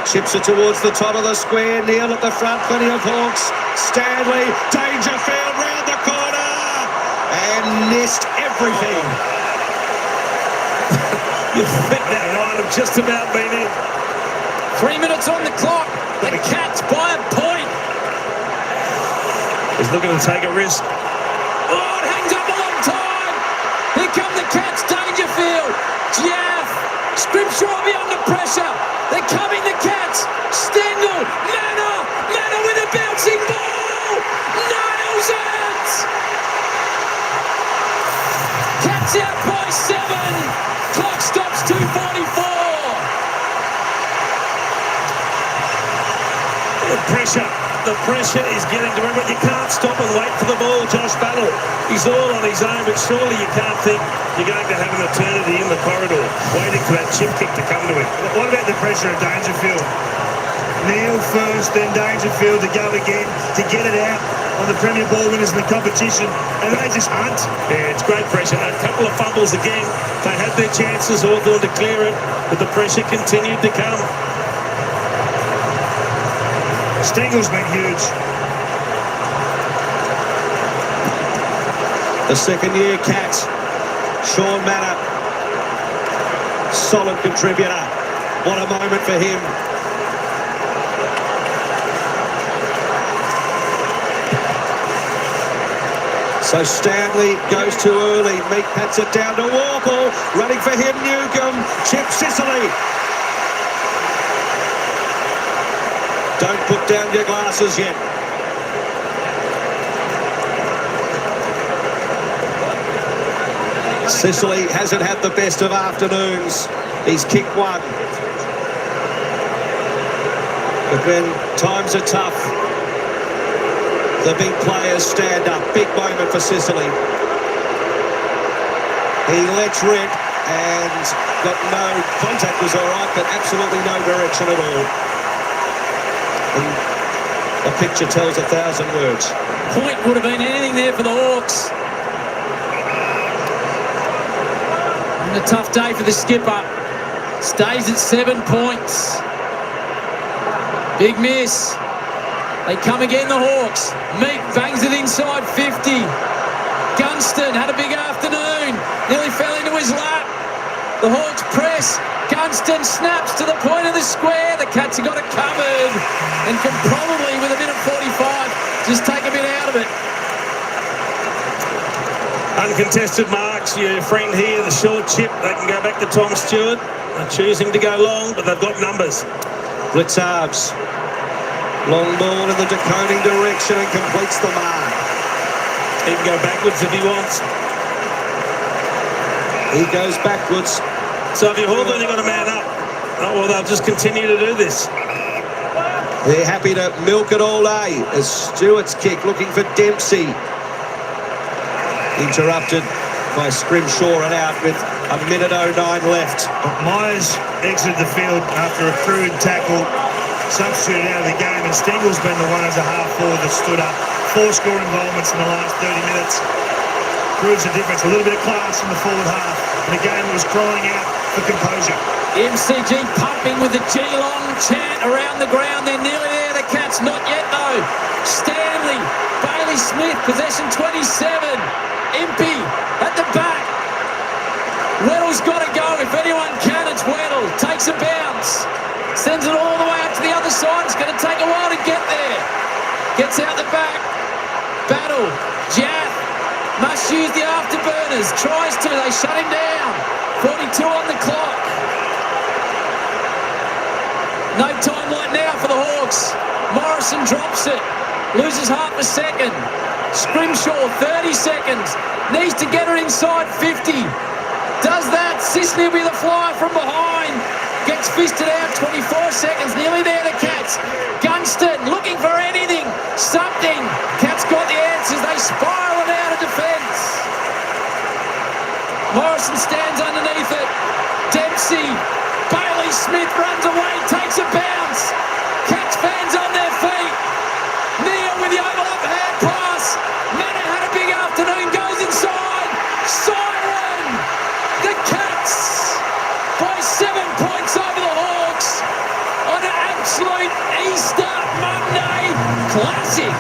chips it towards the top of the square. Neil at the front, plenty of Hawks. Stanley, Dangerfield round the corner and missed everything. You think that might have just about been it. 3 minutes on the clock. The Cats by a point. He's looking to take a risk. Oh, it hangs up a long time. Here come the Cats, Dangerfield. Jaff. Scripture will be under pressure. They're coming, the Cats. Stengel. Manor with a bouncing ball. Nails it. Cats out by 7. Clock stops 2:44. The pressure is getting to him, but you can't stop and wait for the ball, Josh Battle. He's all on his own, but surely you can't think you're going to have an eternity in the corridor waiting for that chip kick to come to him. What about the pressure of Dangerfield? Neil first, then Dangerfield to go again, to get it out on the Premier Ball winners in the competition, and they just hunt. Yeah, it's great pressure. A couple of fumbles again. They had their chances, Hawthorn to clear it, but the pressure continued to come. Stengel's been huge. The second-year Cats, Sean Manor, solid contributor. What a moment for him. So Stanley goes too early. Meek pats it down to Warple. Running for him, Newcomb. Chip Sicily. Don't put down your glasses yet. Sicily hasn't had the best of afternoons. He's kicked one. But when times are tough, the big players stand up. Big moment for Sicily. He lets rip and got no contact, was all right, but absolutely no direction at all. And a picture tells 1,000 words. Point would have been anything there for the Hawks. And a tough day for the skipper. Stays at 7 points. Big miss. They come again, the Hawks. Meek bangs it inside 50. Gunston had a big afternoon. Nearly fell into his lap. The Hawks press. Gunston snaps to the point of the square. The Cats have got it covered and can probably, with a minute 45, just take a bit out of it. Uncontested marks. Your friend here, the short chip, they can go back to Tom Stewart. They're choosing to go long, but they've got numbers. Blitzards. Long ball in the decoding direction and completes the mark. He can go backwards if he wants. He goes backwards. So if you're Hawthorn, you've got to man up. Oh, well, they'll just continue to do this. They're happy to milk it all day as Stewart's kick looking for Dempsey. Interrupted by Scrimshaw and out with a minute 09 left. Myers exited the field after a crude tackle, substituted out of the game, and Stengel's been the one as a half forward that stood up. 4 score involvements in the last 30 minutes. Proves the difference. A little bit of class in the forward half. And the game was crying out for composure. MCG pumping with the Geelong chant around the ground. They're nearly there. The Cats not yet though. Stanley, Bailey Smith, possession 27. Impey at the back. Weddle's got to go. If anyone can, it's Weddle. Takes a bounce. Sends it all the way up to the other side. It's going to take a while to get there. Gets out the back. Battle. Jaff must use the afterburners. Tries to. They shut him down. 42 on the clock. No time like now for the Hawks. Morrison drops it. Loses half a second. Scrimshaw, 30 seconds. Needs to get her inside 50. Does that. Sicily will be the flyer from behind. Gets fisted out, 24 seconds. Nearly there, the Cats. Gunston looking for anything. Something. Cats got the answers. They spiral it out of defence. Morrison stands underneath it. Dempsey. Bailey Smith runs away, takes a bounce. Cats fans on their feet. Neil with the overlap hand pass. Manor had a big afternoon, goes inside. Siren! The Cats by 7 points over the Hawks on an absolute Easter Monday classic.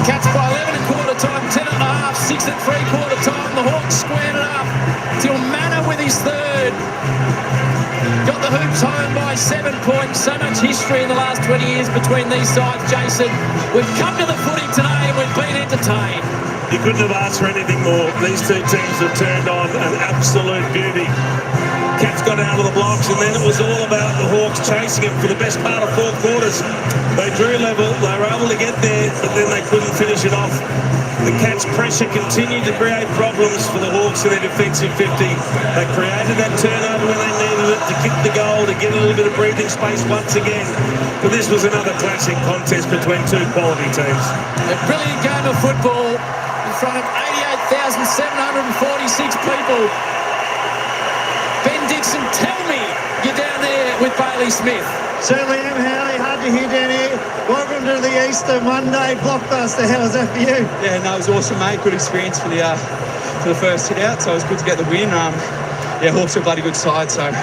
Cats by 11 at quarter time, 10 at the half, 6 at three-quarter time. The Hawks squared it up till Manor with his third. Got the Hoops home by 7 points. So much history in the last 20 years between these sides, Jason. We've come to the footy today and we've been entertained. You couldn't have asked for anything more. These two teams have turned on an absolute beauty. Cats got out of the blocks and then it was all about the Hawks chasing him for the best part of 4 quarters. They drew level, they were able to get there, but then they couldn't finish it off. The Cats' pressure continued to create problems for the Hawks in their defensive 50. They created that turnover when they needed it to kick the goal, to get a little bit of breathing space once again. But this was another classic contest between two quality teams. A brilliant game of football in front of 88,746 people. Ben Dixon, tell me you're down there with Bailey Smith. Certainly am, Howie. Hard to hear down here. Welcome to the Easter Monday blockbuster. How was that for you? Yeah, no, it was awesome, mate. Good experience for the first hit out, so it was good to get the win. Yeah, Hawks are a bloody good side, so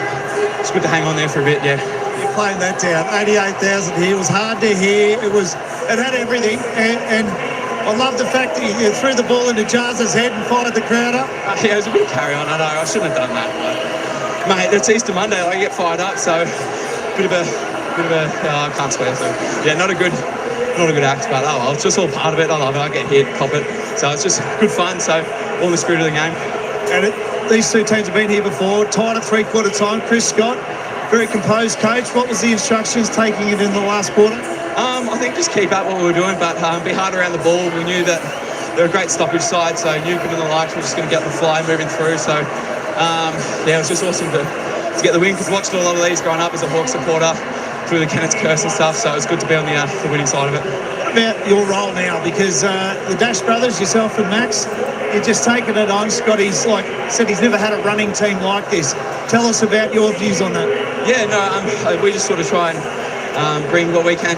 it's good to hang on there for a bit, yeah. You're playing that down. 88,000 here. It was hard to hear. It had everything, and I love the fact that you threw the ball into Jarz's head and fired the crowd up. Yeah, it was a bit of carry on. I know, I shouldn't have done that, but, mate, it's Easter Monday. I get fired up, so bit of a I can't swear, so yeah, not a good act, but oh well, it's just all part of it. I love it. I get hit, cop it, so it's just good fun. So all in the spirit of the game. And these two teams have been here before. Tied at three-quarter time. Chris Scott, very composed coach. What was the instructions taking it in the last quarter? I think just keep up what we were doing, but be hard around the ball. We knew that they're a great stoppage side, so Newcombe and the likes were just going to get the fly moving through. So yeah, it was just awesome to get the win, because watched a lot of these growing up as a Hawks supporter through the Kenneth's curse and stuff, so it was good to be on the winning side of it. about your role now? Because the Dash brothers, yourself and Max, you're just taking it on. Scotty's said he's never had a running team like this. Tell us about your views on that. Yeah, no, we just sort of try and bring what we can,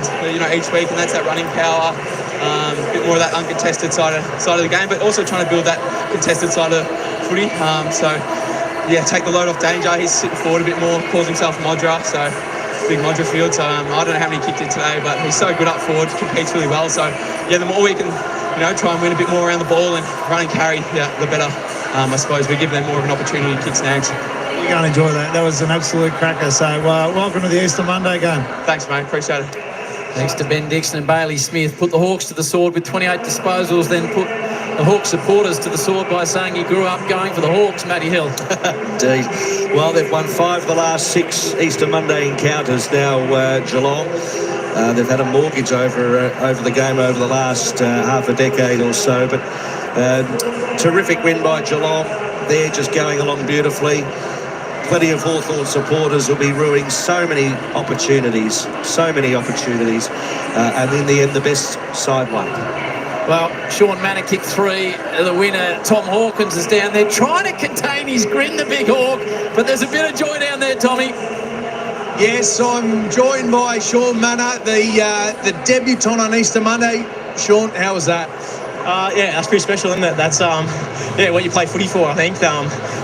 each week, and that's that running power, a bit more of that uncontested side of the game, but also trying to build that contested side of footy. Take the load off Danger. He's sitting forward a bit more, calls himself Modra, so big Modra field. So I don't know how many he kicked in today, but he's so good up forward, competes really well. So yeah, the more we can, try and win a bit more around the ball and run and carry, the better. I suppose we give them more of an opportunity to kick snags. You're going to enjoy that. That was an absolute cracker. So welcome to the Easter Monday game. Thanks, mate. Appreciate it. Thanks to Ben Dixon and Bailey Smith. Put the Hawks to the sword with 28 disposals, then put the Hawks supporters to the sword by saying he grew up going for the Hawks, Matty Hill. Indeed. Well, they've won 5 of the last 6 Easter Monday encounters now, Geelong. They've had a mortgage over the game over the last half a decade or so, but terrific win by Geelong. They're just going along beautifully. Plenty of Hawthorn supporters will be ruining so many opportunities, and in the end, the best side won. Well, Sean Manor kicked 3. The winner, Tom Hawkins, is down there trying to contain his grin, the big Hawk, but there's a bit of joy down there, Tommy. Yes, I'm joined by Sean Manor, the debutant on Easter Monday. Sean, how was that? That's pretty special, isn't it? That's what you play footy for, I think.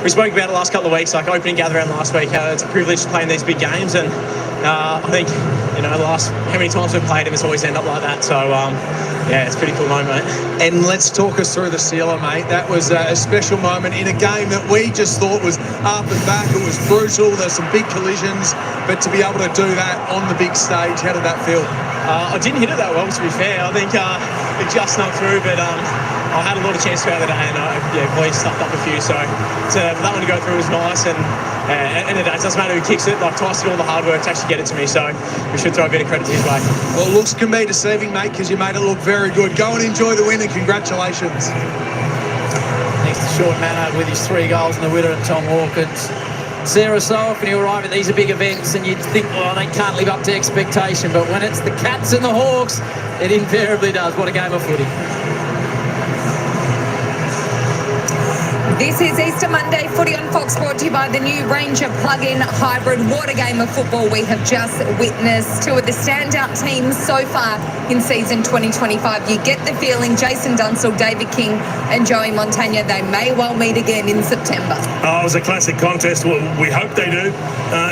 We spoke about it the last couple of weeks, like opening gather round last week, how it's a privilege to play in these big games, and I think, the last how many times we've played them, it's always ended up like that. So, it's a pretty cool moment, mate. And let's talk us through the sealer, mate. That was a special moment in a game that we just thought was up and back. It was brutal. There's some big collisions, but to be able to do that on the big stage, how did that feel? I didn't hit it that well, to be fair. I think it just snuck through, but I had a lot of chances throughout the day, and boys stuffed up a few. So for that one to go through was nice, and end of the day, it doesn't matter who kicks it. Like Tyson did all the hard work to actually get it to me, so we should throw a bit of credit to his way. Well, looks can be deceiving, mate, because you made it look very good. Go and enjoy the win, and congratulations. Thanks to Sean Manor with his 3 goals and the winner, and Tom Hawkins. Sarah, so often you arrive at these big events and you'd think, they can't live up to expectation, but when it's the Cats and the Hawks, it invariably does. What a game of footy. This is Easter Monday Footy on Fox, brought to you by the new Ranger plug-in hybrid. What a game of football we have just witnessed. 2 of the standout teams so far in season 2025. You get the feeling Jason Dunstall, David King and Joey Montagna, they may well meet again in September. It was a classic contest. Well, we hope they do.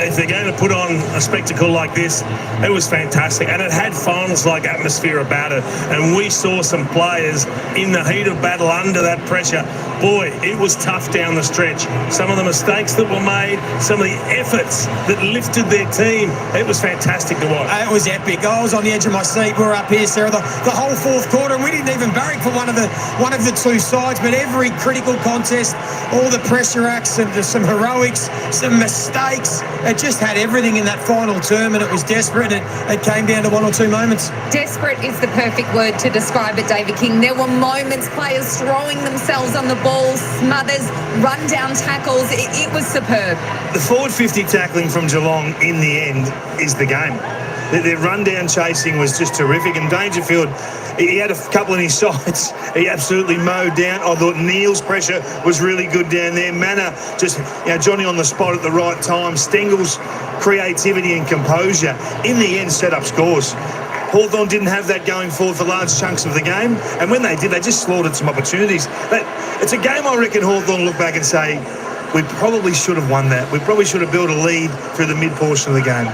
If they're going to put on a spectacle like this, it was fantastic. And it had finals-like atmosphere about it. And we saw some players in the heat of battle under that pressure. Boy, it was tough down the stretch. Some of the mistakes that were made, some of the efforts that lifted their team. It was fantastic to watch. It was epic. I was on the edge of my seat. We were up here, Sarah, the whole 4th quarter, and we didn't even barrack for one of the 2 sides, but every critical contest, all the pressure acts, and some heroics, some mistakes. It just had everything in that final term, and it was desperate, and it came down to 1 or 2 moments. Desperate is the perfect word to describe it, David King. There were moments, players throwing themselves on the ball, smothers, run-down tackles. It was superb. The forward 50 tackling from Geelong in the end is the game. Their run-down chasing was just terrific, and Dangerfield, he had a couple in his sides. He absolutely mowed down. I thought Neil's pressure was really good down there. Manor, just Johnny on the spot at the right time. Stengel's creativity and composure in the end set up scores. Hawthorn didn't have that going forward for large chunks of the game, and when they did, they just slaughtered some opportunities. It's a game I reckon Hawthorn look back and say, we probably should have won that. We probably should have built a lead through the mid-portion of the game.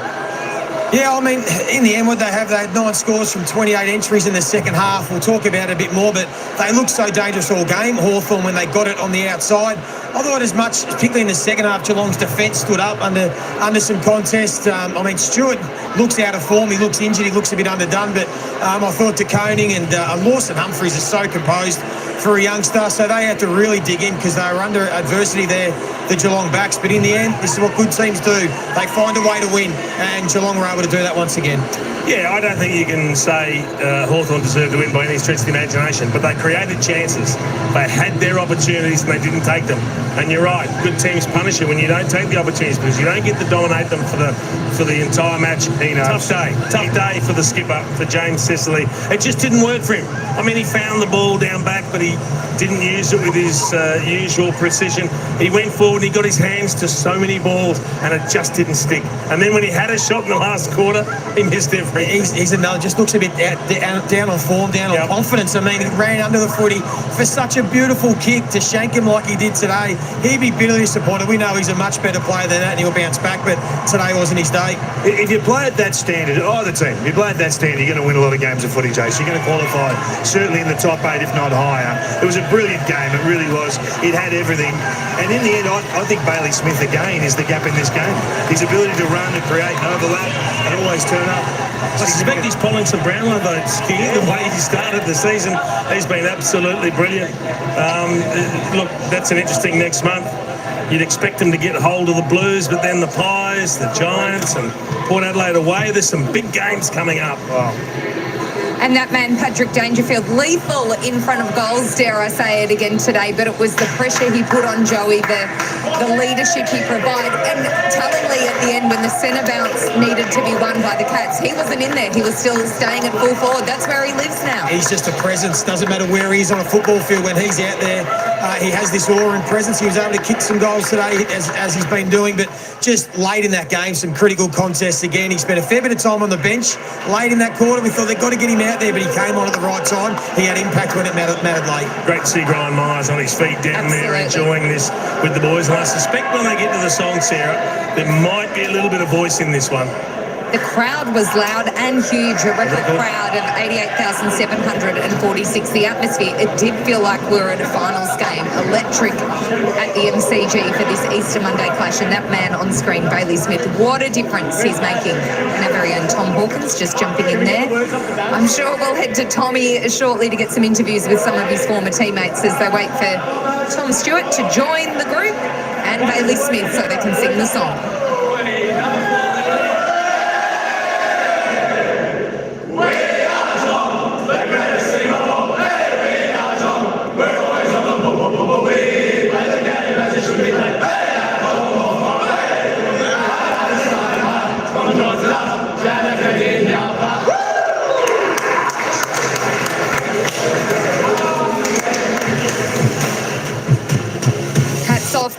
Yeah, I mean, in the end, what they have, they had 9 scores from 28 entries in the second half. We'll talk about it a bit more, but they looked so dangerous all game, Hawthorn, when they got it on the outside. I thought as much, particularly in the second half, Geelong's defence stood up under some contest. Stewart looks out of form. He looks injured. He looks a bit underdone, but I thought De Koning and Lawson Humphries are so composed. for a youngster. So they had to really dig in because they were under adversity there, the Geelong backs. But in the end, this is what good teams do. They find a way to win, and Geelong were able to do that once again. Yeah, I don't think you can say Hawthorn deserved to win by any stretch of the imagination, but they created chances. They had their opportunities and they didn't take them. And you're right, good teams punish you when you don't take the opportunities because you don't get to dominate them for the entire match. Tough day for the skipper, for James Sicily. It just didn't work for him. I mean, he found the ball down back, but he didn't use it with his usual precision. He went forward and he got his hands to so many balls and it just didn't stick. And then when he had a shot in the last quarter, he missed everything. He's another, just looks a bit down on form, down on confidence. I mean, he ran under the footy for such a beautiful kick to shank him like he did today. He'd be bitterly disappointed. We know he's a much better player than that and he'll bounce back, but today wasn't his day. If you play at that standard, either team, if you play at that standard, you're going to win a lot of games of footy, Jace. You're going to qualify certainly in the top 8, if not higher. It was a brilliant game. It really was. It had everything. And in the end, I think Bailey Smith, again, is the gap in this game. His ability to run and create and overlap and always turn up. I suspect he's pulling some Brownlow votes, King. The way he started the season, he's been absolutely brilliant. Look, that's an interesting next month. You'd expect him to get hold of the Blues, but then the Pies, the Giants, and Port Adelaide away. There's some big games coming up. Wow. And that man, Patrick Dangerfield, lethal in front of goals, dare I say it again today, but it was the pressure he put on Joey, the leadership he provided, and tellingly at the end when the centre bounce needed to be won by the Cats, he wasn't in there. He was still staying at full forward. That's where he lives now. He's just a presence. Doesn't matter where he is on a football field when he's out there. He has this aura and presence. He was able to kick some goals today, as he's been doing, but just late in that game, some critical contests again. He spent a fair bit of time on the bench. Late in that quarter, we thought they've got to get him out there, but he came on at the right time. He had impact when it mattered late. Great to see Brian Myers on his feet down there enjoying this with the boys. And I suspect when they get to the song, Sarah, there might be a little bit of voice in this one. The crowd was loud and huge, a record crowd of 88,746. The atmosphere, it did feel like we were at a finals game, electric at the MCG for this Easter Monday clash. And that man on screen, Bailey Smith, what a difference he's making. And our very own Tom Hawkins just jumping in there. I'm sure we'll head to Tommy shortly to get some interviews with some of his former teammates as they wait for Tom Stewart to join the group and Bailey Smith so they can sing the song.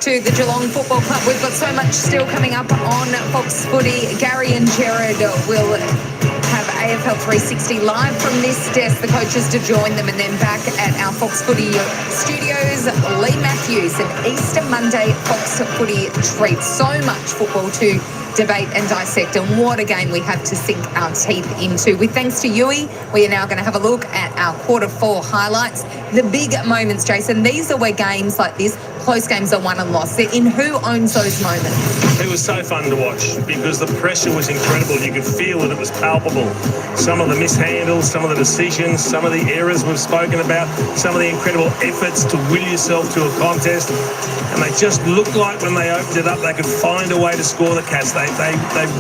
To the Geelong Football Club. We've got so much still coming up on Fox Footy. Gary and Jared will have AFL 360 live from this desk, the coaches to join them, and then back at our Fox Footy studios, Lee Matthews, an Easter Monday Fox Footy treat. So much football to debate and dissect, and what a game we have to sink our teeth into. With thanks to Yui, we are now going to have a look at our Q4 highlights. The big moments, Jason, these are where games like this, close games are won and lost. They're in who owns those moments. It was so fun to watch because the pressure was incredible. You could feel that it was palpable. Some of the mishandles, some of the decisions, some of the errors we've spoken about, some of the incredible efforts to will yourself to a contest. And they just looked like when they opened it up, they could find a way to score the Cats. They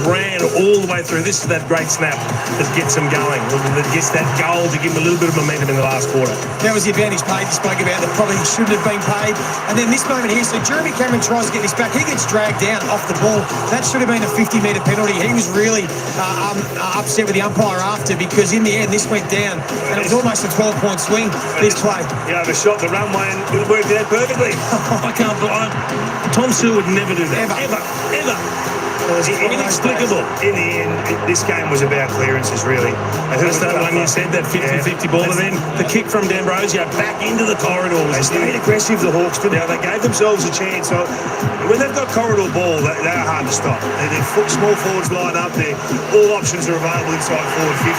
ran all the way through. This is that great snap that gets them going, that gets that goal to give them a little bit of momentum in the last quarter. That was the advantage paid you spoke about that probably shouldn't have been paid. And then this moment here, so Jeremy Cameron tries to get this back. He gets dragged down off the ball. That should have been a 50-metre penalty. He was really upset with the umpire after, because in the end this went down and it was almost a 12-point swing, this play. He overshot the runway and it worked out perfectly. I can't believe Tom Sewell would never do that. Ever. Inexplicable. In the end, this game was about clearances, really. That's that one you said, that 50-50 ball, and then the kick from D'Ambrosio back into the corridor. They stayed aggressive, the Hawks did. They gave themselves a chance. So when they've got corridor ball, they are hard to stop. Small forwards line up there. All options are available inside forward 50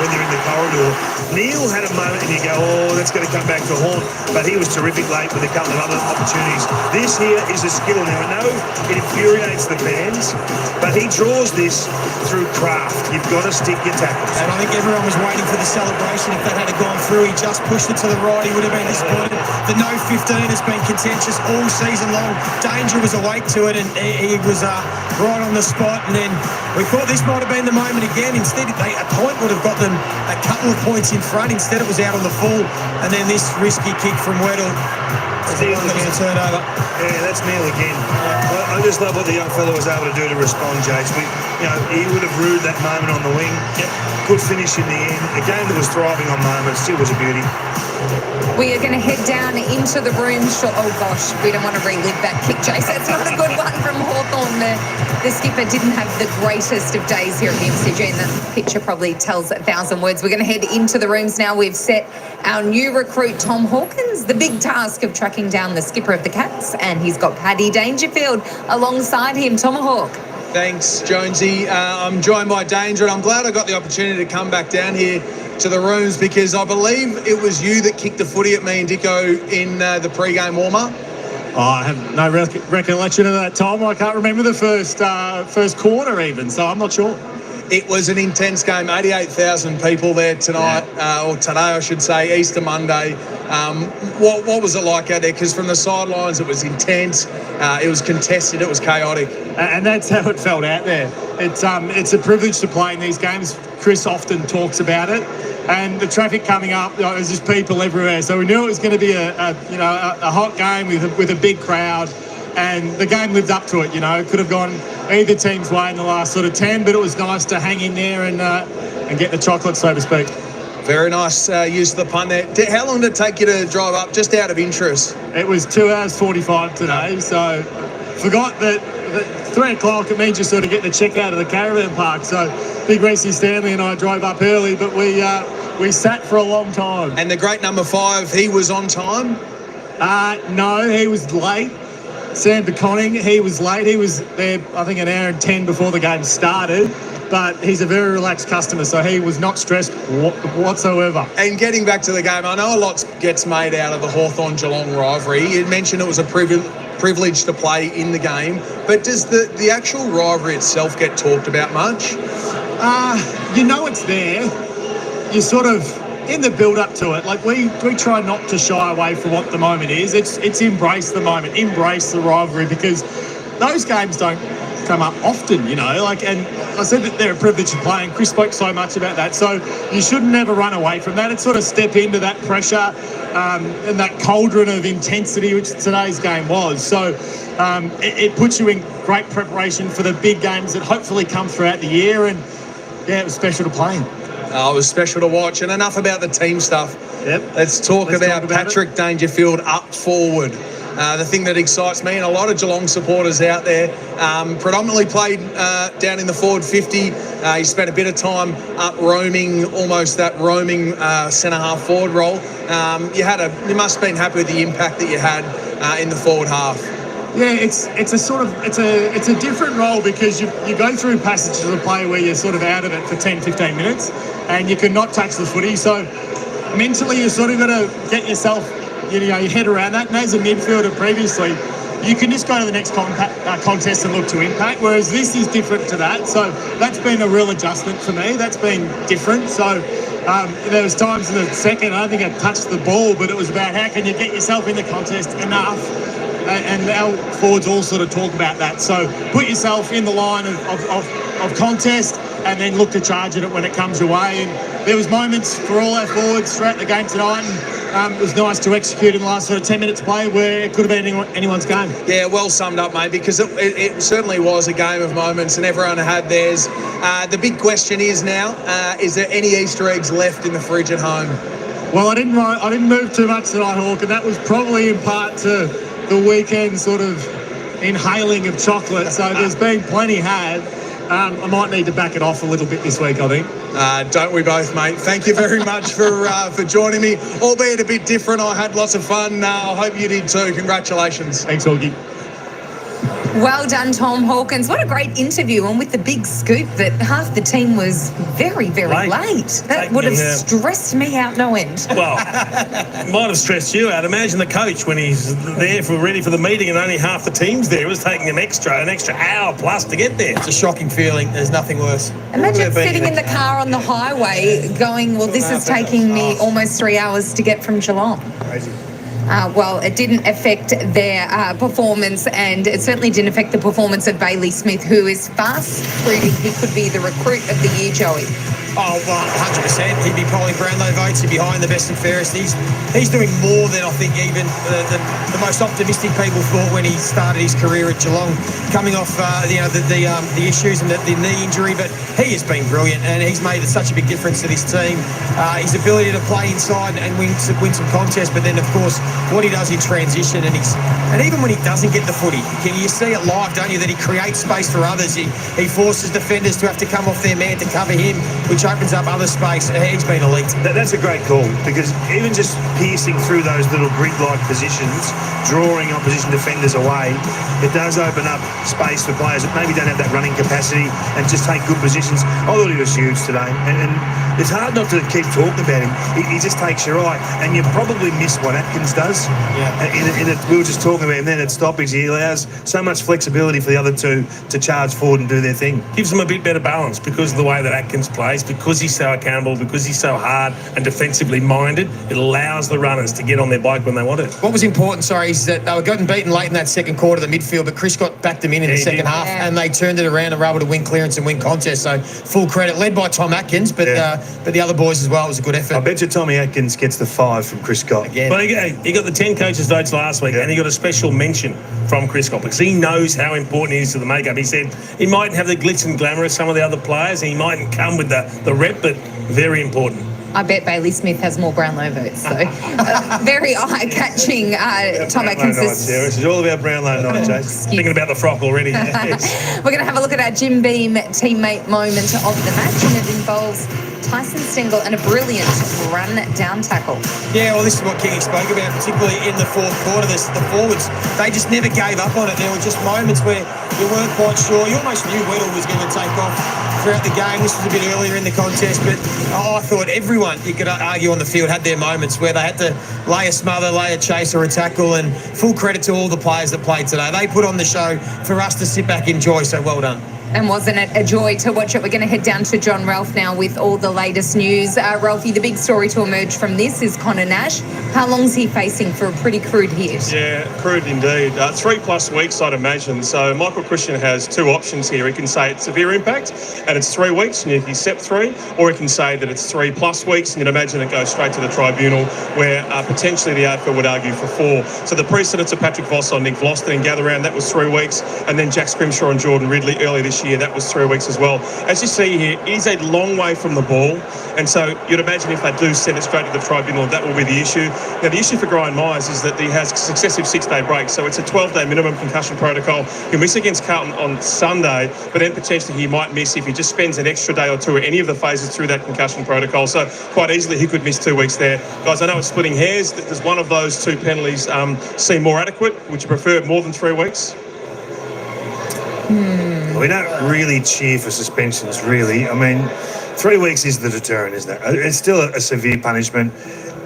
when they're in the corridor. Neil had a moment and you go, oh, that's going to come back to haunt. But he was terrific late with a couple of other opportunities. This here is a skill. Now, I know it infuriates the fans, But he draws this through craft. You've got to stick your tackles. And I think everyone was waiting for the celebration. If that had gone through, he just pushed it to the right. He would have been disappointed. The no 15 has been contentious all season long. Danger was awake to it, and he was right on the spot. And then we thought this might have been the moment again. Instead, a point would have got them a couple of points in front. Instead, it was out on the full. And then this risky kick from Weddle. That was a turnover. Yeah, that's Neil again. I just love what the young fellow was able to do to respond, Jace. He would have rued that moment on the wing. Yep. Good finish in the end. A game that was thriving on moments. Still was a beauty. We are going to head down into the room. Oh, gosh, we don't want to relive that kick, Jace. That's not a good one from Hawthorn. The skipper didn't have the greatest of days here at the MCG, and that picture probably tells 1,000 words. We're going to head into the rooms now. We've set our new recruit, Tom Hawkins, the big task of tracking down the skipper of the Cats, and he's got Paddy Dangerfield alongside him. Tomahawk. Thanks, Jonesy. I'm joined by Danger, and I'm glad I got the opportunity to come back down here to the rooms because I believe it was you that kicked the footy at me and Dicko in the pre-game warm-up. Oh, I have no recollection of that, Tom. I can't remember the first quarter even, so I'm not sure. It was an intense game, 88,000 people there tonight, or today I should say, Easter Monday. What was it like out there? Because from the sidelines it was intense, it was contested, it was chaotic. And that's how it felt out there. It's a privilege to play in these games. Chris often talks about it. And the traffic coming up, there's just people everywhere. So we knew it was going to be a hot game with a big crowd. And the game lived up to it, It could have gone either team's way in the last sort of 10, but it was nice to hang in there and get the chocolate, so to speak. Very nice use of the pun there. How long did it take you to drive up, just out of interest? It was 2 hours 45 today, so forgot that at 3 o'clock it means you sort of get the check out of the caravan park. So Big Reese Stanley and I drove up early, but we sat for a long time. And the great number 5, he was on time? No, he was late. Sam DeConning, he was late. He was there, I think, an hour and 10 before the game started. But he's a very relaxed customer, so he was not stressed whatsoever. And getting back to the game, I know a lot gets made out of the Hawthorn-Geelong rivalry. You mentioned it was a privilege to play in the game, but does the actual rivalry itself get talked about much? It's there. You sort of, in the build-up to it, like we try not to shy away from what the moment is. It's embrace the moment, embrace the rivalry, because those games don't come up often, and I said that they're a privilege to play, and Chris spoke so much about that, so you should never run away from that. It's sort of step into that pressure and that cauldron of intensity which today's game was. So it puts you in great preparation for the big games that hopefully come throughout the year, and it was special to play in. It was special to watch. And enough about the team stuff. Yep. Let's talk about Patrick Dangerfield up forward. The thing that excites me and a lot of Geelong supporters out there, predominantly played down in the forward 50. He spent a bit of time up roaming, almost that roaming centre-half forward role. You must have been happy with the impact that you had in the forward half. Yeah, it's a different role because you go through passages of play where you're sort of out of it for 10, 15 minutes and you cannot touch the footy. So mentally you sort of got to get yourself, your head around that. And as a midfielder previously, you can just go to the next contest and look to impact, whereas this is different to that. So that's been a real adjustment for me. That's been different. So there was times in the second, I don't think I touched the ball, but it was about how can you get yourself in the contest enough. And our forwards all sort of talk about that. So put yourself in the line of contest and then look to charge at it when it comes your way. And there was moments for all our forwards throughout the game tonight. And it was nice to execute in the last sort of 10 minutes play where it could have been anyone's game. Yeah, well summed up, mate, because it certainly was a game of moments and everyone had theirs. The big question is now, is there any Easter eggs left in the fridge at home? Well, I didn't move too much tonight, Hawk, and that was probably in part to the weekend sort of inhaling of chocolate. So there's been plenty had. I might need to back it off a little bit this week, I think. Don't we both, mate? Thank you very much for joining me, albeit a bit different. I had lots of fun. I hope you did too. Congratulations. Thanks, Hawkie. Well done, Tom Hawkins. What a great interview, and with the big scoop that half the team was very, very late. That would have stressed me out no end. Well, might have stressed you out. Imagine the coach when he's there ready for the meeting and only half the team's there. It was taking an extra hour plus to get there. It's a shocking feeling. There's nothing worse. Imagine sitting in the car on the highway going, well, this is taking me almost 3 hours to get from Geelong. Crazy. Well, it didn't affect their performance, and it certainly didn't affect the performance of Bailey Smith, who is fast proving he could be the recruit of the year, Joey. Oh, well, 100%. He'd be polling Brownlow votes. He'd be behind the best and fairest. He's doing more than I think even the most optimistic people thought when he started his career at Geelong, coming off the issues and the knee injury. But he has been brilliant, and he's made such a big difference to this team. His ability to play inside and win some contests, but then of course what he does in transition, and even when he doesn't get the footy, you see it live, don't you? That he creates space for others. He forces defenders to have to come off their man to cover him, which opens up other space. He's been elite. That's a great call, because even just piercing through those little grid-like positions, drawing opposition defenders away, it does open up space for players that maybe don't have that running capacity and just take good positions. I thought he was huge today, and it's hard not to keep talking about him. He just takes your eye, and you probably miss what Atkins does. Yeah. We were just talking about him then at stoppage. He allows so much flexibility for the other two to charge forward and do their thing. Gives them a bit better balance because of the way that Atkins plays, because he's so accountable, because he's so hard and defensively minded. It allows the runners to get on their bike when they want it. What was important, is that they were getting beaten late in that second quarter of the midfield, but Chris got backed them in the second half, and they turned it around and were able to win clearance and win contests. So full credit, led by Tom Atkins, but the other boys as well. It was a good effort. I bet you Tommy Atkins gets the 5 from Chris Scott. Again. Well, he got the 10 coaches' votes last week, and he got a special mention from Chris Scott because he knows how important he is to the makeup. He said he mightn't have the glitz and glamour of some of the other players, and he mightn't come with the rep, but very important. I bet Bailey Smith has more Brownlow votes, so very eye-catching. Tom Atkins. It's all about Brownlow night, Chase. Thinking about the frock already. We're going to have a look at our Jim Beam teammate moment of the match, and it involves Tyson Stengel and a brilliant run-down tackle. Yeah, well, this is what Kingy spoke about, particularly in the fourth quarter. The forwards, they just never gave up on it. There were just moments where you weren't quite sure. You almost knew Weddle was going to take off throughout the game. This was a bit earlier in the contest, but I thought everyone, you could argue on the field, had their moments where they had to lay a smother, lay a chase or a tackle, and full credit to all the players that played today. They put on the show for us to sit back and enjoy, so well done. And wasn't it a joy to watch it? We're going to head down to John Ralph now with all the latest news. Ralphie, the big story to emerge from this is Connor Nash. How long's he facing for a pretty crude hit? Yeah, crude indeed. 3+ weeks, I'd imagine. So Michael Christian has two options here. He can say it's severe impact and it's 3 weeks and you can accept 3, or he can say that it's 3+ weeks and you'd imagine it goes straight to the tribunal where potentially the AFL would argue for 4. So the precedents of Patrick Voss on Nick Vlosten in Gather-Round, that was 3 weeks, and then Jack Scrimshaw and Jordan Ridley earlier this year, that was 3 weeks as well. As you see here, he's a long way from the ball, and so you'd imagine if they do send it straight to the tribunal, that will be the issue. Now, the issue for Brian Myers is that he has successive 6-day breaks, so it's a 12-day minimum concussion protocol. He'll miss against Carlton on Sunday, but then potentially he might miss if he just spends an extra day or two at any of the phases through that concussion protocol. So quite easily he could miss 2 weeks there. Guys, I know it's splitting hairs. Does one of those two penalties seem more adequate? Would you prefer more than 3 weeks? We don't really cheer for suspensions, really. I mean, 3 weeks is the deterrent, isn't it? It's still a severe punishment.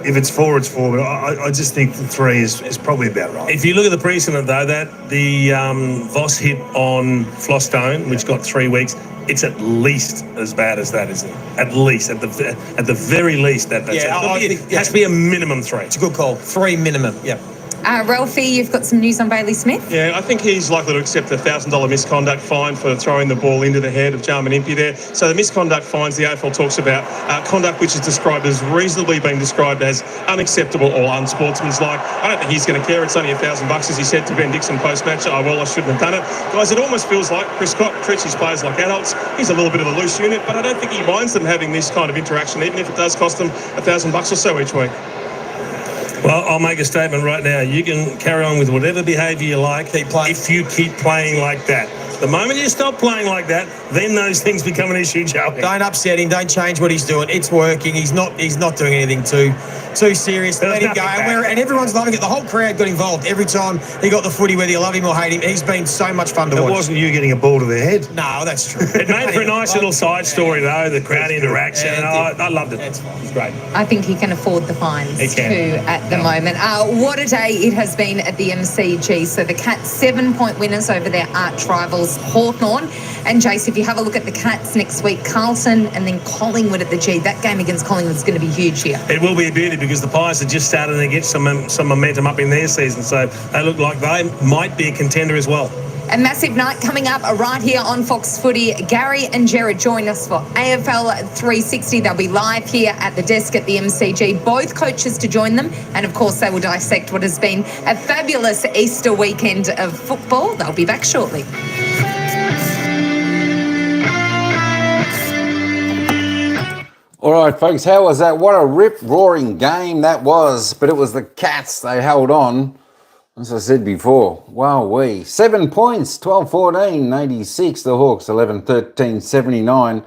If it's 4, it's 4, but I just think 3 is probably about right. If you look at the precedent, though, that the Voss hit on Flostone, which got 3 weeks, it's at least as bad as that, isn't it? At least, at the very least, it has to be a minimum 3. It's a good call. 3 minimum, yeah. Ralphie, you've got some news on Bailey Smith? Yeah, I think he's likely to accept a $1,000 misconduct fine for throwing the ball into the head of Jarman Impey there. So the misconduct fines the AFL talks about, conduct which is described as reasonably being described as unacceptable or unsportsmanlike. I don't think he's going to care. It's only $1,000, as he said to Ben Dixon post-match. Oh, well, I shouldn't have done it. Guys, it almost feels like Chris Scott treats his players like adults. He's a little bit of a loose unit, but I don't think he minds them having this kind of interaction, even if it does cost them $1,000 or so each week. Well, I'll make a statement right now. You can carry on with whatever behaviour you like if you keep playing like that. The moment you stop playing like that, then those things become an issue, Joey. Don't upset him. Don't change what he's doing. It's working. He's not doing anything too serious. Let him go. And everyone's loving it. The whole crowd got involved every time he got the footy, whether you love him or hate him. He's been so much fun to watch. It wasn't you getting a ball to the head. No, that's true. It made for a nice little side story, though, the crowd interaction. I loved it. It's great. I think he can afford the fines too at the moment. What a day it has been at the MCG. So the Cats 7-point winners over their arch rivals Hawthorn. And Jace, if you have a look at the Cats next week, Carlton and then Collingwood at the G. That game against Collingwood is going to be huge here. It will be a beauty because the Pies are just starting to get some momentum up in their season. So they look like they might be a contender as well. A massive night coming up right here on Fox Footy. Gary and Jared join us for AFL 360. They'll be live here at the desk at the MCG. Both coaches to join them. And, of course, they will dissect what has been a fabulous Easter weekend of football. They'll be back shortly. All right, folks, how was that? What a rip-roaring game that was. But it was the Cats. They held on. As I said before, wowee. 7 points, 12-14, 86. The Hawks, 11-13, 79.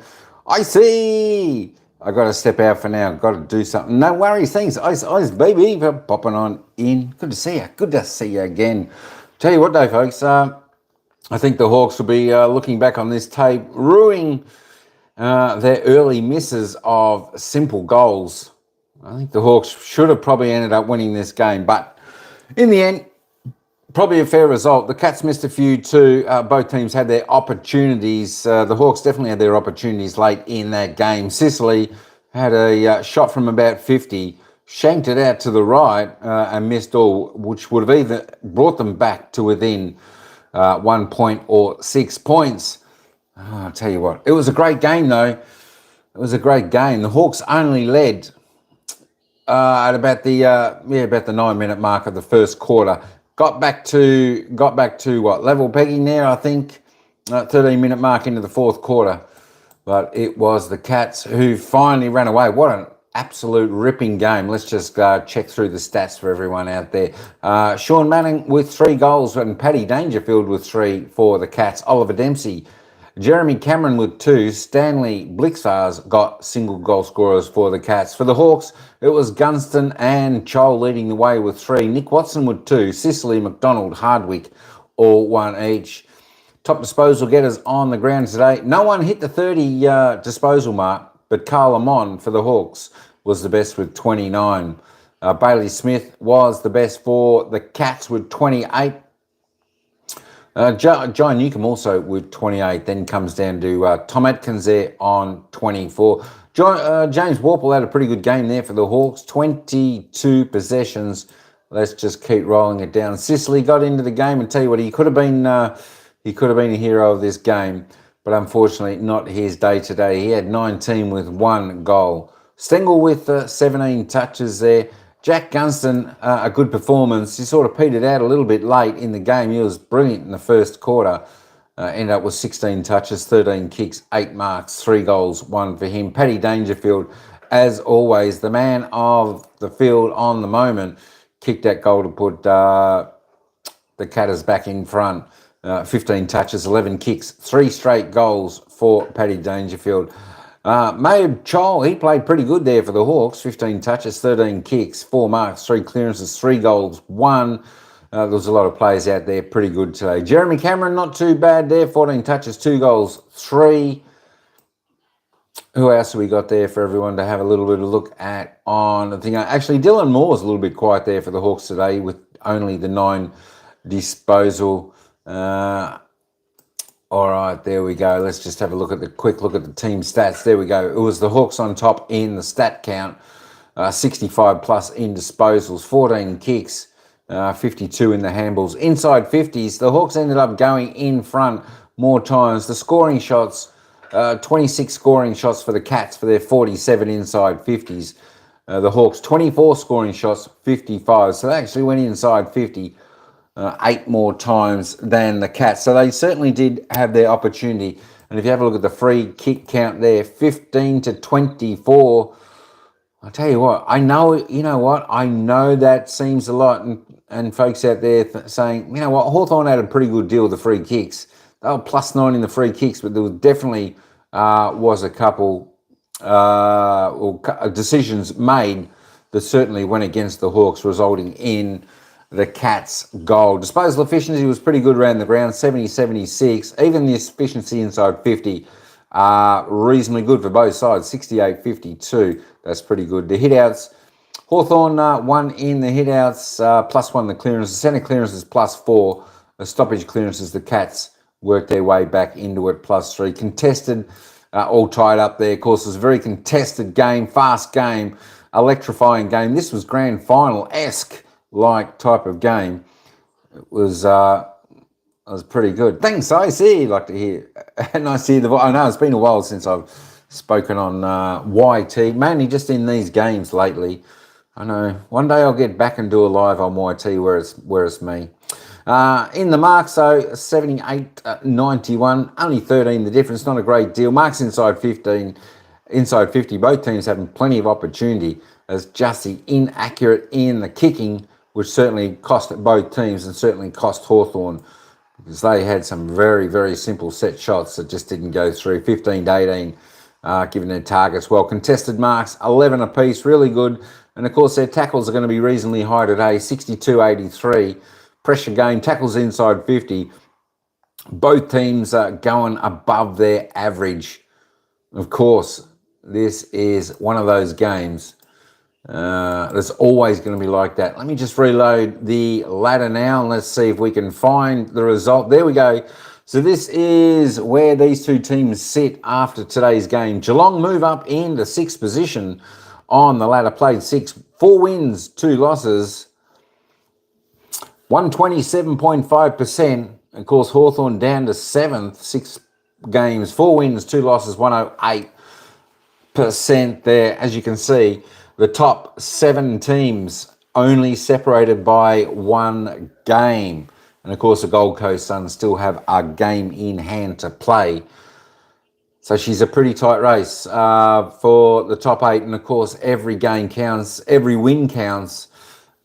I see. I got to step out for now. Got to do something. No worries. Thanks, Ice Baby, for popping on in. Good to see you. Good to see you again. Tell you what, though, folks, I think the Hawks will be looking back on this tape, ruining their early misses of simple goals. I think the Hawks should have probably ended up winning this game, but in the end, probably a fair result. The Cats missed a few too. Both teams had their opportunities. The Hawks definitely had their opportunities late in that game. Sicily had a shot from about 50, shanked it out to the right and missed all, which would have either brought them back to within 1 point or 6 points. I'll tell you what, it was a great game though. It was a great game. The Hawks only led at about the 9-minute mark of the first quarter. Got back to what, level pegging there, I think, 13-minute mark into the fourth quarter. But it was the Cats who finally ran away. What an absolute ripping game. Let's just check through the stats for everyone out there. Sean Manning with 3 goals and Paddy Dangerfield with 3 for the Cats. Oliver Dempsey, Jeremy Cameron with 2. Stanley Blixars got single goal scorers for the Cats. For the Hawks, it was Gunston and Chol leading the way with 3. Nick Watson with 2. Sicily, McDonald, Hardwick, all 1 each. Top disposal getters on the ground today. No one hit the 30 disposal mark, but Carl Lamont for the Hawks was the best with 29. Bailey Smith was the best for the Cats with 28. John Newcomb also with 28. Then comes down to Tom Atkins there on 24. James Warple had a pretty good game there for the Hawks. 22 possessions. Let's just keep rolling it down. Sicily got into the game and tell you what, he could have been a hero of this game, but unfortunately not his day today. He had 19 with 1 goal. Stengel with 17 touches there. Jack Gunston, a good performance. He sort of petered out a little bit late in the game. He was brilliant in the first quarter. Ended up with 16 touches, 13 kicks, 8 marks, 3 goals, 1 for him. Paddy Dangerfield, as always, the man of the field on the moment, kicked that goal to put the Catters back in front. 15 touches, 11 kicks, 3 straight goals for Paddy Dangerfield. Mabe Chol, he played pretty good there for the Hawks. 15 touches, 13 kicks, 4 marks, 3 clearances, 3 goals, 1. There was a lot of players out there pretty good today. Jeremy Cameron, not too bad there. 14 touches, 2 goals, 3. Who else have we got there for everyone to have a little bit of look at on the thing? Actually, Dylan Moore's a little bit quiet there for the Hawks today with only the 9 disposal. All right, there we go. Let's just have a quick look at the team stats. There we go. It was the Hawks on top in the stat count. 65 plus in disposals, 14 kicks, 52 in the handballs. Inside 50s, the Hawks ended up going in front more times. The scoring shots, 26 scoring shots for the Cats for their 47 inside 50s. The Hawks, 24 scoring shots, 55. So they actually went inside 50. 8 more times than the Cats. So they certainly did have their opportunity. And if you have a look at the free kick count there, 15 to 24. I'll tell you what, I know that seems a lot. And folks out there saying, you know what, Hawthorn had a pretty good deal with the free kicks. They were +9 in the free kicks, but there was definitely was a couple decisions made that certainly went against the Hawks, resulting in the Cats' goal. Disposal efficiency was pretty good around the ground, 70-76. Even the efficiency inside 50, reasonably good for both sides, 68-52. That's pretty good. The hitouts, Hawthorn won in the hitouts, +1 the clearance. The centre clearance is +4. The stoppage clearances, the Cats worked their way back into it, +3. Contested, all tied up there. Of course, it was a very contested game, fast game, electrifying game. This was grand final-esque like type of game. It was pretty good. Thanks, IC. Like to hear. Nice to hear the voice. I know it's been a while since I've spoken on YT, mainly just in these games lately. I know one day I'll get back and do a live on YT where it's me. In the marks, so 78-91, only 13 the difference, not a great deal. Marks inside 15, inside 50, both teams having plenty of opportunity. As just the inaccurate in the kicking, which certainly cost both teams and certainly cost Hawthorn, because they had some very, very simple set shots that just didn't go through. 15-18, given their targets. Well, contested marks, 11 apiece, really good. And, of course, their tackles are going to be reasonably high today, 62-83. Pressure game, tackles inside 50. Both teams are going above their average. Of course, this is one of those games that's always going to be like that. Let me just reload the ladder now and let's see if we can find the result. There we go. So this is where these two teams sit after today's game. Geelong move up into 6th position on the ladder, played 4 wins, 2 losses, 127.5%. Of course, Hawthorn down to 7th, 6 games, 4 wins, 2 losses, 108% there. As you can see, the top 7 teams only separated by 1 game. And of course, the Gold Coast Suns still have a game in hand to play. So she's a pretty tight race for the top 8. And of course, every game counts, every win counts.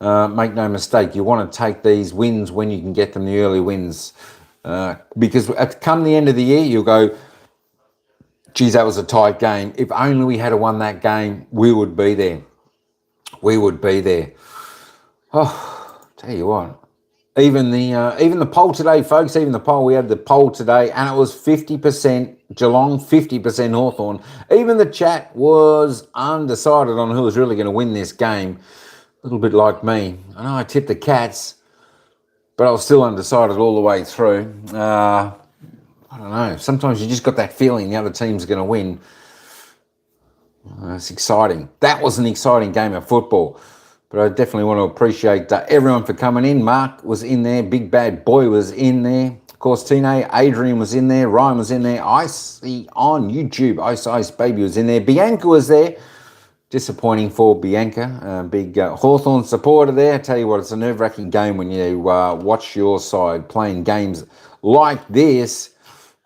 Make no mistake, you want to take these wins when you can get them, the early wins. Because come the end of the year, you'll go, geez, that was a tight game. If only we had won that game, we would be there. We would be there. Oh, tell you what. Even the poll today, folks, we had the poll today, and it was 50% Geelong, 50% Hawthorn. Even the chat was undecided on who was really going to win this game. A little bit like me. I know I tipped the Cats, but I was still undecided all the way through. I don't know. Sometimes you just got that feeling the other team's going to win. It's exciting. That was an exciting game of football. But I definitely want to appreciate everyone for coming in. Mark was in there. Big Bad Boy was in there. Of course, Tine, Adrian was in there. Ryan was in there. Icy on YouTube. Ice Baby was in there. Bianca was there. Disappointing for Bianca. Big Hawthorn supporter there. I tell you what, it's a nerve-wracking game when you watch your side playing games like this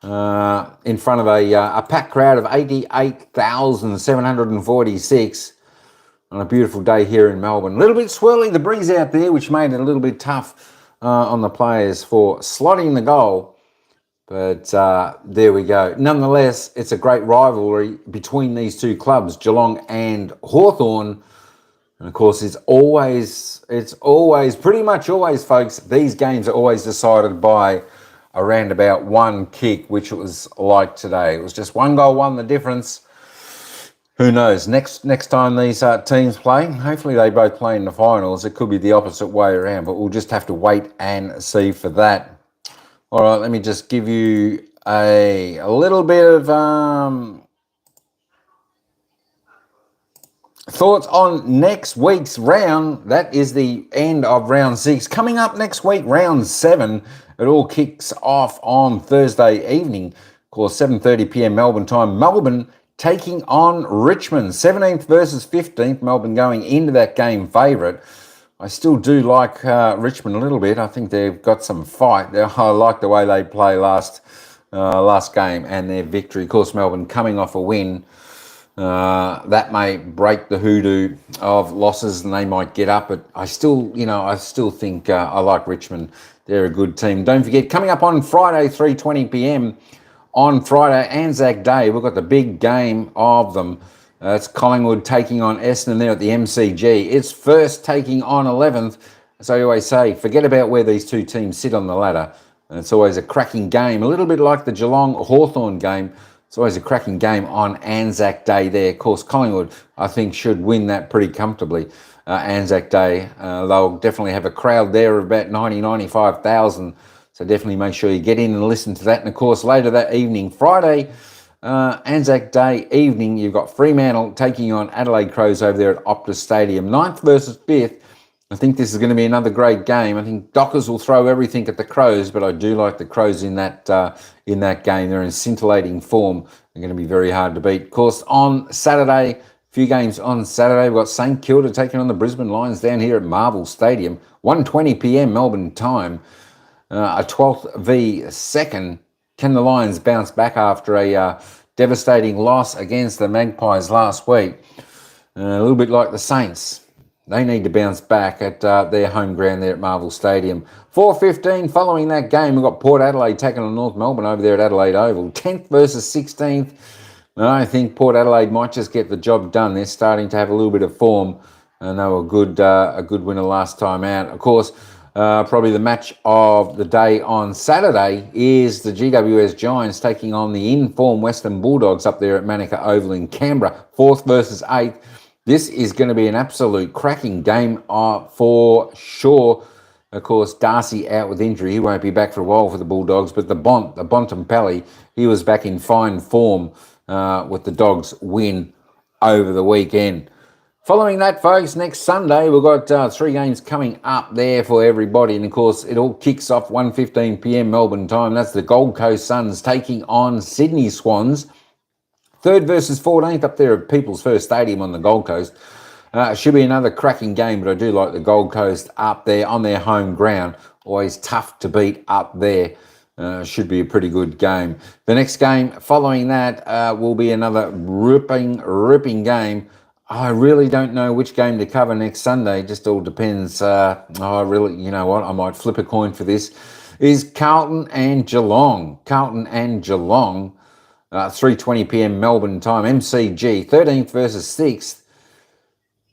in front of a packed crowd of 88,746. On a beautiful day here in Melbourne. A little bit swirly, the breeze out there, which made it a little bit tough on the players for slotting the goal. But there we go. Nonetheless, it's a great rivalry between these two clubs, Geelong and Hawthorn. And of course, it's always, pretty much always, folks, these games are always decided by around about 1 kick, which it was like today. It was just 1 goal, 1 the difference. Who knows? Next time these teams play, hopefully they both play in the finals. It could be the opposite way around, but we'll just have to wait and see for that. All right, let me just give you a little bit of thoughts on next week's round. That is the end of round 6. Coming up next week, round 7. It all kicks off on Thursday evening. Of course, 7:30 p.m. Melbourne time. Melbourne taking on Richmond, 17th versus 15th. Melbourne going into that game favourite. I still do like Richmond a little bit. I think they've got some fight. I like the way they play last game and their victory. Of course, Melbourne coming off a win. That may break the hoodoo of losses and they might get up. But I still think I like Richmond They're a good team. Don't forget, coming up on Friday, 3:20 p.m, on Friday, Anzac Day, we've got the big game of them. It's Collingwood taking on Essendon there at the MCG. It's first taking on 11th. As I always say, forget about where these two teams sit on the ladder. It's always a cracking game, a little bit like the Geelong Hawthorn game. It's always a cracking game on Anzac Day there. Of course, Collingwood, I think, should win that pretty comfortably. Anzac Day, they'll definitely have a crowd there of about 95,000. So definitely make sure you get in and listen to that. And of course, later that evening, Friday, Anzac Day evening, you've got Fremantle taking on Adelaide Crows over there at Optus Stadium. 9th versus 5th. I think this is going to be another great game. I think Dockers will throw everything at the Crows, but I do like the Crows in that game. They're in scintillating form. They're going to be very hard to beat. Of course, on Saturday, few games on Saturday. We've got St Kilda taking on the Brisbane Lions down here at Marvel Stadium. 1:20 p.m. Melbourne time. A 12th v 2nd. Can the Lions bounce back after a devastating loss against the Magpies last week? A little bit like the Saints. They need to bounce back at their home ground there at Marvel Stadium. 4:15 following that game, we've got Port Adelaide taking on North Melbourne over there at Adelaide Oval. 10th versus 16th. And I think Port Adelaide might just get the job done. They're starting to have a little bit of form, and they were a good winner last time out. Of course, probably the match of the day on Saturday is the GWS Giants taking on the in-form Western Bulldogs up there at Manuka Oval in Canberra. 4th versus 8th. This is going to be an absolute cracking game for sure. Of course, Darcy out with injury. He won't be back for a while for the Bulldogs, but the Bontempelli, he was back in fine form with the Dogs win over the weekend. Following that, folks, next Sunday, we've got 3 games coming up there for everybody. And, of course, it all kicks off 1:15 p.m. Melbourne time. That's the Gold Coast Suns taking on Sydney Swans. 3rd versus 14th up there at People's First Stadium on the Gold Coast. Should be another cracking game, but I do like the Gold Coast up there on their home ground. Always tough to beat up there. Should be a pretty good game. The next game following that will be another ripping game. I really don't know which game to cover next Sunday. It just all depends. You know what? I might flip a coin for this. Is Carlton and Geelong. 3:20 p.m. Melbourne time. MCG, 13th versus 6th.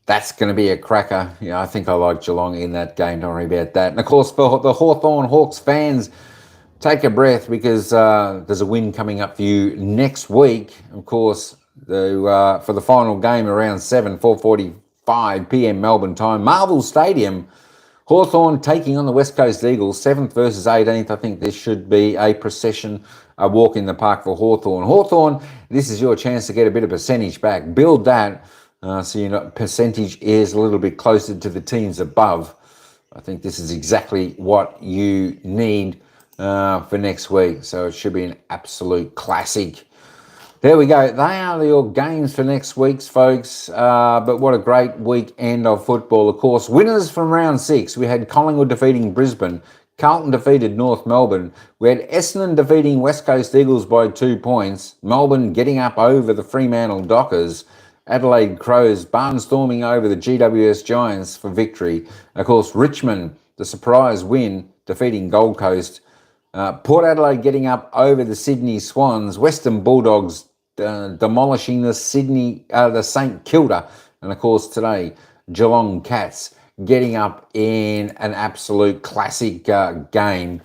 That's going to be a cracker. Yeah, I think I like Geelong in that game. Don't worry about that. And, of course, for the Hawthorn Hawks fans, take a breath because there's a win coming up for you next week. Of course, for the final game around 4:45 p.m. Melbourne time. Marvel Stadium, Hawthorn taking on the West Coast Eagles, 7th versus 18th. I think this should be a procession, a walk in the park for Hawthorn. Hawthorn, this is your chance to get a bit of percentage back. Build that so your percentage is a little bit closer to the teams above. I think this is exactly what you need for next week. So it should be an absolute classic. There we go. They are your games for next week's, folks. But what a great weekend of football. Of course, winners from round 6. We had Collingwood defeating Brisbane. Carlton defeated North Melbourne. We had Essendon defeating West Coast Eagles by 2 points. Melbourne getting up over the Fremantle Dockers. Adelaide Crows barnstorming over the GWS Giants for victory. Of course, Richmond, the surprise win, defeating Gold Coast. Port Adelaide getting up over the Sydney Swans. Western Bulldogs demolishing the St Kilda. And, of course, today, Geelong Cats getting up in an absolute classic game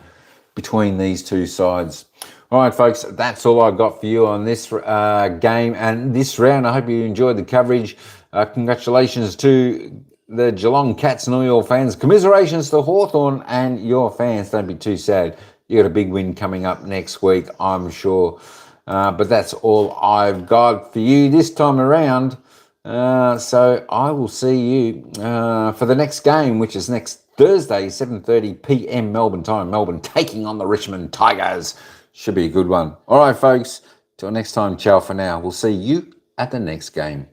between these two sides. All right, folks, that's all I've got for you on this game and this round. I hope you enjoyed the coverage. Congratulations to the Geelong Cats and all your fans. Commiserations to Hawthorn and your fans. Don't be too sad. You got a big win coming up next week, I'm sure. But that's all I've got for you this time around. So I will see you for the next game, which is next Thursday, 7:30 p.m. Melbourne time. Melbourne taking on the Richmond Tigers. Should be a good one. All right, folks. Till next time, ciao for now. We'll see you at the next game.